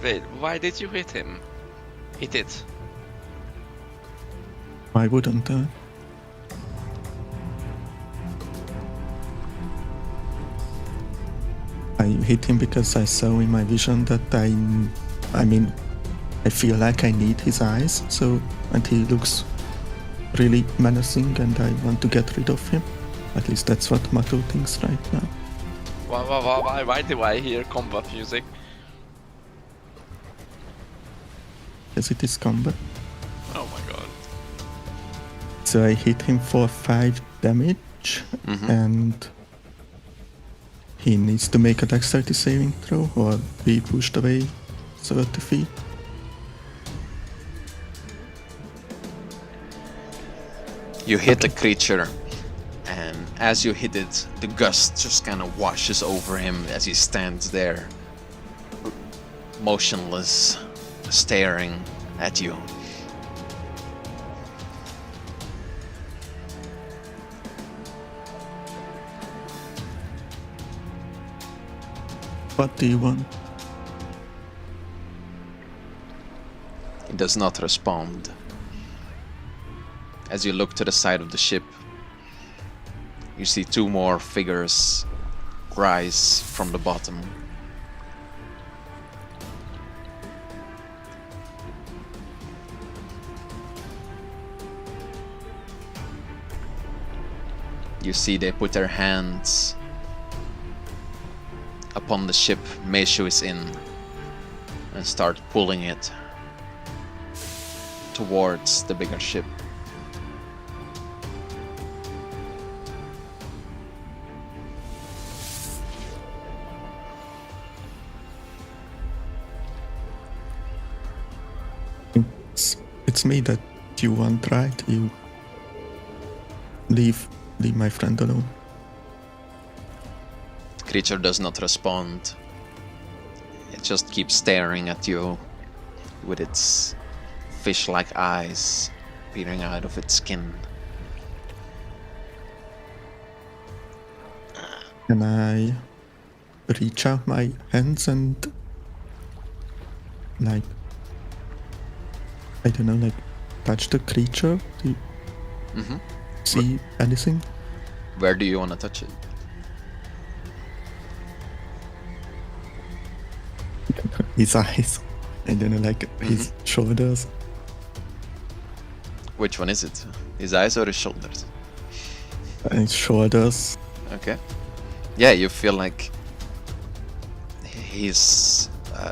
wait. Why did you hit him? Hit it. Why wouldn't I? I hit him because I saw in my vision that I feel like I need his eyes, so, and he looks really menacing and I want to get rid of him. At least that's what Mato thinks right now. Why do I hear combat music? Yes, it is combat. Oh my god. So I hit him for 5 damage, and he needs to make a dexterity saving throw or be pushed away 30 feet. You hit the creature, and as you hit it, the gust just kind of washes over him as he stands there, motionless, staring at you. What do you want? He does not respond. As you look to the side of the ship, you see 2 more figures rise from the bottom. You see they put their hands upon the ship Meishu is in and start pulling it towards the bigger ship. It's me that you want, right? You leave my friend alone. The creature does not respond. It just keeps staring at you with its fish-like eyes peering out of its skin. Can I reach out my hands and, like, I don't know, like, touch the creature? Do you see anything? Where do you want to touch it? His eyes. I don't know, like, his shoulders. Which one is it? His eyes or his shoulders? His shoulders. Okay. Yeah, you feel like His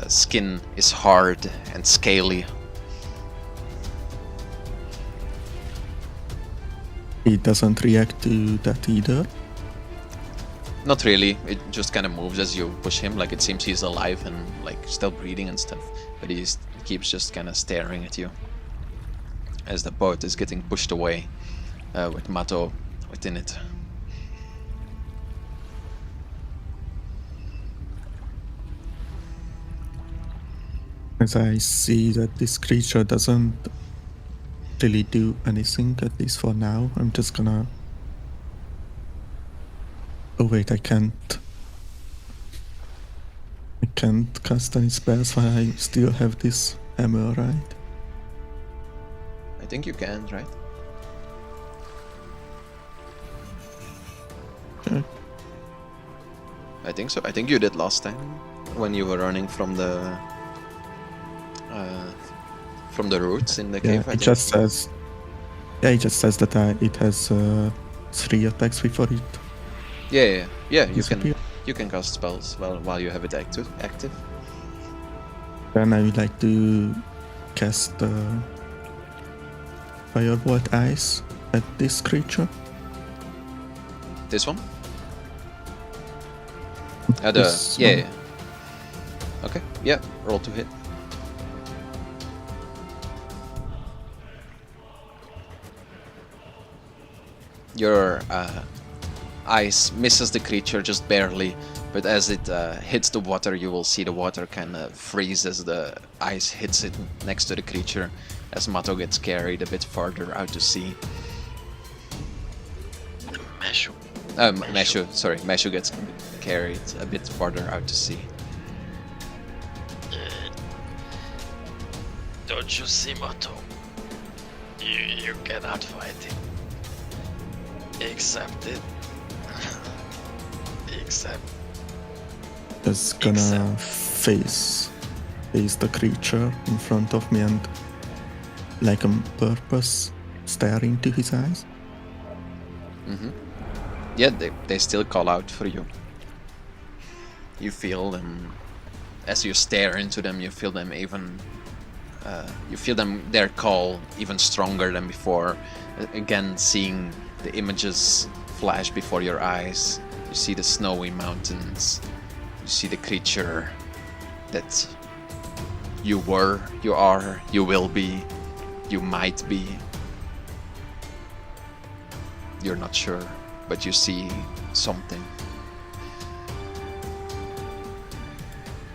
skin is hard and scaly. He doesn't react to that either. Not really. It just kind of moves as you push him. Like it seems he's alive and like still breathing and stuff. But he keeps just kind of staring at you as the boat is getting pushed away with Mato within it. As I see that this creature doesn't really do anything, at least for now, I'm just gonna... Oh wait, I can't cast any spells while I still have this hammer, right? I think you can, right? Okay. I think so. I think you did last time when you were running from the roots in the Yeah, cave. I it think. just says... Yeah, it just says that it has 3 attacks before it Yeah. You disappears. can cast spells while you have it active. Then I would like to cast Firebolt Ice at this creature. This one? This Yeah. one. Yeah. Okay. Yeah. Roll to hit. Your ice misses the creature just barely, but as it hits the water, you will see the water kind of freeze as the ice hits it next to the creature, as Mato gets carried a bit farther out to sea. Meishu. Meishu gets carried a bit farther out to sea. Don't you see, Mato? You cannot fight him. Accept it. Accept. Just gonna face the creature in front of me and, like on purpose, stare into his eyes. Yeah, they still call out for you. You feel them as you stare into them. You feel them even. Their call even stronger than before. Again, seeing the images flash before your eyes. You see the snowy mountains. You see the creature that you were, you are, you will be, you might be. You're not sure, but you see something.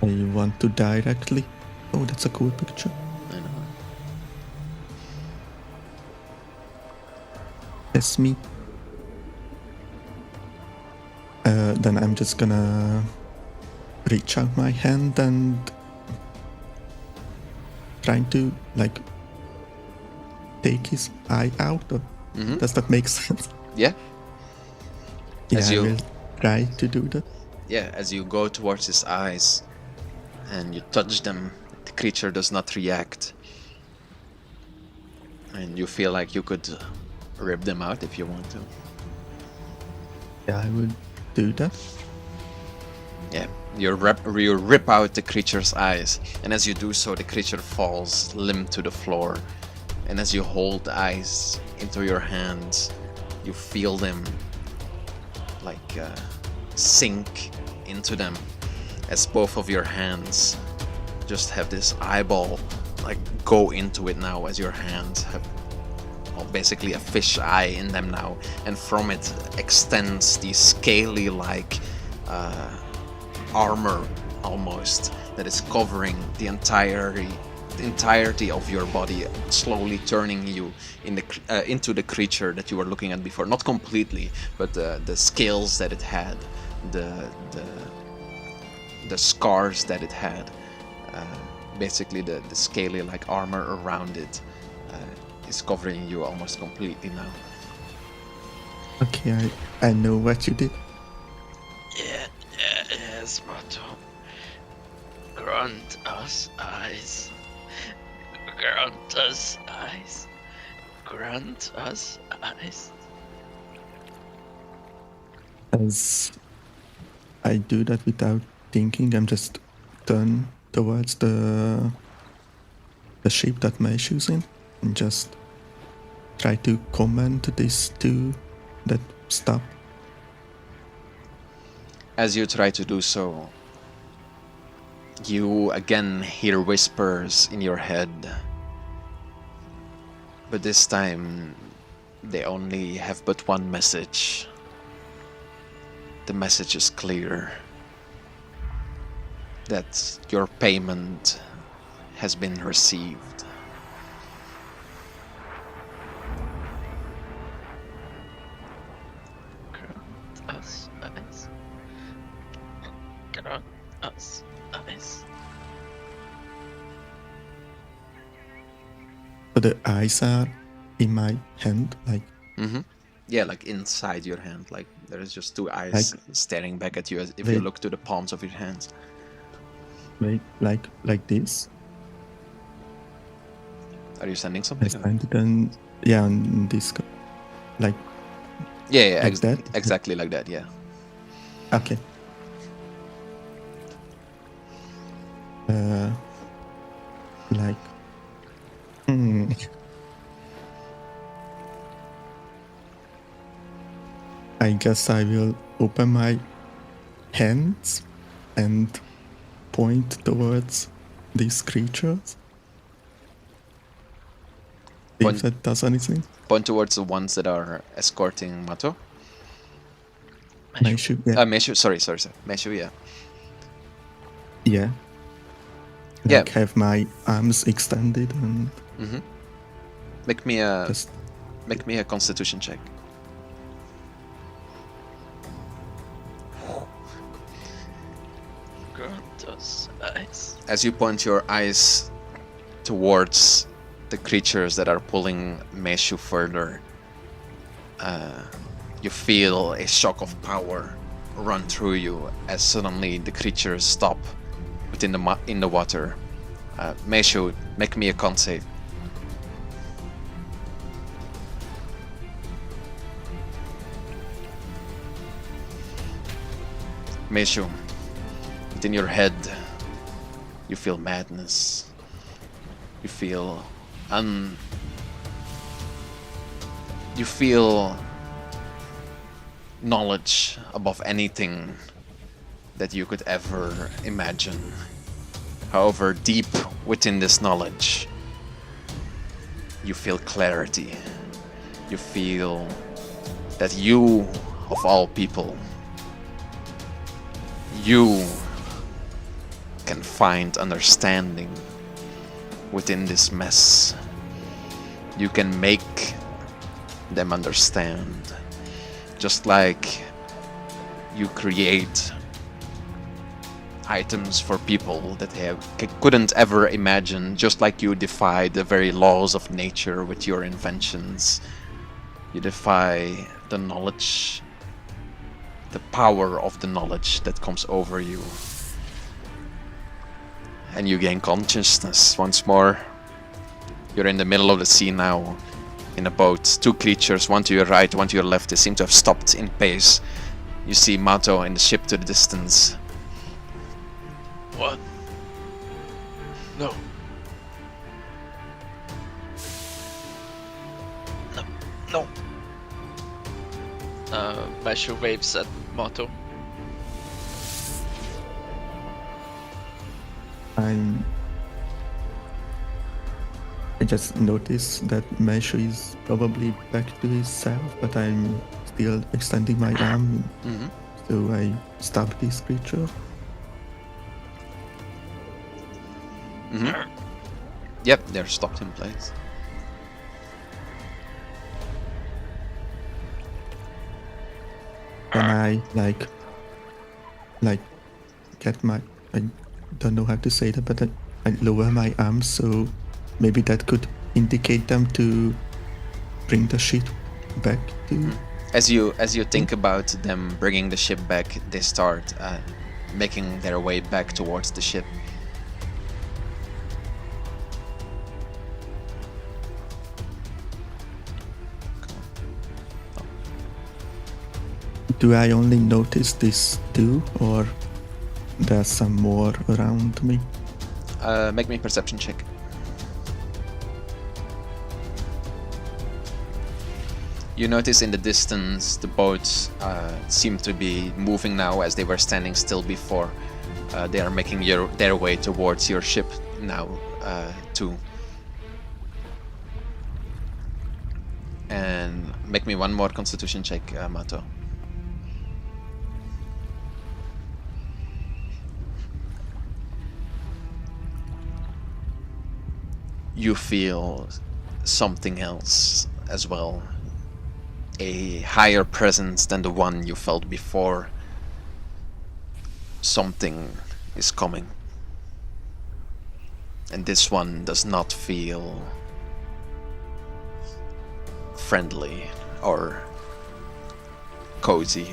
I want to directly... Oh, that's a cool picture. I know. That's me. Then I'm just gonna reach out my hand and trying to like take his eye out. Or does that make sense? Yeah. Yeah, As I you- will try to do that. Yeah, as you go towards his eyes and you touch them, the creature does not react. And you feel like you could rip them out if you want to. Yeah, I will do that. Yeah, you rip out the creature's eyes, and as you do so, the creature falls limp to the floor. And as you hold the eyes into your hands, you feel them like sink into them as both of your hands just have this eyeball like go into it now, as your hands have basically a fish eye in them now, and from it extends the scaly like armor almost that is covering the entirety of your body, slowly turning you into the creature that you were looking at before. Not completely, but the scales that it had, the scars that it had, basically the scaly like armor around it is covering you almost completely now. Okay, I know what you did. Yes, Mato. Grant us eyes. Grant us eyes. Grant us eyes. As I do that without thinking, I'm just turn towards the ship that Meishu's in and just try to command these two that stop. As you try to do so, you again hear whispers in your head. But this time, they only have but one message. The message is clear. That your payment has been received. Grant us eyes. Grant us eyes. So the eyes are in my hand, like Mm-hmm. Yeah, like inside your hand. Like there's just two eyes staring back at you as if you Wait. look to the palms of your hands. wait, like this. Are you sending I something? stand then, yeah, on this, like Yeah, like that. exactly like that, yeah. Okay. Like, I guess I will open my hands and point towards these creatures. Point- If that does anything. Point towards the ones that are escorting Mato. Meishu, yeah. Meishu, sorry. Meishu, yeah. Yeah. Yeah. Like have my arms extended and Mm-hmm. Make me a just Constitution check. Grant us eyes. As you point your eyes towards the creatures that are pulling Meishu further, you feel a shock of power run through you as suddenly the creatures stop within in the water. Meishu, make me a con save. Meishu, within your head, you feel madness. You feel you feel knowledge above anything that you could ever imagine. However, deep within this knowledge, you feel clarity. You feel that you, of all people, you can find understanding within this mess. You can make them understand. Just like you create items for people that they couldn't ever imagine, just like you defy the very laws of nature with your inventions. You defy the knowledge, the power of the knowledge that comes over you. And you gain consciousness once more. You're in the middle of the sea now, in a boat. Two creatures, one to your right, one to your left. They seem to have stopped in pace. You see Mato in the ship to the distance. What? No. No. Meishu waves at Mato. I just noticed that Meishu is probably back to himself, but I'm still extending my arm, Mm-hmm. so I stab this creature. Mm-hmm. Yep, they're stopped in place. And I like get my, I don't know how to say that, but I lower my arms, so maybe that could indicate them to bring the ship back to. As you think about them bringing the ship back, they start making their way back towards the ship. Do I only notice this too, or there's some more around me. Make me a perception check. You notice in the distance the boats seem to be moving now as they were standing still before. They are making their way towards your ship now too. And make me one more constitution check, Mato. You feel something else as well. A higher presence than the one you felt before. Something is coming. And this one does not feel friendly or cozy.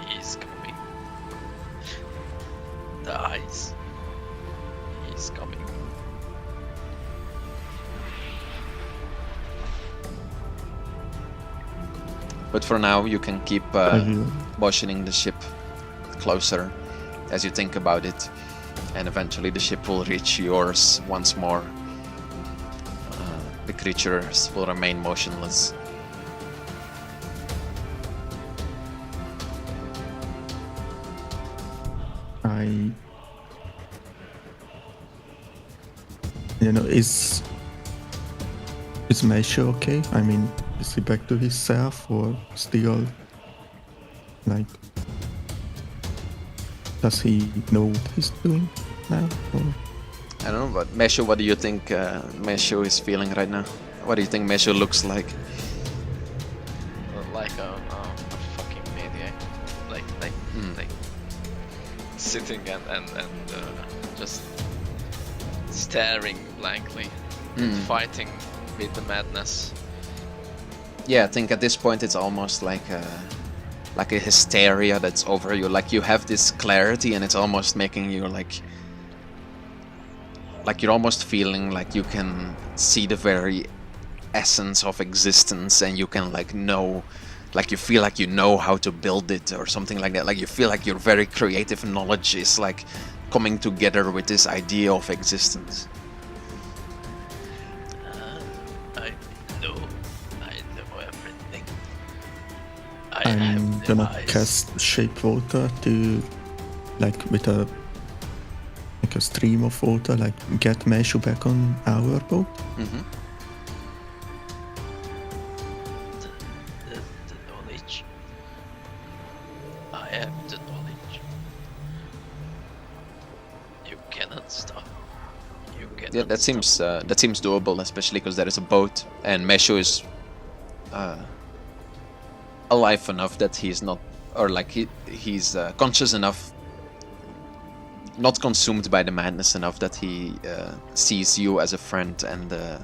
He's coming. The eyes. He's coming. But for now, you can keep I will. motioning the ship closer as you think about it, and eventually the ship will reach yours once more. The creatures will remain motionless. Is Meishu okay? I mean, is he back to himself or still like? Does he know what he's doing now? Or? I don't know, but Meishu, what do you think Meishu is feeling right now? What do you think Meishu looks like? Like a fucking maniac. Like sitting and just staring blankly and fighting with the madness. Yeah, I think at this point it's almost like a hysteria that's over you. Like you have this clarity and it's almost making you like you're almost feeling like you can see the very essence of existence, and you can like know, like you feel like you know how to build it or something like that. Like you feel like your very creative knowledge is like coming together with this idea of existence. I know everything. I I'm have the gonna eyes. cast shape water to, like, with a stream of water, like get Meishu back on our boat. Mm-hmm. The knowledge. I have the knowledge. You cannot stop. You cannot. Yeah, that seems doable, especially because there is a boat and Meishu is alive enough that he's not, or like he's conscious enough, not consumed by the madness enough that he sees you as a friend and the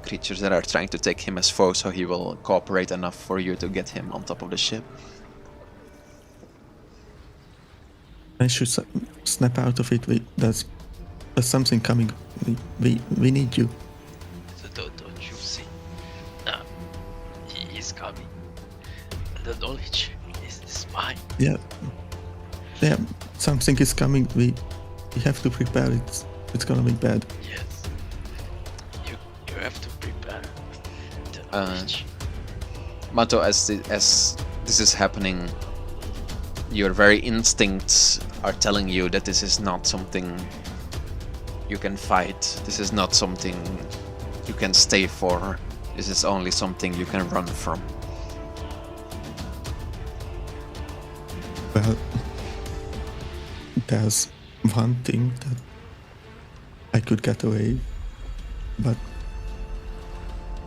creatures that are trying to take him as foe, so he will cooperate enough for you to get him on top of the ship. Meishu, snap out of it. There's something coming. We need you. Don't you see? He is coming. The knowledge is mine. Yeah, something is coming. We have to prepare it. It's gonna be bad. Yes. You have to prepare the knowledge. Mato, as this is happening, your very instincts are telling you that this is not something you can fight. This is not something you can stay for. This is only something you can run from. Well, there's one thing that I could get away, but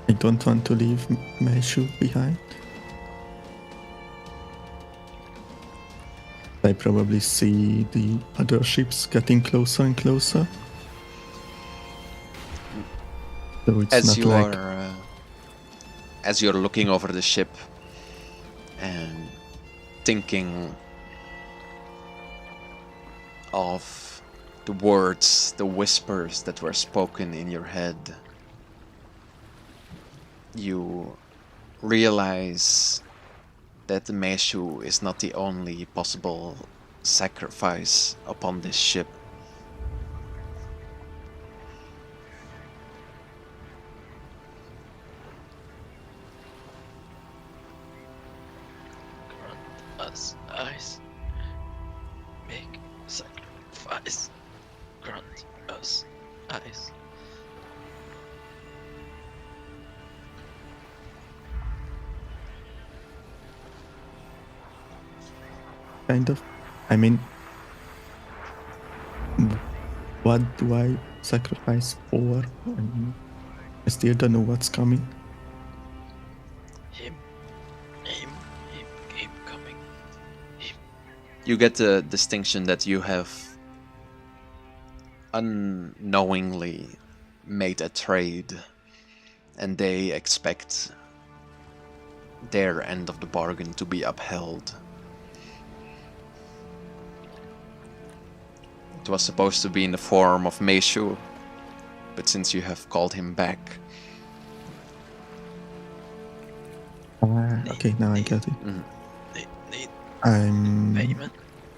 I don't want to leave Meishu behind. I probably see the other ships getting closer and closer. So it's As not you like are, as you're looking over the ship and thinking of the words, the whispers that were spoken in your head, you realize that the Meishu is not the only possible sacrifice upon this ship. Grant us eyes. Make sacrifice. Grant us eyes. Kind of. I mean, what do I sacrifice for? I still don't know what's coming. Him coming. You get the distinction that you have unknowingly made a trade, and they expect their end of the bargain to be upheld. It was supposed to be in the form of Meishu, but since you have called him back, Okay, now I get it. Need I'm payment.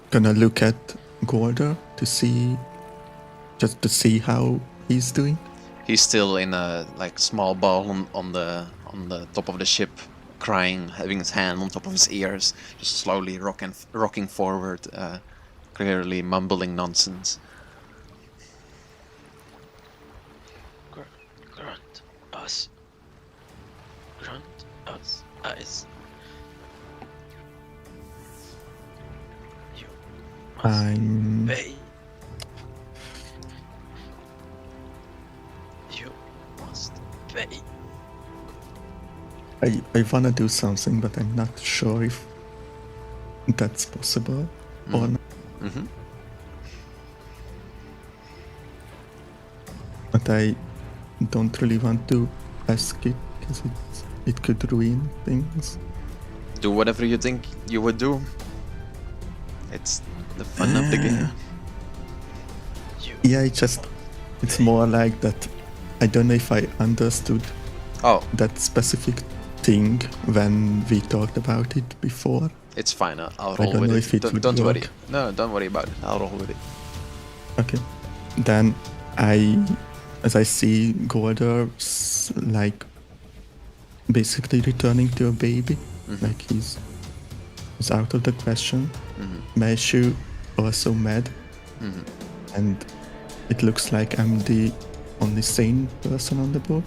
gonna look at Gorder to see how he's doing. he's still in a small ball on the top of the ship, crying, having his hand on top of his ears, just slowly rocking forward, clearly mumbling nonsense. Grant us eyes. You must I'm pay. You must pay. I wanna do something, but I'm not sure if that's possible or not. Mm-hmm. But I don't really want to ask it because it could ruin things. Do whatever you think you would do. It's the fun of the game. Yeah, it's more like that. I don't know if I understood Oh, that specific thing when we talked about it before. it's fine. I'll I roll don't with know it. if it would Don't worry. work. No, don't worry about it. I'll roll with it. Okay. Then as I see Gorder basically returning to a baby, like he's out of the question. Meishu also mad, and it looks like I'm the only sane person on the boat.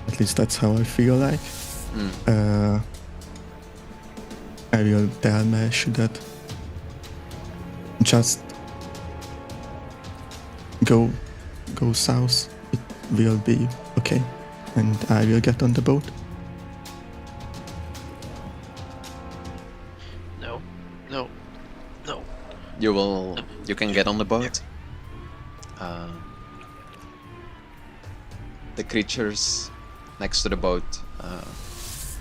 At least that's how I feel like. I will tell Meishu that just go south. It will be okay, and I will get on the boat. No. You can get on the boat. The creatures next to the boat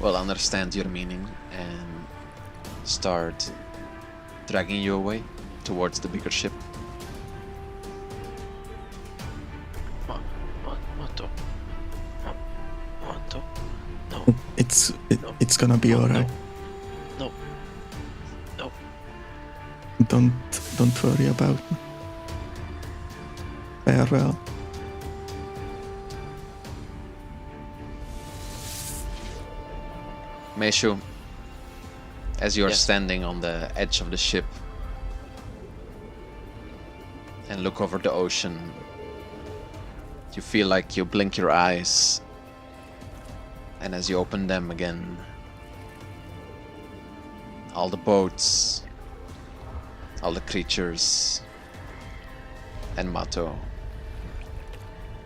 will understand your meaning and start dragging you away towards the bigger ship. Mato. No. It's gonna be alright. No. Don't worry about me. Farewell. Meishu, as you're Yes. standing on the edge of the ship and look over the ocean, you feel like you blink your eyes, and as you open them again, all the boats, all the creatures, and Mato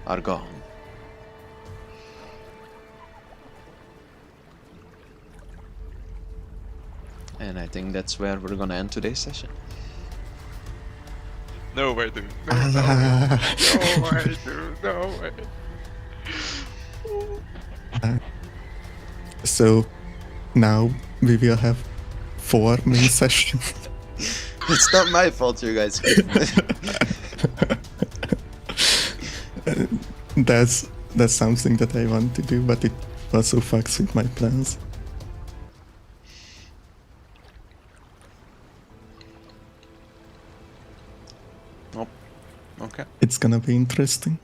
are gone. And I think that's where we're gonna end today's session. No way, dude. No way, dude. No way. So now we will have 4 main sessions. It's not my fault, you guys. That's something that I want to do, but it also fucks with my plans. Oh, okay. It's gonna be interesting.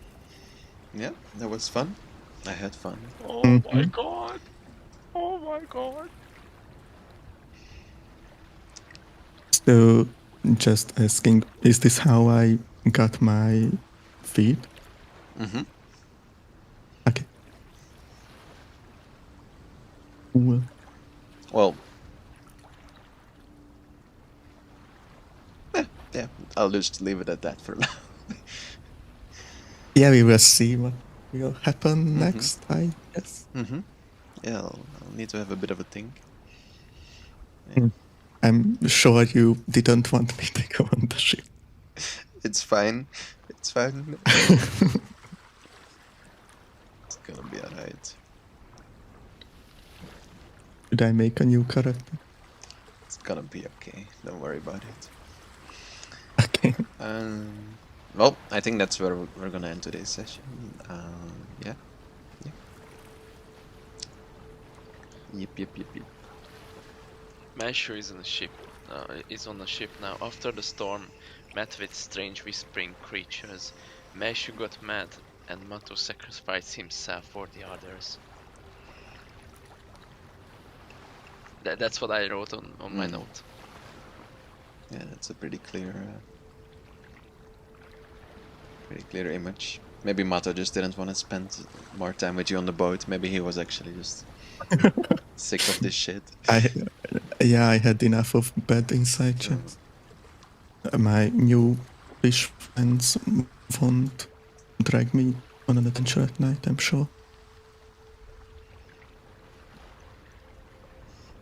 Yeah, that was fun. I had fun. Oh my Mhm. god! Oh my god! So, just asking, is this how I got my feed? Mm-hmm. Okay. Cool. Well, yeah, I'll just leave it at that for now. Yeah, we will see what will happen Mhm. next, I guess. Mm-hmm. Yeah, I'll need to have a bit of a think. I'm sure you didn't want me to go on the ship. It's fine. It's fine. It's gonna be alright. Should I make a new character? It's gonna be okay. Don't worry about it. Okay. Well, I think that's where we're gonna end today's session. Yeah. Yeah. Yep. Meishu is on a ship. Is on a ship now. After the storm met with strange whispering creatures, Meishu got mad and Mato sacrificed himself for the others. That's what I wrote on my note. Yeah, that's a pretty clear image. Maybe Mato just didn't want to spend more time with you on the boat. Maybe he was actually just sick of this shit. I had enough of bad inside jokes. My new fish friends won't drag me on an adventure at night, I'm sure.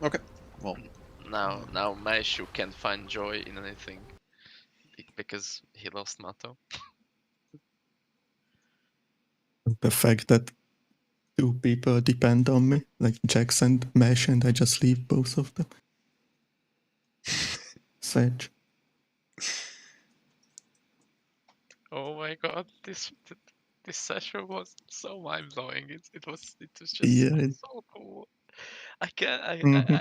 Okay. Well, Now Meishu can find joy in anything because he lost Mato. The fact that two people depend on me, like Jax and Mesh, and I just leave both of them. Sage. Oh my god, this session was so mind blowing. It was just Yeah. so cool. I can't Mhm.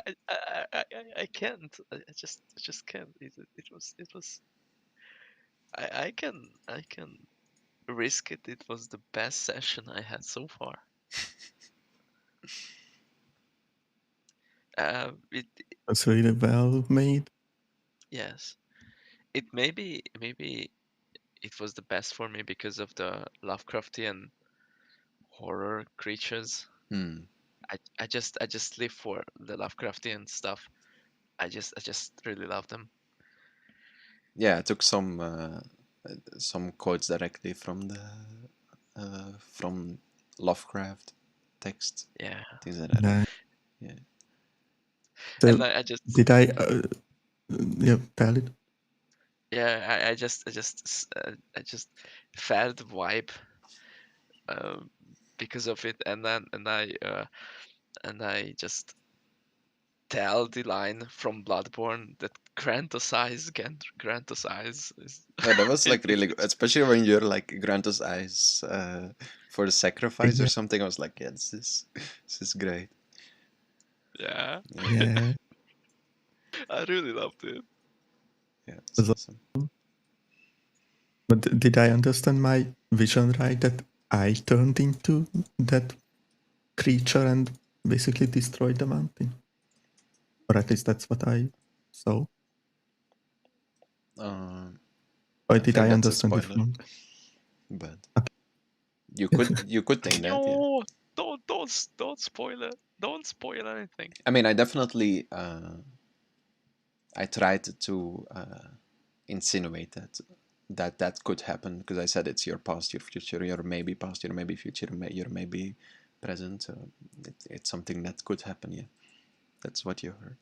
I can't. I just can't. It was I can risk it. It was the best session I had so far. It It's really well made. yes. It maybe it was the best for me because of the Lovecraftian horror creatures. I just live for the Lovecraftian stuff. I just really love them. yeah, I took some quotes directly from Lovecraft text, Yeah. things like that. Yeah. Yeah. So, And I just did I yeah, tell it? yeah I just felt the vibe because of it, and then and I just tell the line from Bloodborne that Grantos eyes again. Grantos eyes is Yeah, that was like really good, it's especially when you're like grant us eyes for the sacrifice or Yeah. something. I was like, yeah, this is great. yeah. Yeah, Yeah. I really loved it. yeah, it's So- awesome. But did I understand my vision right that I turned into that creature and basically destroyed the mountain? Or at least that's what I saw. Or I did I think that's a understand it spoiler, wrong? but Okay. you could think that. Yeah. No, don't spoil it. Don't spoil anything. I mean, I definitely I tried to insinuate that could happen because I said it's your past, your future, your maybe past, your maybe future, your maybe present. So it's something that could happen. Yeah, that's what you heard.